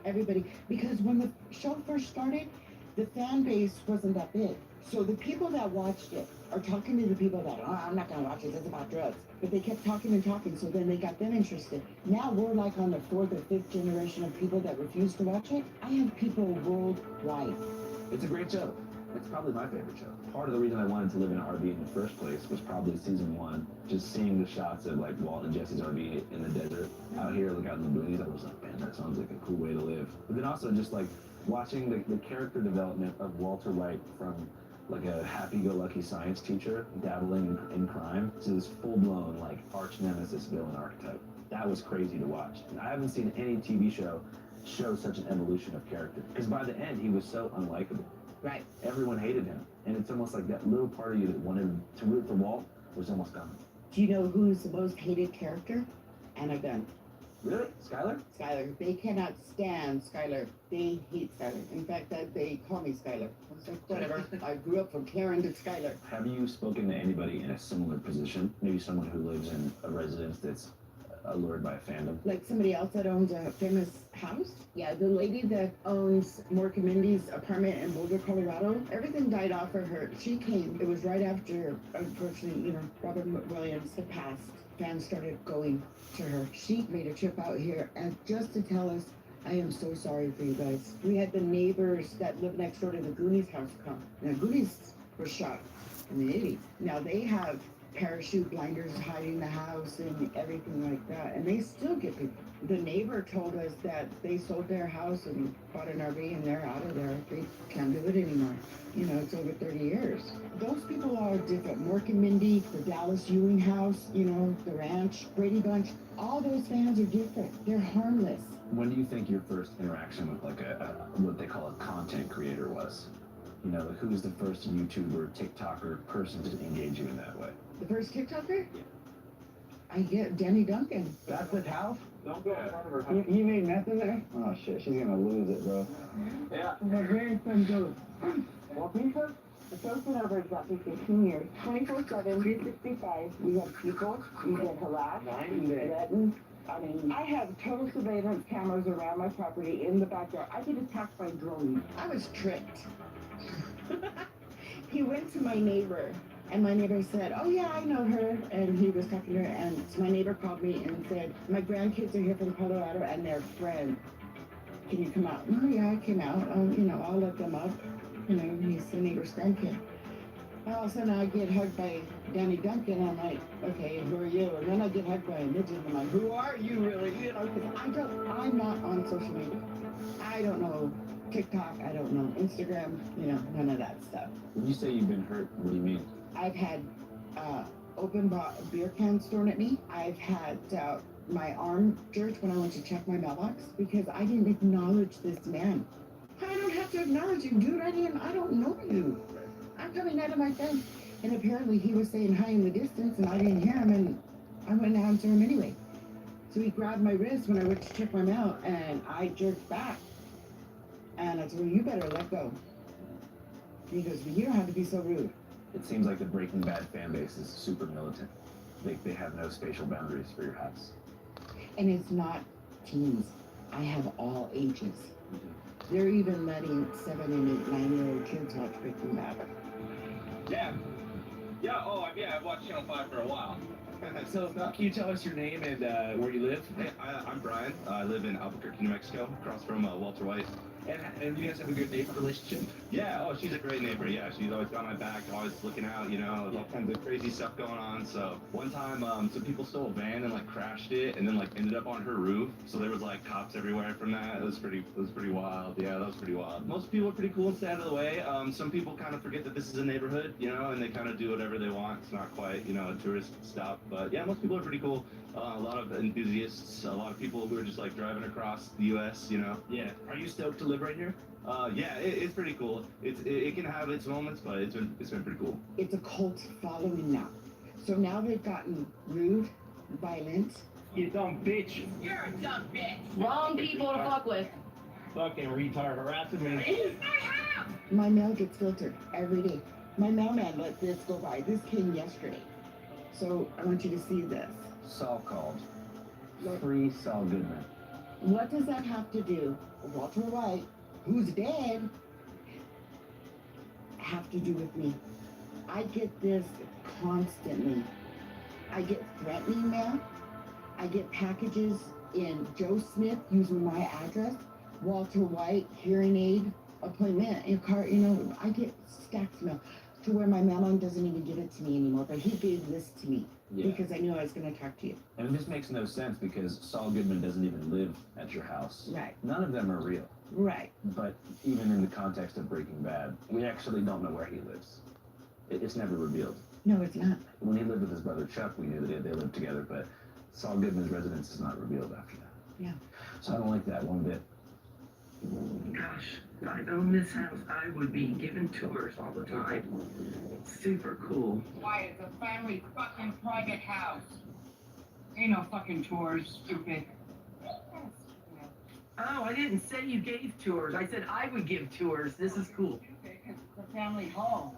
everybody. Because when the show first started, the fan base wasn't that big. So the people that watched it are talking to the people that, oh, I'm not going to watch it, it's about drugs. But they kept talking and talking, so then they got them interested. Now we're like on the 4th or 5th generation of people that refuse to watch it. I have people worldwide.
It's a great show. It's probably my favorite show. Part of the reason I wanted to live in an RV in the first place was probably season 1. Just seeing the shots of, like, Walt and Jesse's RV in the desert out here, like out in the boonies, I was like, man, that sounds like a cool way to live. But then also just, like, watching the character development of Walter White from, like, a happy-go-lucky science teacher dabbling in crime to this full-blown, like, arch-nemesis villain archetype. That was crazy to watch. And I haven't seen any TV show show such an evolution of character. Because by the end, he was so unlikable.
Right.
Everyone hated him. And it's almost like that little part of you that wanted to root for Walt was almost gone.
Do you know who's the most hated character? Anna Gunn.
Really? Skylar?
Skylar. They cannot stand Skylar. They hate Skylar. In fact, they call me Skylar. I was like, whatever. I grew up from Karen to Skylar.
Have you spoken to anybody in a similar position? Maybe someone who lives in a residence that's allured by a fandom?
Like somebody else that owns a famous house? Yeah, the lady that owns Mork and Mindy's apartment in Boulder, Colorado, everything died off of her. She came. It was right after, unfortunately, you know, Robert Williams had passed. Fans started going to her. She made a trip out here and just to tell us, I am so sorry for you guys. We had the neighbors that live next door to the Goonies house come. Now, Goonies were shocked. in the 80s. Now they have parachute blinders hiding the house and everything like that, and they still get people. The neighbor told us that they sold their house and bought an RV and they're out of there. They can't do it anymore. You know, it's over 30 years. Those people are different. Mork and Mindy, the Dallas Ewing house, you know, the ranch, Brady Bunch, all those fans are different. They're harmless.
When do you think your first interaction with like what they call a content creator was? You know, like who was the first YouTuber, TikToker person to engage you in that way?
The first TikToker? I get Danny Duncan.
That's the house?
Don't go in front of her.
You made meth in there? Oh shit, she's gonna lose it, bro.
Yeah. My grandson goes, what pizza? The show's been over exactly 15 years, 24/7, 365. We have people, we get harassed, we get threatened. I mean, I have total surveillance cameras around my property in the backyard. I get attacked by drones. I was tricked. He went to my neighbor, and my neighbor said, oh yeah, I know her. And he was talking to her, and so my neighbor called me and said, my grandkids are here from Colorado, and they're friends. Can you come out? Oh yeah, I came out. You know, I'll let them up. You know, he's the neighbor's grandkid. All of a sudden I get hugged by Danny Duncan. I'm like, okay, who are you? And then I get hugged by a midget. I'm like, who are you really? You know, because I'm not on social media. I don't know TikTok. I don't know Instagram. You know, none of that stuff.
When you say you've been hurt, what do you mean?
I've had open beer cans thrown at me. I've had my arm jerked when I went to check my mailbox because I didn't acknowledge this man. I don't have to acknowledge you, dude. I don't know you. I'm coming out of my fence. And apparently he was saying hi in the distance and I didn't hear him and I went down to him anyway. So he grabbed my wrist when I went to check my mail and I jerked back. And I told him, you better let go. He goes, well, you don't have to be so rude.
It seems like the Breaking Bad fan base is super militant. They have no spatial boundaries for your house.
And it's not teens. I have all ages. They're even letting 7 and 8, 9-year-old kids watch Breaking Bad.
Yeah. Yeah, I've watched Channel 5 for a while.
So, can you tell us your name and where you live?
Hey, I'm Brian. I live in Albuquerque, New Mexico, across from Walter White.
And you guys have a good neighbor relationship?
Yeah, she's a great neighbor, yeah. She's always got my back, always looking out, you know, there's all kinds of crazy stuff going on. So one time, some people stole a van and like crashed it and then like ended up on her roof. So there was like cops everywhere from that. It was pretty wild. Yeah, that was pretty wild. Most people are pretty cool and stay out of the way. Some people kind of forget that this is a neighborhood, you know, and they kind of do whatever they want. It's not quite, you know, a tourist stop. But yeah, most people are pretty cool. A lot of enthusiasts, a lot of people who are just like driving across the U.S., you know.
Yeah. Are you stoked to live right here?
Yeah, it's pretty cool. It can have its moments, but it's been pretty cool.
It's a cult following now. So now they've gotten rude, violent.
You dumb bitch.
You're a dumb bitch.
Wrong people to fuck with.
Fucking retard harassing me.
My mail gets filtered every day. My mailman let this go by. This came yesterday. So I want you to see this.
Saul called. Free Saul Goodman.
What does that have to do? Walter White, who's dead, have to do with me? I get this constantly. I get threatening mail. I get packages in Joe Smith using my address. Walter White, hearing aid, appointment, in car, you know, I get stacks of mail to where my mailman doesn't even give it to me anymore, but he gave this to me.
Yeah.
Because I knew I was going to talk to you.
And it just makes no sense because Saul Goodman doesn't even live at your house.
Right.
None of them are real.
Right.
But even in the context of Breaking Bad, we actually don't know where he lives. It's never revealed.
No, it's not.
When he lived with his brother Chuck, we knew that they lived together, but Saul Goodman's residence is not revealed after that.
Yeah.
So I don't like that one bit.
Gosh, if I owned this house, I would be giving tours all the time. Super cool.
Why, it's a family fucking private house. Ain't no fucking tours, stupid.
Oh, I didn't say you gave tours. I said I would give tours. This is cool.
It's a family home.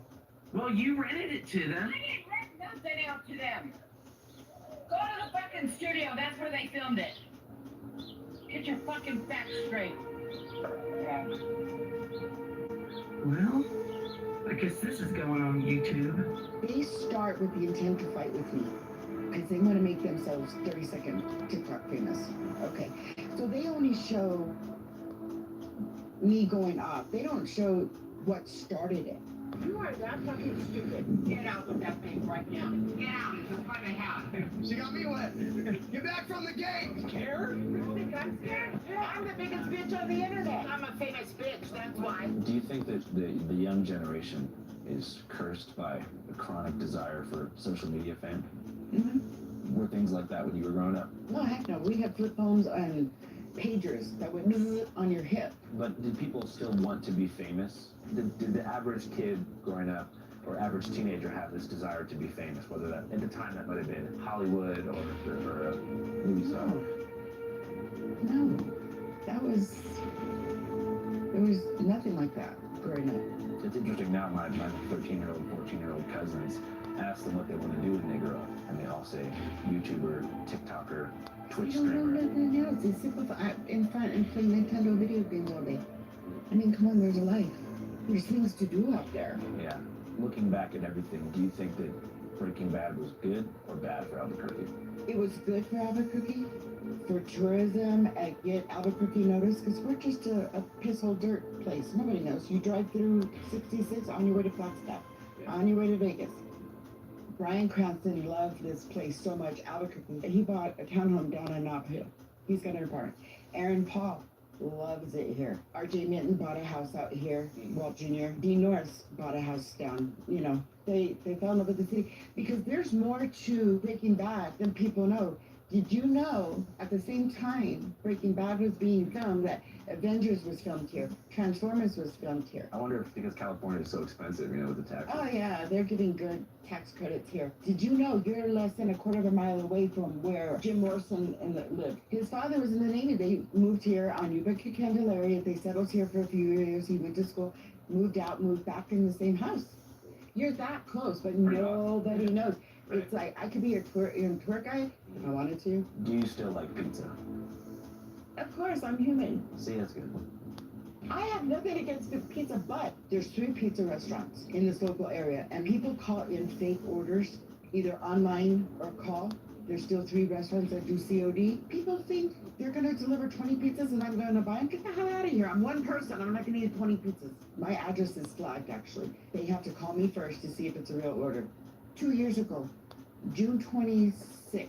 Well, you rented it to them.
I didn't rent nothing out to them. Go to the fucking studio, that's where they filmed it. Get your fucking facts straight. Yeah.
Well, I guess this is going on YouTube.
They start with the intent to fight with me because they want to make themselves 30-second TikTok famous. Okay, so they only show me going off. They don't show what started it.
You are that fucking stupid. Get out with that thing right now. Get out. It's in front of the house.
She got me wet. Get back from the gate. Care?
You think I'm scared? Yeah, I'm the biggest bitch on the internet. I'm a famous bitch, that's why.
Do you think that the young generation is cursed by a chronic desire for social media fame?
Mm-hmm.
Were things like that when you were growing up?
No, heck no. We had flip phones and pagers that would on your hip.
But did people still want to be famous? Did the average kid growing up or average teenager have this desire to be famous? Whether that, at the time, that might have been Hollywood or a movie star?
No. There was nothing like that growing up.
It's interesting now, my 13-year-old, 14-year-old cousins, ask them what they want to do when they grow up, and they all say YouTuber, TikToker, Twitch
You don't know
streamer.
nothing else. They sit in front and play Nintendo video games all day. I mean, come on, there's a life. There's things to do out there.
Yeah. Looking back at everything, do you think that Breaking Bad was good or bad for Albuquerque?
It was good for Albuquerque, for tourism, and get Albuquerque noticed, because we're just a piss-hole dirt place. Nobody knows. You drive through 66 on your way to Flagstaff, on your way to Vegas. Bryan Cranston loved this place so much, Albuquerque. He bought a townhome down on Nob Hill. He's got an apartment. Aaron Paul loves it here. R.J. Minton bought a house out here. Walt Jr. Dean Norris bought a house down. You know, they fell in love with the city because there's more to Breaking Bad than people know. Did you know at the same time Breaking Bad was being filmed that Avengers was filmed here, Transformers was filmed here?
I wonder if because California is so expensive, you know, with the taxes.
Oh yeah, they're getting good tax credits here. Did you know you're less than a quarter of a mile away from where Jim Morrison lived? His father was in the Navy. They moved here on Utica, Candelaria. They settled here for a few years. He went to school, moved out, moved back in the same house. You're that close, but nobody knows. It's like I could be your tour guide if I wanted to.
Do you still like pizza?
Of course, I'm human.
See, that's good.
I have nothing against the pizza, but there's 3 pizza restaurants in this local area, and people call in fake orders, either online or call. There's still 3 restaurants that do COD. People think they're going to deliver 20 pizzas and I'm going to buy them. Get the hell out of here. I'm one person. I'm not going to eat 20 pizzas. My address is flagged, actually. They have to call me first to see if it's a real order. 2 years ago, June 25th,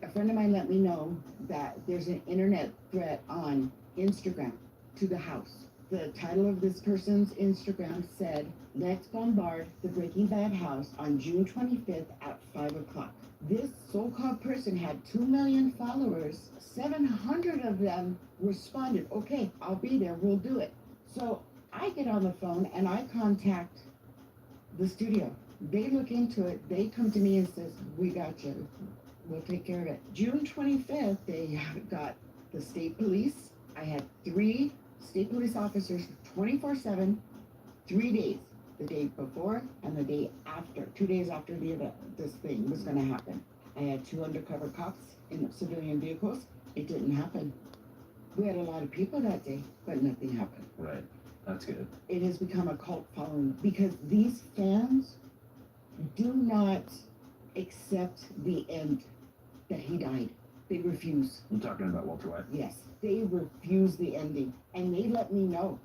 a friend of mine let me know that there's an internet threat on Instagram to the house. The title of this person's Instagram said, "Let's bombard the Breaking Bad house on June 25th at 5 o'clock. This so-called person had 2 million followers. 700 of them responded, okay, I'll be there, we'll do it. So I get on the phone and I contact the studio. They look into it. They come to me and says, we got you. We'll take care of it. June 25th, they got the state police. I had 3 state police officers 24/7, 3 days. The day before and the day after. 2 days after the event, this thing was going to happen. I had 2 undercover cops in civilian vehicles. It didn't happen. We had a lot of people that day, but nothing happened.
Right. That's good.
It has become a cult following because these fans do not accept the end that he died. They refuse.
You're talking about Walter White?
Yes. They refuse the ending. And they let me know.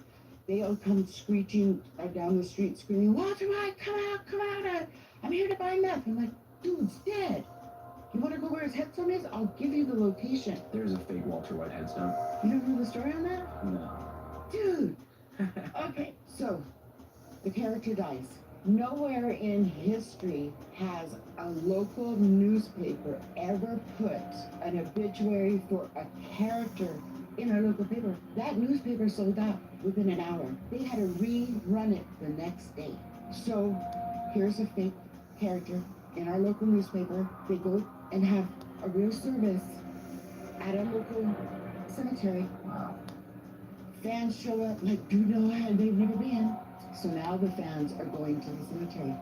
They'll come screeching down the street screaming, Walter White, come out, I'm here to buy meth. I'm like, dude's dead. You want to go where his headstone is? I'll give you the location.
There's a fake Walter White headstone.
You don't know the story on that?
No.
Dude. Okay, so the character dies. Nowhere in history has a local newspaper ever put an obituary for a character in a local paper. That newspaper sold out within an hour. They had to rerun it the next day. So here's a fake character in our local newspaper. They go and have a real service at a local cemetery. Fans show up like, do you know how they've never been? So now the fans are going to the cemetery,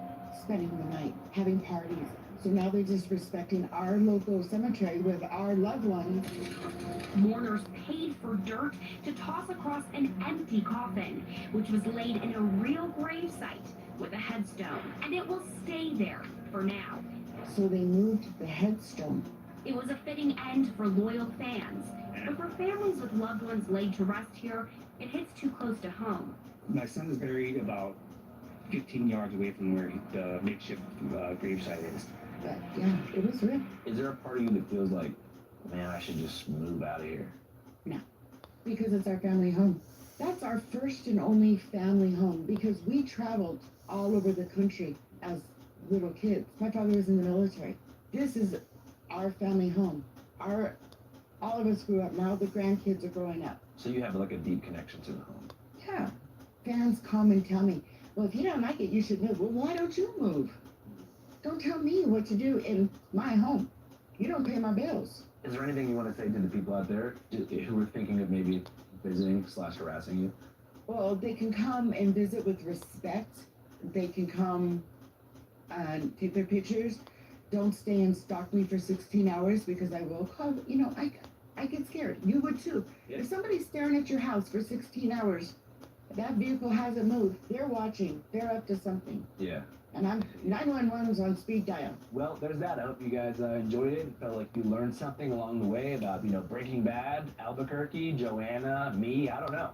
spending the night, having parties. So now they're just respecting our local cemetery with our loved ones.
Mourners paid for dirt to toss across an empty coffin, which was laid in a real gravesite with a headstone, and it will stay there for now.
So they moved the headstone.
It was a fitting end for loyal fans, but for families with loved ones laid to rest here, it hits too close to home.
My son is buried about 15 yards away from where the makeshift gravesite is.
But yeah, it was real.
Is there a part of you that feels like, man, I should just move out of here?
No, because it's our family home. That's our first and only family home because we traveled all over the country as little kids. My father was in the military. This is our family home. All of us grew up. Now the grandkids are growing up.
So you have like a deep connection to the home.
Yeah. Fans come and tell me, well, if you don't like it, you should move. Well, why don't you move? Don't tell me what to do in my home. You don't pay my bills.
Is there anything you want to say to the people out there who are thinking of maybe visiting / harassing you?
Well, they can come and visit with respect. They can come and take their pictures. Don't stay and stalk me for 16 hours because I will call. You know, I get scared. You would too.
Yeah.
If somebody's staring at your house for 16 hours, that vehicle hasn't moved. They're watching. They're up to something.
Yeah.
And 911's on speed dial.
Well, there's that. I hope you guys enjoyed it. Felt like you learned something along the way about, Breaking Bad, Albuquerque, Joanna, me, I don't know.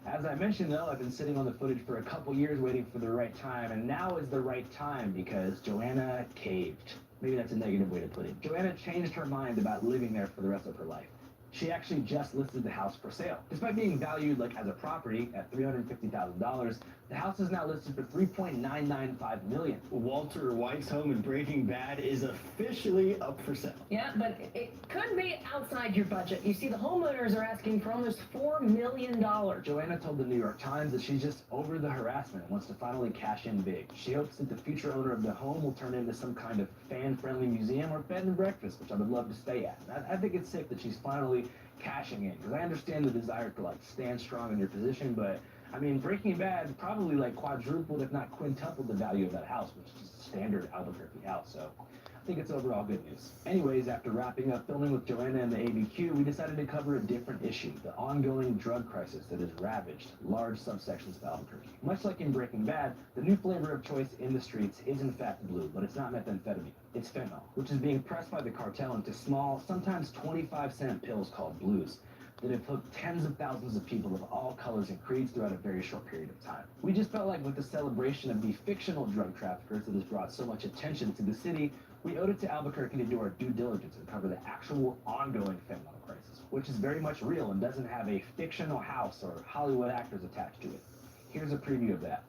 As I mentioned, though, I've been sitting on the footage for a couple years waiting for the right time, and now is the right time because Joanna caved. Maybe that's a negative way to put it. Joanna changed her mind about living there for the rest of her life. She actually just listed the house for sale. Despite being valued as a property at $350,000, the house is now listed for $3.995 million.
Walter White's home in Breaking Bad is officially up for sale.
Yeah, but it could be outside your budget. You see, the homeowners are asking for almost $4 million.
Joanna told the New York Times that she's just over the harassment and wants to finally cash in big. She hopes that the future owner of the home will turn into some kind of fan-friendly museum or bed and breakfast, which I would love to stay at. I think it's sick that she's finally cashing in, because I understand the desire to stand strong in your position, but I mean, Breaking Bad probably quadrupled, if not quintupled, the value of that house, which is just a standard Albuquerque house. So I think it's overall good news. Anyways, after wrapping up filming with Joanna and the ABQ, we decided to cover a different issue, the ongoing drug crisis that has ravaged large subsections of Albuquerque. Much like in Breaking Bad, the new flavor of choice in the streets is in fact blue, but it's not methamphetamine. It's fentanyl, which is being pressed by the cartel into small, sometimes 25-cent pills called blues that have hooked tens of thousands of people of all colors and creeds throughout a very short period of time. We just felt like with the celebration of the fictional drug traffickers that has brought so much attention to the city, we owed it to Albuquerque to do our due diligence and cover the actual ongoing fentanyl crisis, which is very much real and doesn't have a fictional house or Hollywood actors attached to it. Here's a preview of that.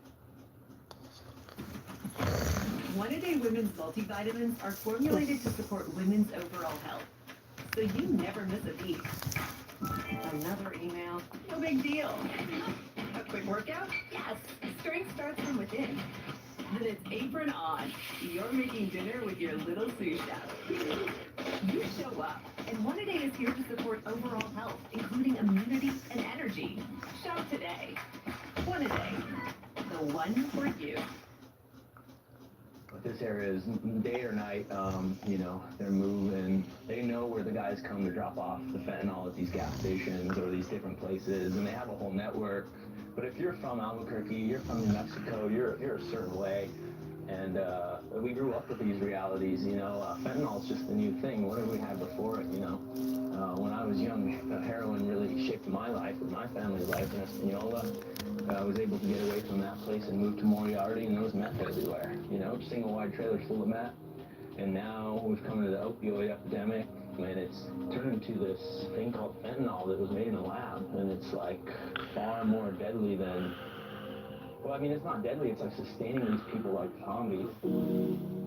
One-A-Day Women's multivitamins are formulated to support women's overall health, so you never miss a beat. Another email, no big deal. A quick workout? Yes, strength starts from within. Then it's apron on. You're making dinner with your little sous chef. You show up, and One-A-Day is here to support overall health, including immunity and energy. Shop today. One-A-Day, the one for you.
This area is day or night, they're moving. They know where the guys come to drop off the fentanyl at these gas stations or these different places, and they have a whole network. But if you're from Albuquerque, you're from New Mexico, you're a certain way. And we grew up with these realities, fentanyl is just the new thing. What did we have before it, When I was young, heroin really shaped my life and my family's life in Espanola. I was able to get away from that place and move to Moriarty, and there was meth everywhere, single wide trailers full of meth. And now we've come to the opioid epidemic, and it's turned into this thing called fentanyl that was made in a lab, and it's far more deadly than, it's not deadly, it's sustaining these people like zombies.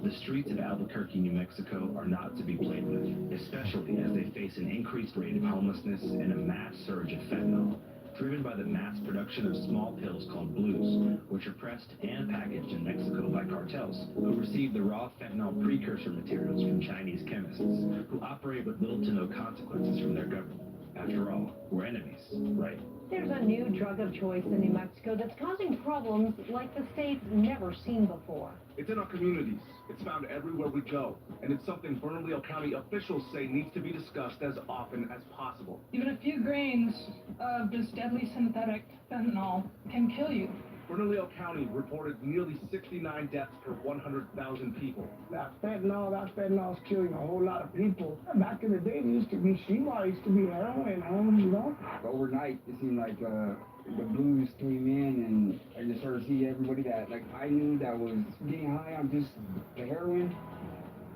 The streets of Albuquerque, New Mexico are not to be played with, especially as they face an increased rate of homelessness and a mass surge of fentanyl, driven by the mass production of small pills called blues, which are pressed and packaged in Mexico by cartels, who receive the raw fentanyl precursor materials from Chinese chemists, who operate with little to no consequences from their government. After all, we're enemies, right?
There's a new drug of choice in New Mexico that's causing problems like the state's never seen before.
It's in our communities. It's found everywhere we go. And it's something Bernalillo County officials say needs to be discussed as often as possible.
Even a few grains of this deadly synthetic fentanyl can kill you.
Bernalillo County reported nearly 69 deaths per 100,000 people.
That fentanyl's killing a whole lot of people. Back in the day, it used to be shima, used to be heroin, you know?
Overnight, it seemed like the blues came in, and I just started to see everybody that, like, I knew that was getting high on just the heroin,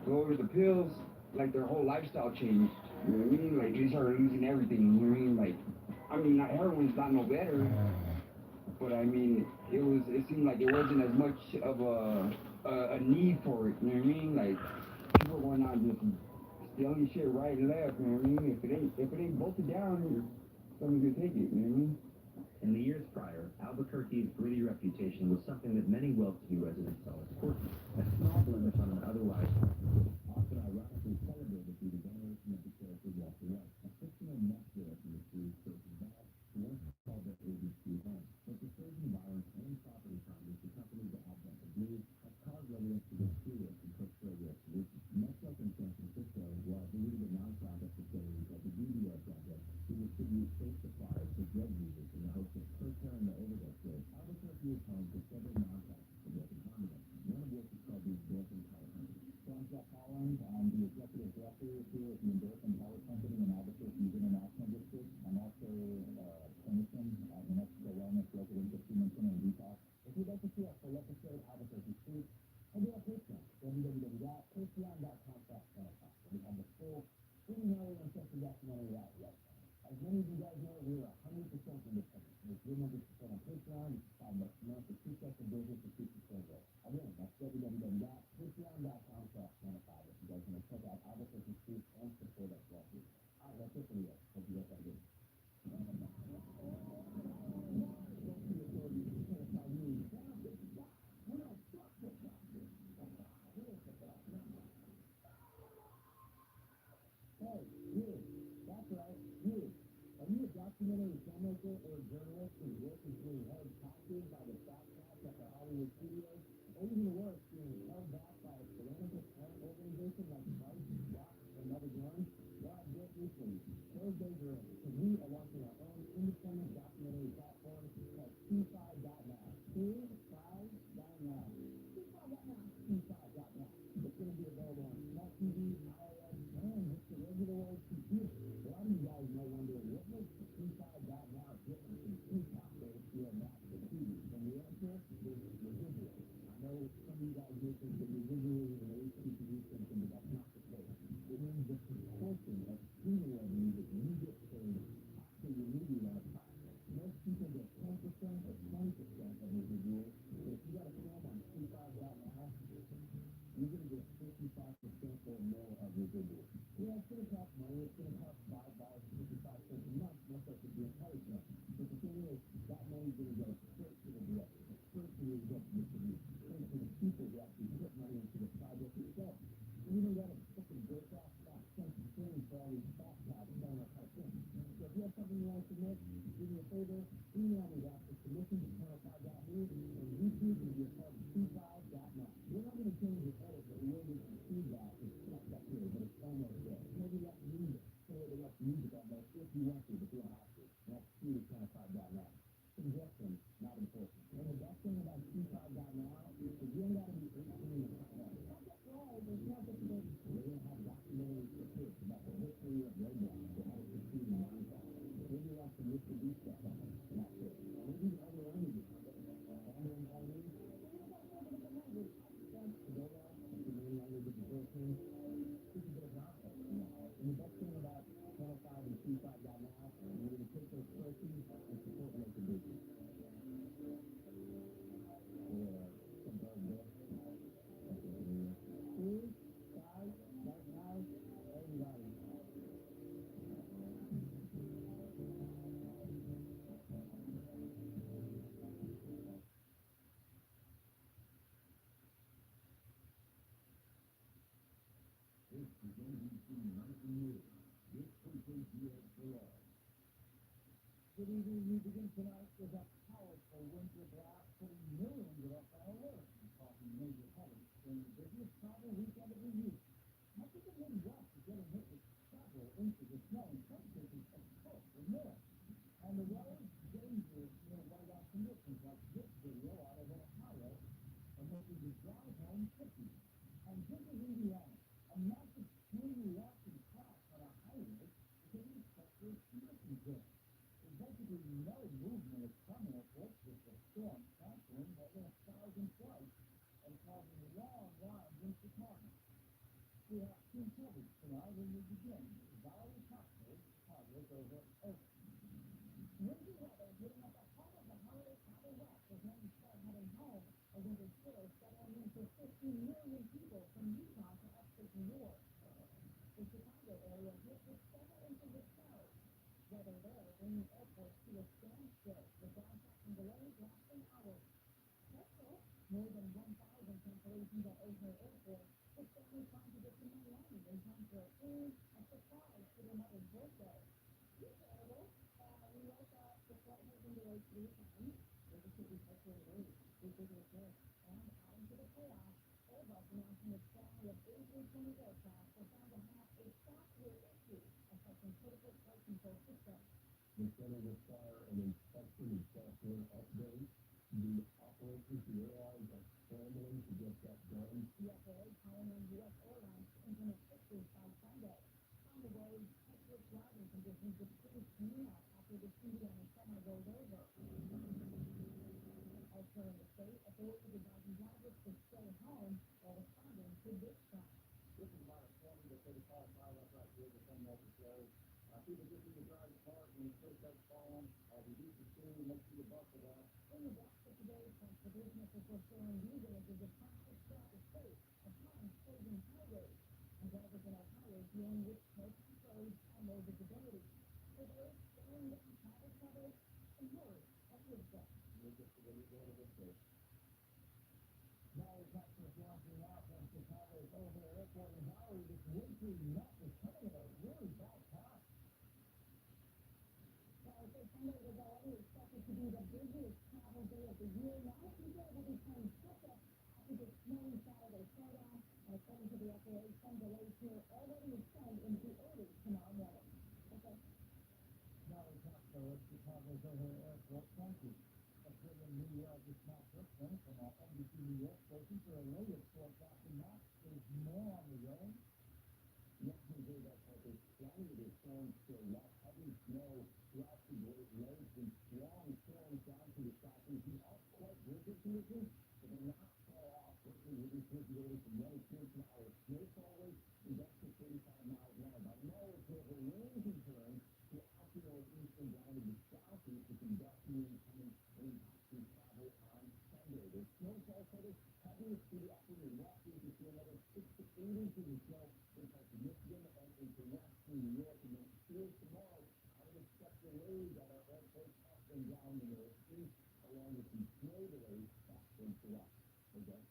go over the pills, like, their whole lifestyle changed. You know what I mean? Like, they started losing everything, you know what I mean? Like, I mean, heroin's not no better, but I mean, it seemed like it wasn't as much of a need for it, you know what I mean? Like, people were going on just stealing shit right and left, you know what I mean? If it ain't bolted down, someone's gonna take it, you know what I mean?
In the years prior, Albuquerque's gritty reputation was something that many well-to-do residents saw as quirky, a small blemish on an otherwise often ironically celebrated through the veneration of the character Walter White, a fictional meth dealer from the series Breaking Bad, who once called their ABC home. But the surging violence and property crimes accompanied the advent of blues have caused residents to get curious and push for a real solution. Much like in San Francisco, where I believe the nonprofit facilities like the DDR Project, who distribute safe supplies to drug users in the hopes of curtailing the overdose rate, Albuquerque is home to several nonprofits for broken condominiums, one of which is called the Endorphin Power Company. So I'm Jeff Holland. I'm the executive director here at the Endorphin Power Company in Albuquerque's International District. I'm also a clinician at New Mexico Wellness Residential Treatment Center in Utah. If you'd like to see our full episode, Albuquerque Street, head to our Patreon, www.patreon.com/Pentecost. We have the full 3-hour ancestry documentary out right now. As many of you guys know, we are 100% independent. If you're members on Patreon, it's $5 a month. It's 2 sets of business to keep the show going. Again, that's www.patreon.com/Pentecost. If you guys want to check out Albuquerque Street and support us well here. All right, that's it for you guys. Hope you guys have a good one. Hey, you. That's right, you. Are you a documentary filmmaker or a journalist whose work is being held captive by the fat cats at the Hollywood studios? Or even worse, being held back by a philanthropist organization like Vice, Rock, or Mother Jones? Well, I've built news for you. Those days are over, because we are launching our own independent documentary platform called C5.now. C5.now. C5.now. It's going to be available on smart TV, iOS, and just the regular old computer. A lot of you guys may wonder, what makes the C5.now different from Peacock-based Max or TV? And the answer is residuals. I know some of you guys may think that residuals and HTTV something, but that's not the case. It means the proportion of streaming revenue that you get paid after your movie runs time. Most people get 10% or 20% of residuals, but if you got a film on C5.now, you're going to get 55% or more of residuals. Yeah, it's going to cost money. It's going to cost $5.55 a month, much like the entire film. But the thing is, that money's going to go straight to the director, straight to the executive producer, straight to the people who actually put money into the project itself. And you don't got to fucking break off about 10% for all these fat guys selling our cartoons. So if you have something you want to submit, do me a favor, email me that to submission@pentecost.me, and YouTube will be a part of C5.now. We're not going to change the edit, but we will get some feedback. It's not that here, but it's almost there. Maybe let music, say enough music on that if you want to, but you don't have to. That's true to Pentecost.now. Suggestion, not enforcement. And the best thing about C5.now is you don't got to be 18 and up. That's right, there's nothing to do. We're going to have documentaries for kids about the history of Roblox or how to succeed in Minecraft. Maybe you want some Mr. Beast stuff on it. Not it. Maybe other languages. Mandarin Chinese. The main language of the Philippines. This is a bit of nonsense. And the best thing about Channel 5 and C5.now, we're going to take those proceeds and support local business. Some bird there. C5.now, everybody. This is NBC 19 News. This is GSPR. Good evening. We begin tonight with a powerful winter blast putting millions of us on alert and causing major headaches during the busiest travel weekend of the year. Much of the Midwest is getting hit with several inches of snow, in some cases a foot or more. On the roads, dangerous near whiteout conditions like this video celebrations at O'Hare Airport, with families trying to get to Miami in time for a food, a surprise for their mother's birthday. You're terrible. We woke up, the flight has been delayed 3 times. There's a city culture release, ridiculous work, and adding to the chaos, Airbus announcing its family of A320 aircraft were found to have a software issue affecting critical flight control systems.
The center require an inspection and software update. The operators, the airlines are scrambling to get that done.
The FAA calling on U.S. airlines to implement fixes by Sunday. On the road, Texas driving conditions with pretty clean up after the Indiana summer goes over. Elsewhere in the state, authorities advising drivers to stay home while responding to this crime.
This is about a 20 to 35 mile up right here with some local shows. People just need to drive the car when the first starts falling, reduce the speed, make sure you buckle up.
In the West of today, transportation officials saying these images of traffic throughout the state at times closing highways. And drivers in Ohio dealing with smoky roads and low visibility. For those slowing down traffic levels, some worry at Woodstock.
We'll get to the result of this first.
Now we're catching us launching out from Chicago's O'Hare Airport in Valerie. This wintry nut is coming at a really bad time. Sunday was already expected to be the busiest travel day of the year. Now people will be playing catch-up after the snowy Saturday showdown. And according to the FAA, some delays here already extend into early tomorrow morning. Okay.
Now we're talking about Chicago's O'Hare Airport. Thank you. Brilliant New York is Matt Brookston from our NBC New York station for a latest forecast. And Matt, there's more on the way. Yes, we do. That's what it's plenty of storms still left. Heavy snow throughout the Great Lakes and strong storms down to the southeast. These aren't quite winter conditions, but they're not far off. We're refrigerated from 1 to 2 hours. Snowfall rate is up to 35 miles an hour. But no, it's a rain concern throughout the northeast and down to the southeast. It's definitely coming to travel on Sunday. The snowfall credit heaviest to the upper and west. You can see another 6 to 8 inches of snow in parts of Michigan and into western New York. And then here tomorrow, I would expect delays at our airports up and down the northeast, along with some snow delays back into west. Okay?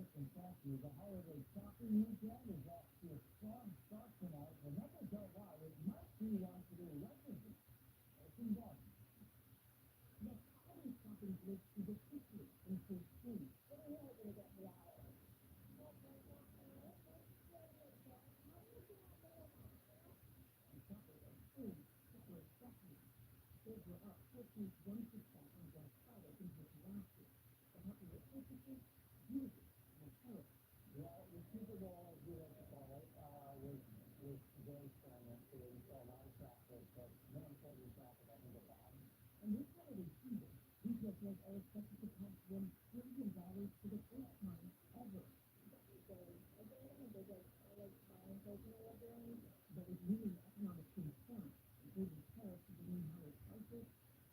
And thank you. The holiday shopping weekend is off to a strong start tonight. And let me tell why. It might be one for the residents. Open down. The holiday shopping list is officially includes food. What are you going to get for the holidays? And shopping of food, for accessories. Those were up 41% on Black Friday compared to last year. To help you with purchases, music, and apparel.
Well, the Super Bowl, as we like to call it, was very strong yesterday. We saw a lot of traffic, but more important traffic, I think, about.
And this holiday season, retail sales are expected to top $1 trillion for the first time ever. But with looming economic concerns, including tariffs to bring higher prices,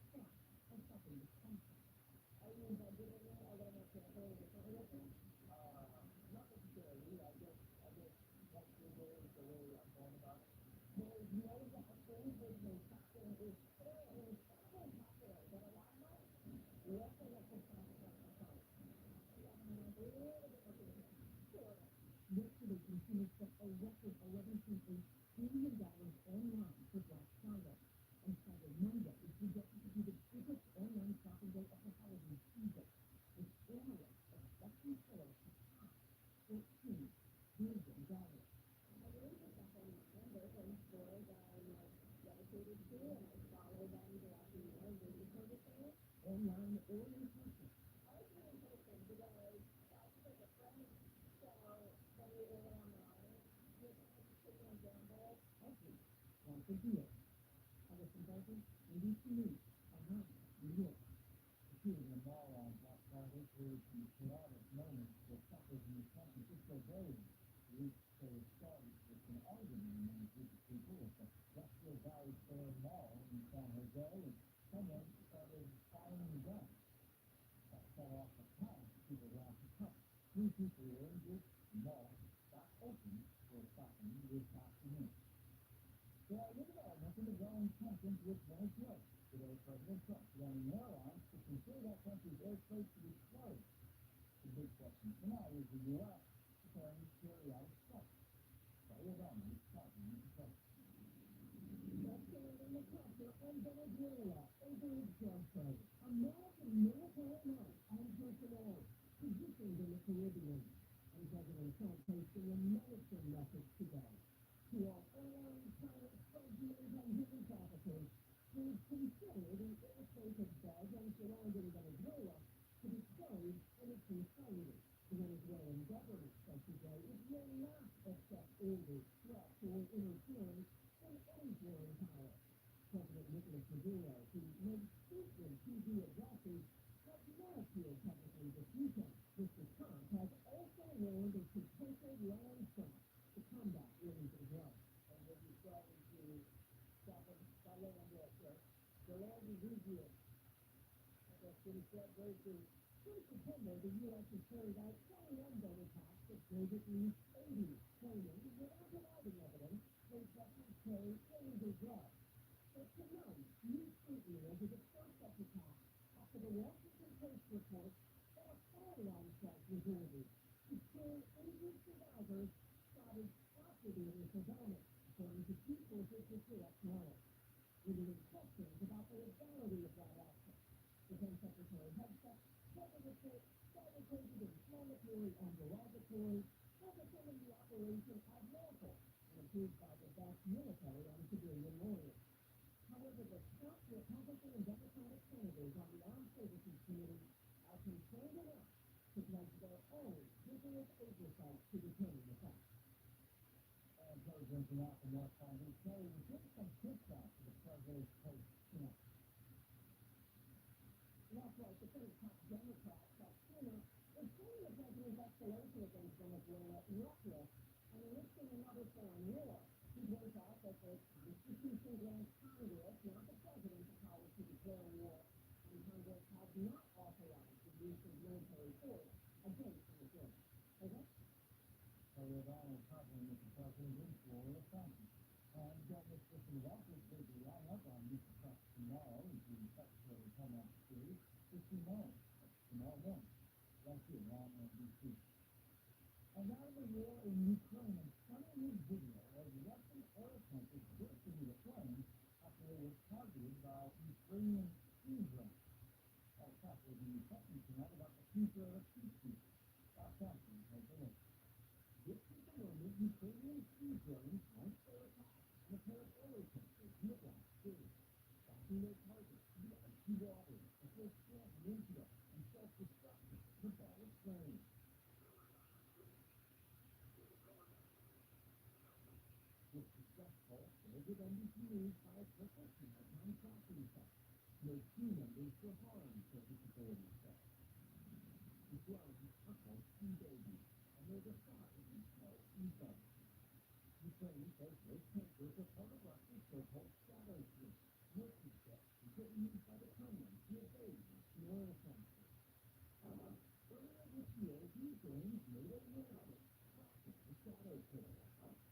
staff are suffering the consequences. Are you budgeting it? Are they not careful with the looking?
Not necessarily. I guess that's the way I'm going about it.
There is no doubt individual shopping is fairly popular, but a lot more. We also look for shopping at the time. Yesterday, consumers spent a record $11.8 billion online for Black Friday. And Cyber Monday is projected to be the biggest online shopping day of the holiday season, with analysts expecting sales to top $14 billion. I believe it's definitely numbers and stores that are dedicated to and I follow them throughout the year and physical sales, online or in person. I was in person because I was with a friend, so when we were online, we were taking a gamble. Okay, want the deal. Alison Barton, ABC News, online, New York.
Shooting the mall on Black Friday creates some chaotic moments for shoppers in the San Francisco Bay Area. Police say it started with an argument among a group of people at the Westfield Valley Fair Mall in San Jose, and someone started firing a gun. That set off a panic as people ran for cover. 3 people were injured. The mall got open for shopping this afternoon. There are limited elements in the growing tensions with Venezuela. Today, President Trump warning airlines to consider that country's airspace to be closed. The big question tonight is the U.S. preparing to carry out a strike. Right around this talking with the president.
In the pressure on Venezuela over its drug trade. American military men and personnel positioned in the Caribbean. And President Trump posting a menacing message today to all airlines, pilots, engineers, and human traffickers who consider the airspace of Beg and surrounding Venezuela to be closed in its entirety. The Venezuelan government said today it will not accept orders, threats, or interference from any foreign power. President Nicolas Maduro, who made frequent TV addresses, has not appeared publicly this weekend. Mr. Trump has also warned of potential land strikes to combat illegal drugs.
And we'll be starting to stop them by land also. The land is easier. That's what he said very soon.
Since September, the U.S. has carried out 21 gun attacks that killed at least 80, claiming, without providing evidence, they suspected carry illegal drugs. But tonight, new scrutiny over the first such attack after the Washington Post reports that a firearm strike was ordered to kill injured survivors spotted after the initial damage, according to Chief Forces with direct knowledge. Revealing questions about the legality of that action. Defense Secretary Hegseth said the report fabricated, inflammatory, and derogatory, representing the operation abnormal and approved by the best military and civilian lawyers. However, the top Republican and Democratic senators on the Armed Services Committee are concerned enough to pledge their own rigorous oversight to determine the facts.
And President Barack Obama Congress say we give some pushback to the president's post tonight.
That's right, the first top Democrat, Chuck Schumer, is calling the president's escalation against Venezuela reckless and enlisting another foreign war. He points out that the Constitution grants Congress, not the president, the power to declare war, and Congress has not authorized the use of military force against Venezuela. Okay?
President Obama covering with the president in Florida, Francis. And don't miss this in the Walker's big lineup on Mr. Trump tomorrow is the Secretary of Homeland Security, Christine Miller, tomorrow morning, right here on NBC. And now the war in Ukraine, and stunning new video of Russian air attempts burst into the flames after it was targeted by Ukrainian sea drones. I'll talk with the Kentucky tonight about the future of sea speed. Scott Thompson has the link. This is the moment Ukrainian sea drones launched their attack on a pair of air tankers nearby Syria, tracking their targets to the icy waters before slamming into them and self-destructing the ball of flame. With successful, with NBC News 5 professional time tracking sites. No crew members were harmed, service authorities said. The drones are called Sea Babies, and they're the size of small seabirds. Ukraine says those tankers are part of Russia's so-called shadow fleet, merchant ships written used by the Kremlin to evade Russian oil sanctions. Earlier this year, Ukraine made a record, tracking the shadow fleet.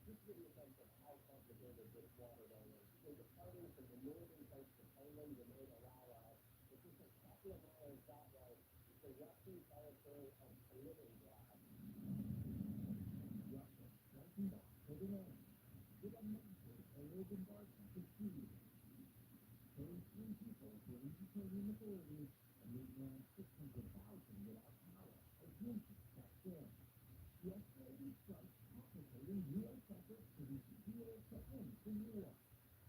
This gives you a sense of how complicated this water zone is. So departing from the northern coast of Poland, the Moldova, it's just a couple of miles that way. It's the Russian territory of Kaliningrad. Russia striking back over land with a massive aerial bombardment of Kyiv. Killing 3 people, according to Ukrainian authorities, and leaving around 600,000 without power as winter sets in. Yesterday, these strikes complicating U.S. efforts to deal to end the war.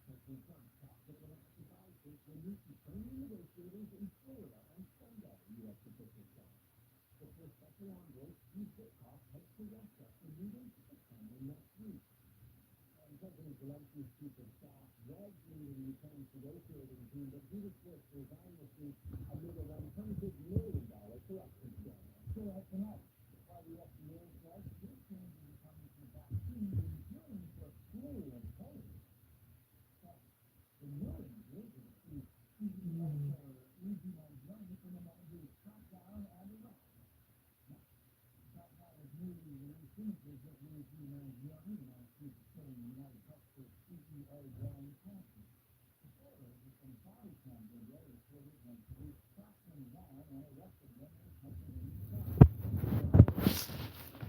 President Trump top diplomatic advisors will meet Ukrainian negotiators in Florida on Sunday, U.S. officials said. Before Special Envoy Steve Witkoff heads to Russia for meetings to the Kremlin next week. And President Zelensky's chief of staff was leading Ukraine's negotiating team, but he was forced to resign this week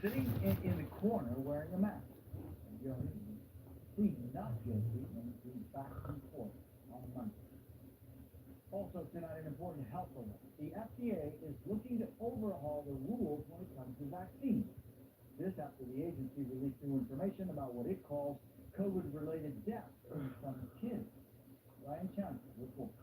sitting in the corner wearing a mask. And Jones pleading not guilty and being back and forth on Monday. Also tonight, an important health alert. The FDA is looking to overhaul the rules when it comes to vaccines. This after the agency released new information about what it calls COVID-related deaths in some kids. Ryan Chandler reports.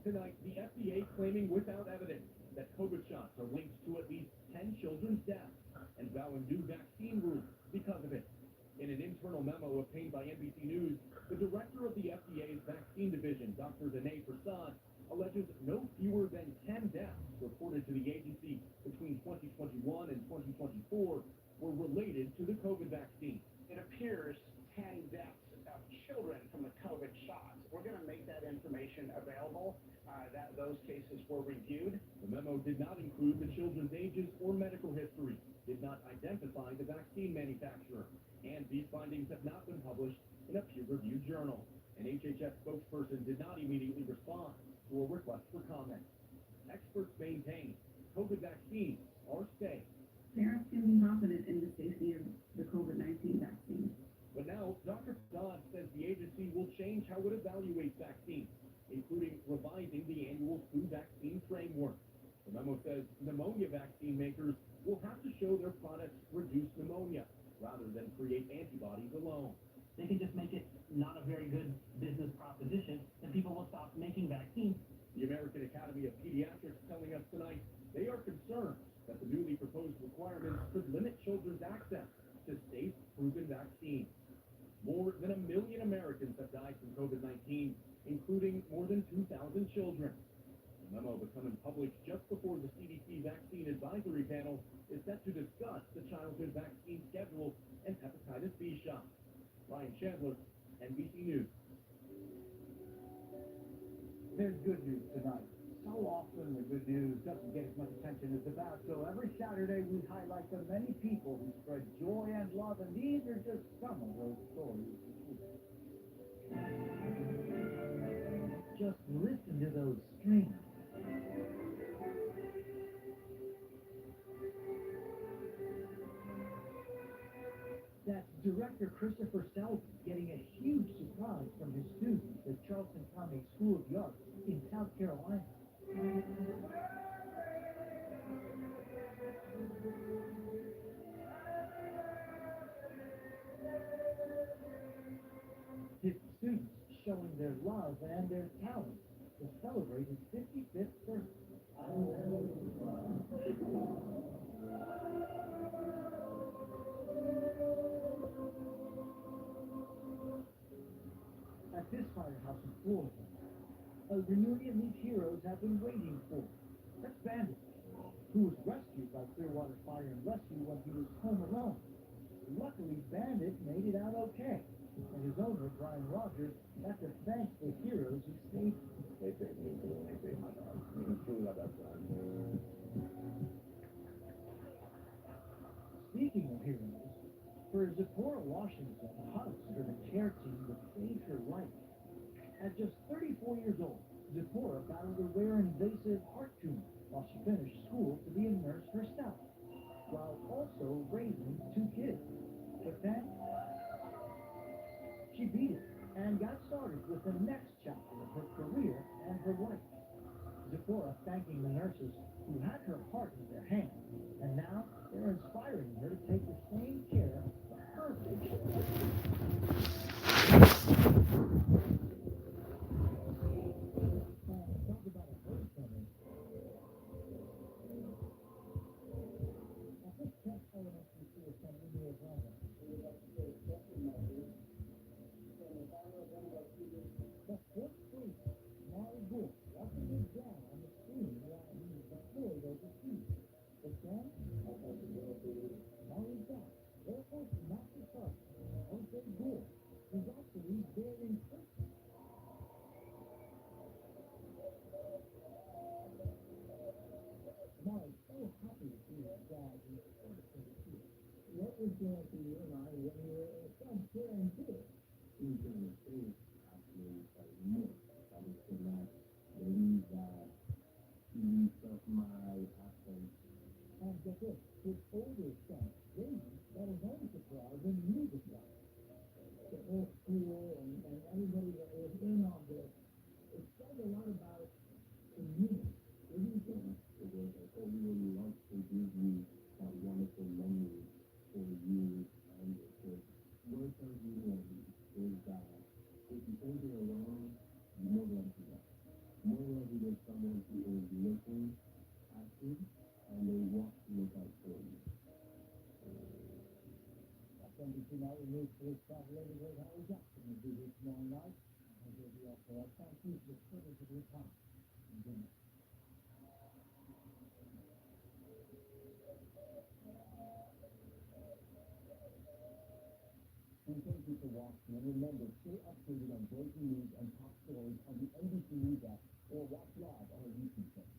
Tonight, the FDA claiming without evidence that COVID shots are linked to at least 10 children's deaths and vowing new vaccine rules because of it. In an internal memo obtained by NBC News, the director of the FDA's vaccine division, Dr. Vinay Prasad, alleges no fewer than 10 deaths reported to the agency between 2021 and 2024 were related to the COVID vaccine.
It appears 10 deaths of children from the COVID shots. We're going to make that information available. Those cases were reviewed.
The memo did not include the children's ages or medical history, did not identify the vaccine manufacturer, and these findings have not been published in a peer-reviewed journal. An HHS spokesperson did not immediately respond to a request for comment. Experts maintain COVID vaccines are safe.
Parents can be confident in the safety of the COVID-19 vaccine.
But now, Dr. Prasad says the agency will change how it evaluates vaccines, including revising the annual flu vaccine framework. The memo says pneumonia vaccine makers will have to show their products reduce pneumonia rather than create antibodies alone.
They can just make it not a very good business proposition, and people will stop making vaccines.
The American Academy of Pediatrics telling us tonight they are concerned that the newly proposed requirements could limit children's access to safe, proven vaccines. More than 1 million Americans have died from COVID-19, including more than 2,000 children. The memo becoming public just before the CDC Vaccine Advisory Panel is set to discuss the childhood vaccine schedule and hepatitis B shots. Ryan Chandler, NBC News.
There's good news tonight. So often the good news doesn't get as much attention as the bad, so every Saturday we highlight the many people who spread joy and love, and these are just some of those stories. Just listen to those strings. That's director Christopher Selby getting a huge surprise from his students at Charleston County School of the Arts in South Carolina. His students showing their love and their talent to celebrate his 55th birthday. At this firehouse in Florida, a reunion these heroes have been waiting for. That's Bandit, who was rescued by Clearwater Fire and Rescue when he was home alone. Luckily, Bandit made it out okay, and his owner, Brian Rogers, had to thank the heroes who saved him. Speaking of heroes, for Zipporah Washington, Hugs for the care team that saved her life. At just 34 years old, Zipporah battled a rare invasive heart tumor while she finished school to be a nurse herself, while also raising 2 kids. But then, she beat it and got started with the next chapter of her career and her life. Zipporah thanking the nurses who had her heart in their hands, and now they're inspiring her to take the same care for her patients. Talk about a hurt coming. I think that's elementary school is from India, Brother. The fourth grade, Mary Bull, walking his down on the screen while he was deployed overseas. But then, Mary's back. Their first master sergeant, Jose Bull, is actually there in person. Mary's so happy to see his dad in person too. What was going through your mind when you were a son caring kid? He was going to say, actually, more. I was could not believe that he stuff my absence. And get this,
with someone who is looking active and they want to look out for you.
That's NBC Now News Police Operator Great Howard Jackson will be here tomorrow night. And he'll be up there. Thank you for the privilege of your time. Enjoy. And thank you for watching. And remember, stay updated on breaking news and top stories on the NBC News app or watch live on our YouTube channel.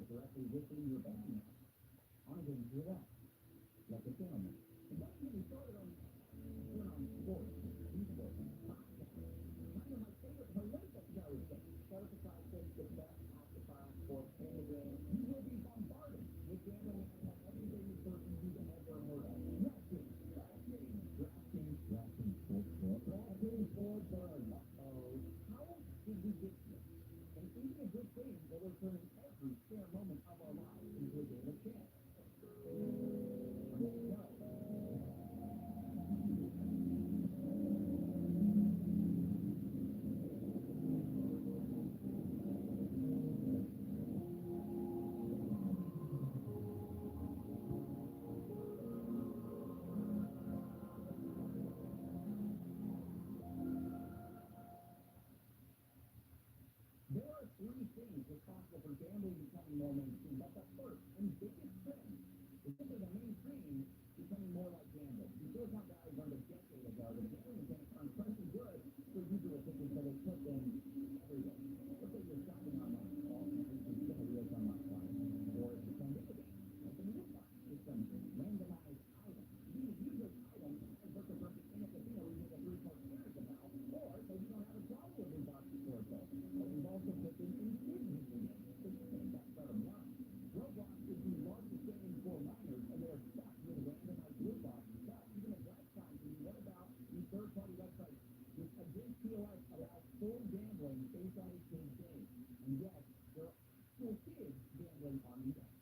Directly within your bank account. I'm going to do that. Like a gentleman. And don't get me started on sports. Esports. Kind of my favorite Olympic shows. Start the process, the best occupied sports in the game. You will be bombarded with gambling and everything you certainly have ever heard of. DraftKings Sportsbook. DraftKings Sportsbook. How did we get here? And even a good thing that we're turning every spare moment of our lives into a game of chance. There are three things responsible for gambling becoming more mainstream, but the first and biggest trend is simply the mainstream becoming more like gambling. The Silicon Valley learned a decade ago that gambling is going to turn pretty good for usual tickets, so they put them everywhere. Let's say you're shopping online, all the features get a real-time online, or if you're playing video games, like in the Xbox, it's some randomized items. You can use those items and put the person in a casino where you get a free-point experience about, or maybe you don't have a problem with big boxes for it though. But we've also put them in kids' video games. It's the same, that's bottom line. Roblox is the largest game for minors, and they're stuck with randomized loot boxes. But even a bright side to you, what about these third-party websites which against POS allow full gambling based on a kid's game? And yes, there are still kids gambling on these apps.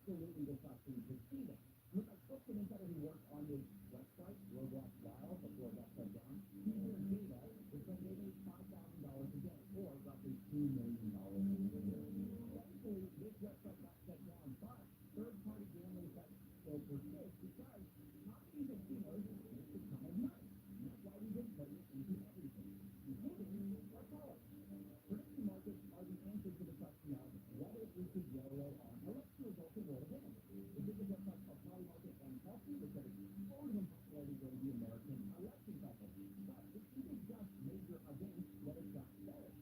Absolutely disgusting to see that. Look, I spoke to an insider who worked on this website, Roblox Wild, before it got shut down. He heard data that said they made $5,000 a day, or roughly $2 million a year. Thankfully, this website got shut down, but third-party gambling sites still persist because properties and casinos make a ton of money. And that's why we've been putting it into everything, including our college. Prediction markets are the answer to the question of what if we could YOLO on election results in world events. The biggest websites are Polymarket and Healthy, which are exploding in popularity during the American election cycle. But it isn't just major events that attract sellers.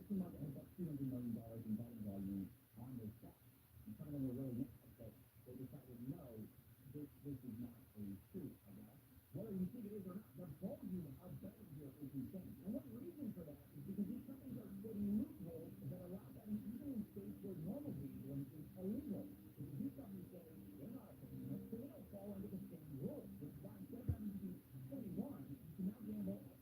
Pokemon has got $200 million in betting volume on this stuff. And some of them were really mad, but they decided, no, this is not a truth, okay? Whether you think it is or not, the volume of betting here is insane. And one reason for that is because these companies are creating loopholes that allow betting even in states where normal gambling is illegal. Because these companies say they're not a casino, so they don't fall under the same rules. Which is why instead of having to be 21, you can now gamble at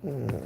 Mm.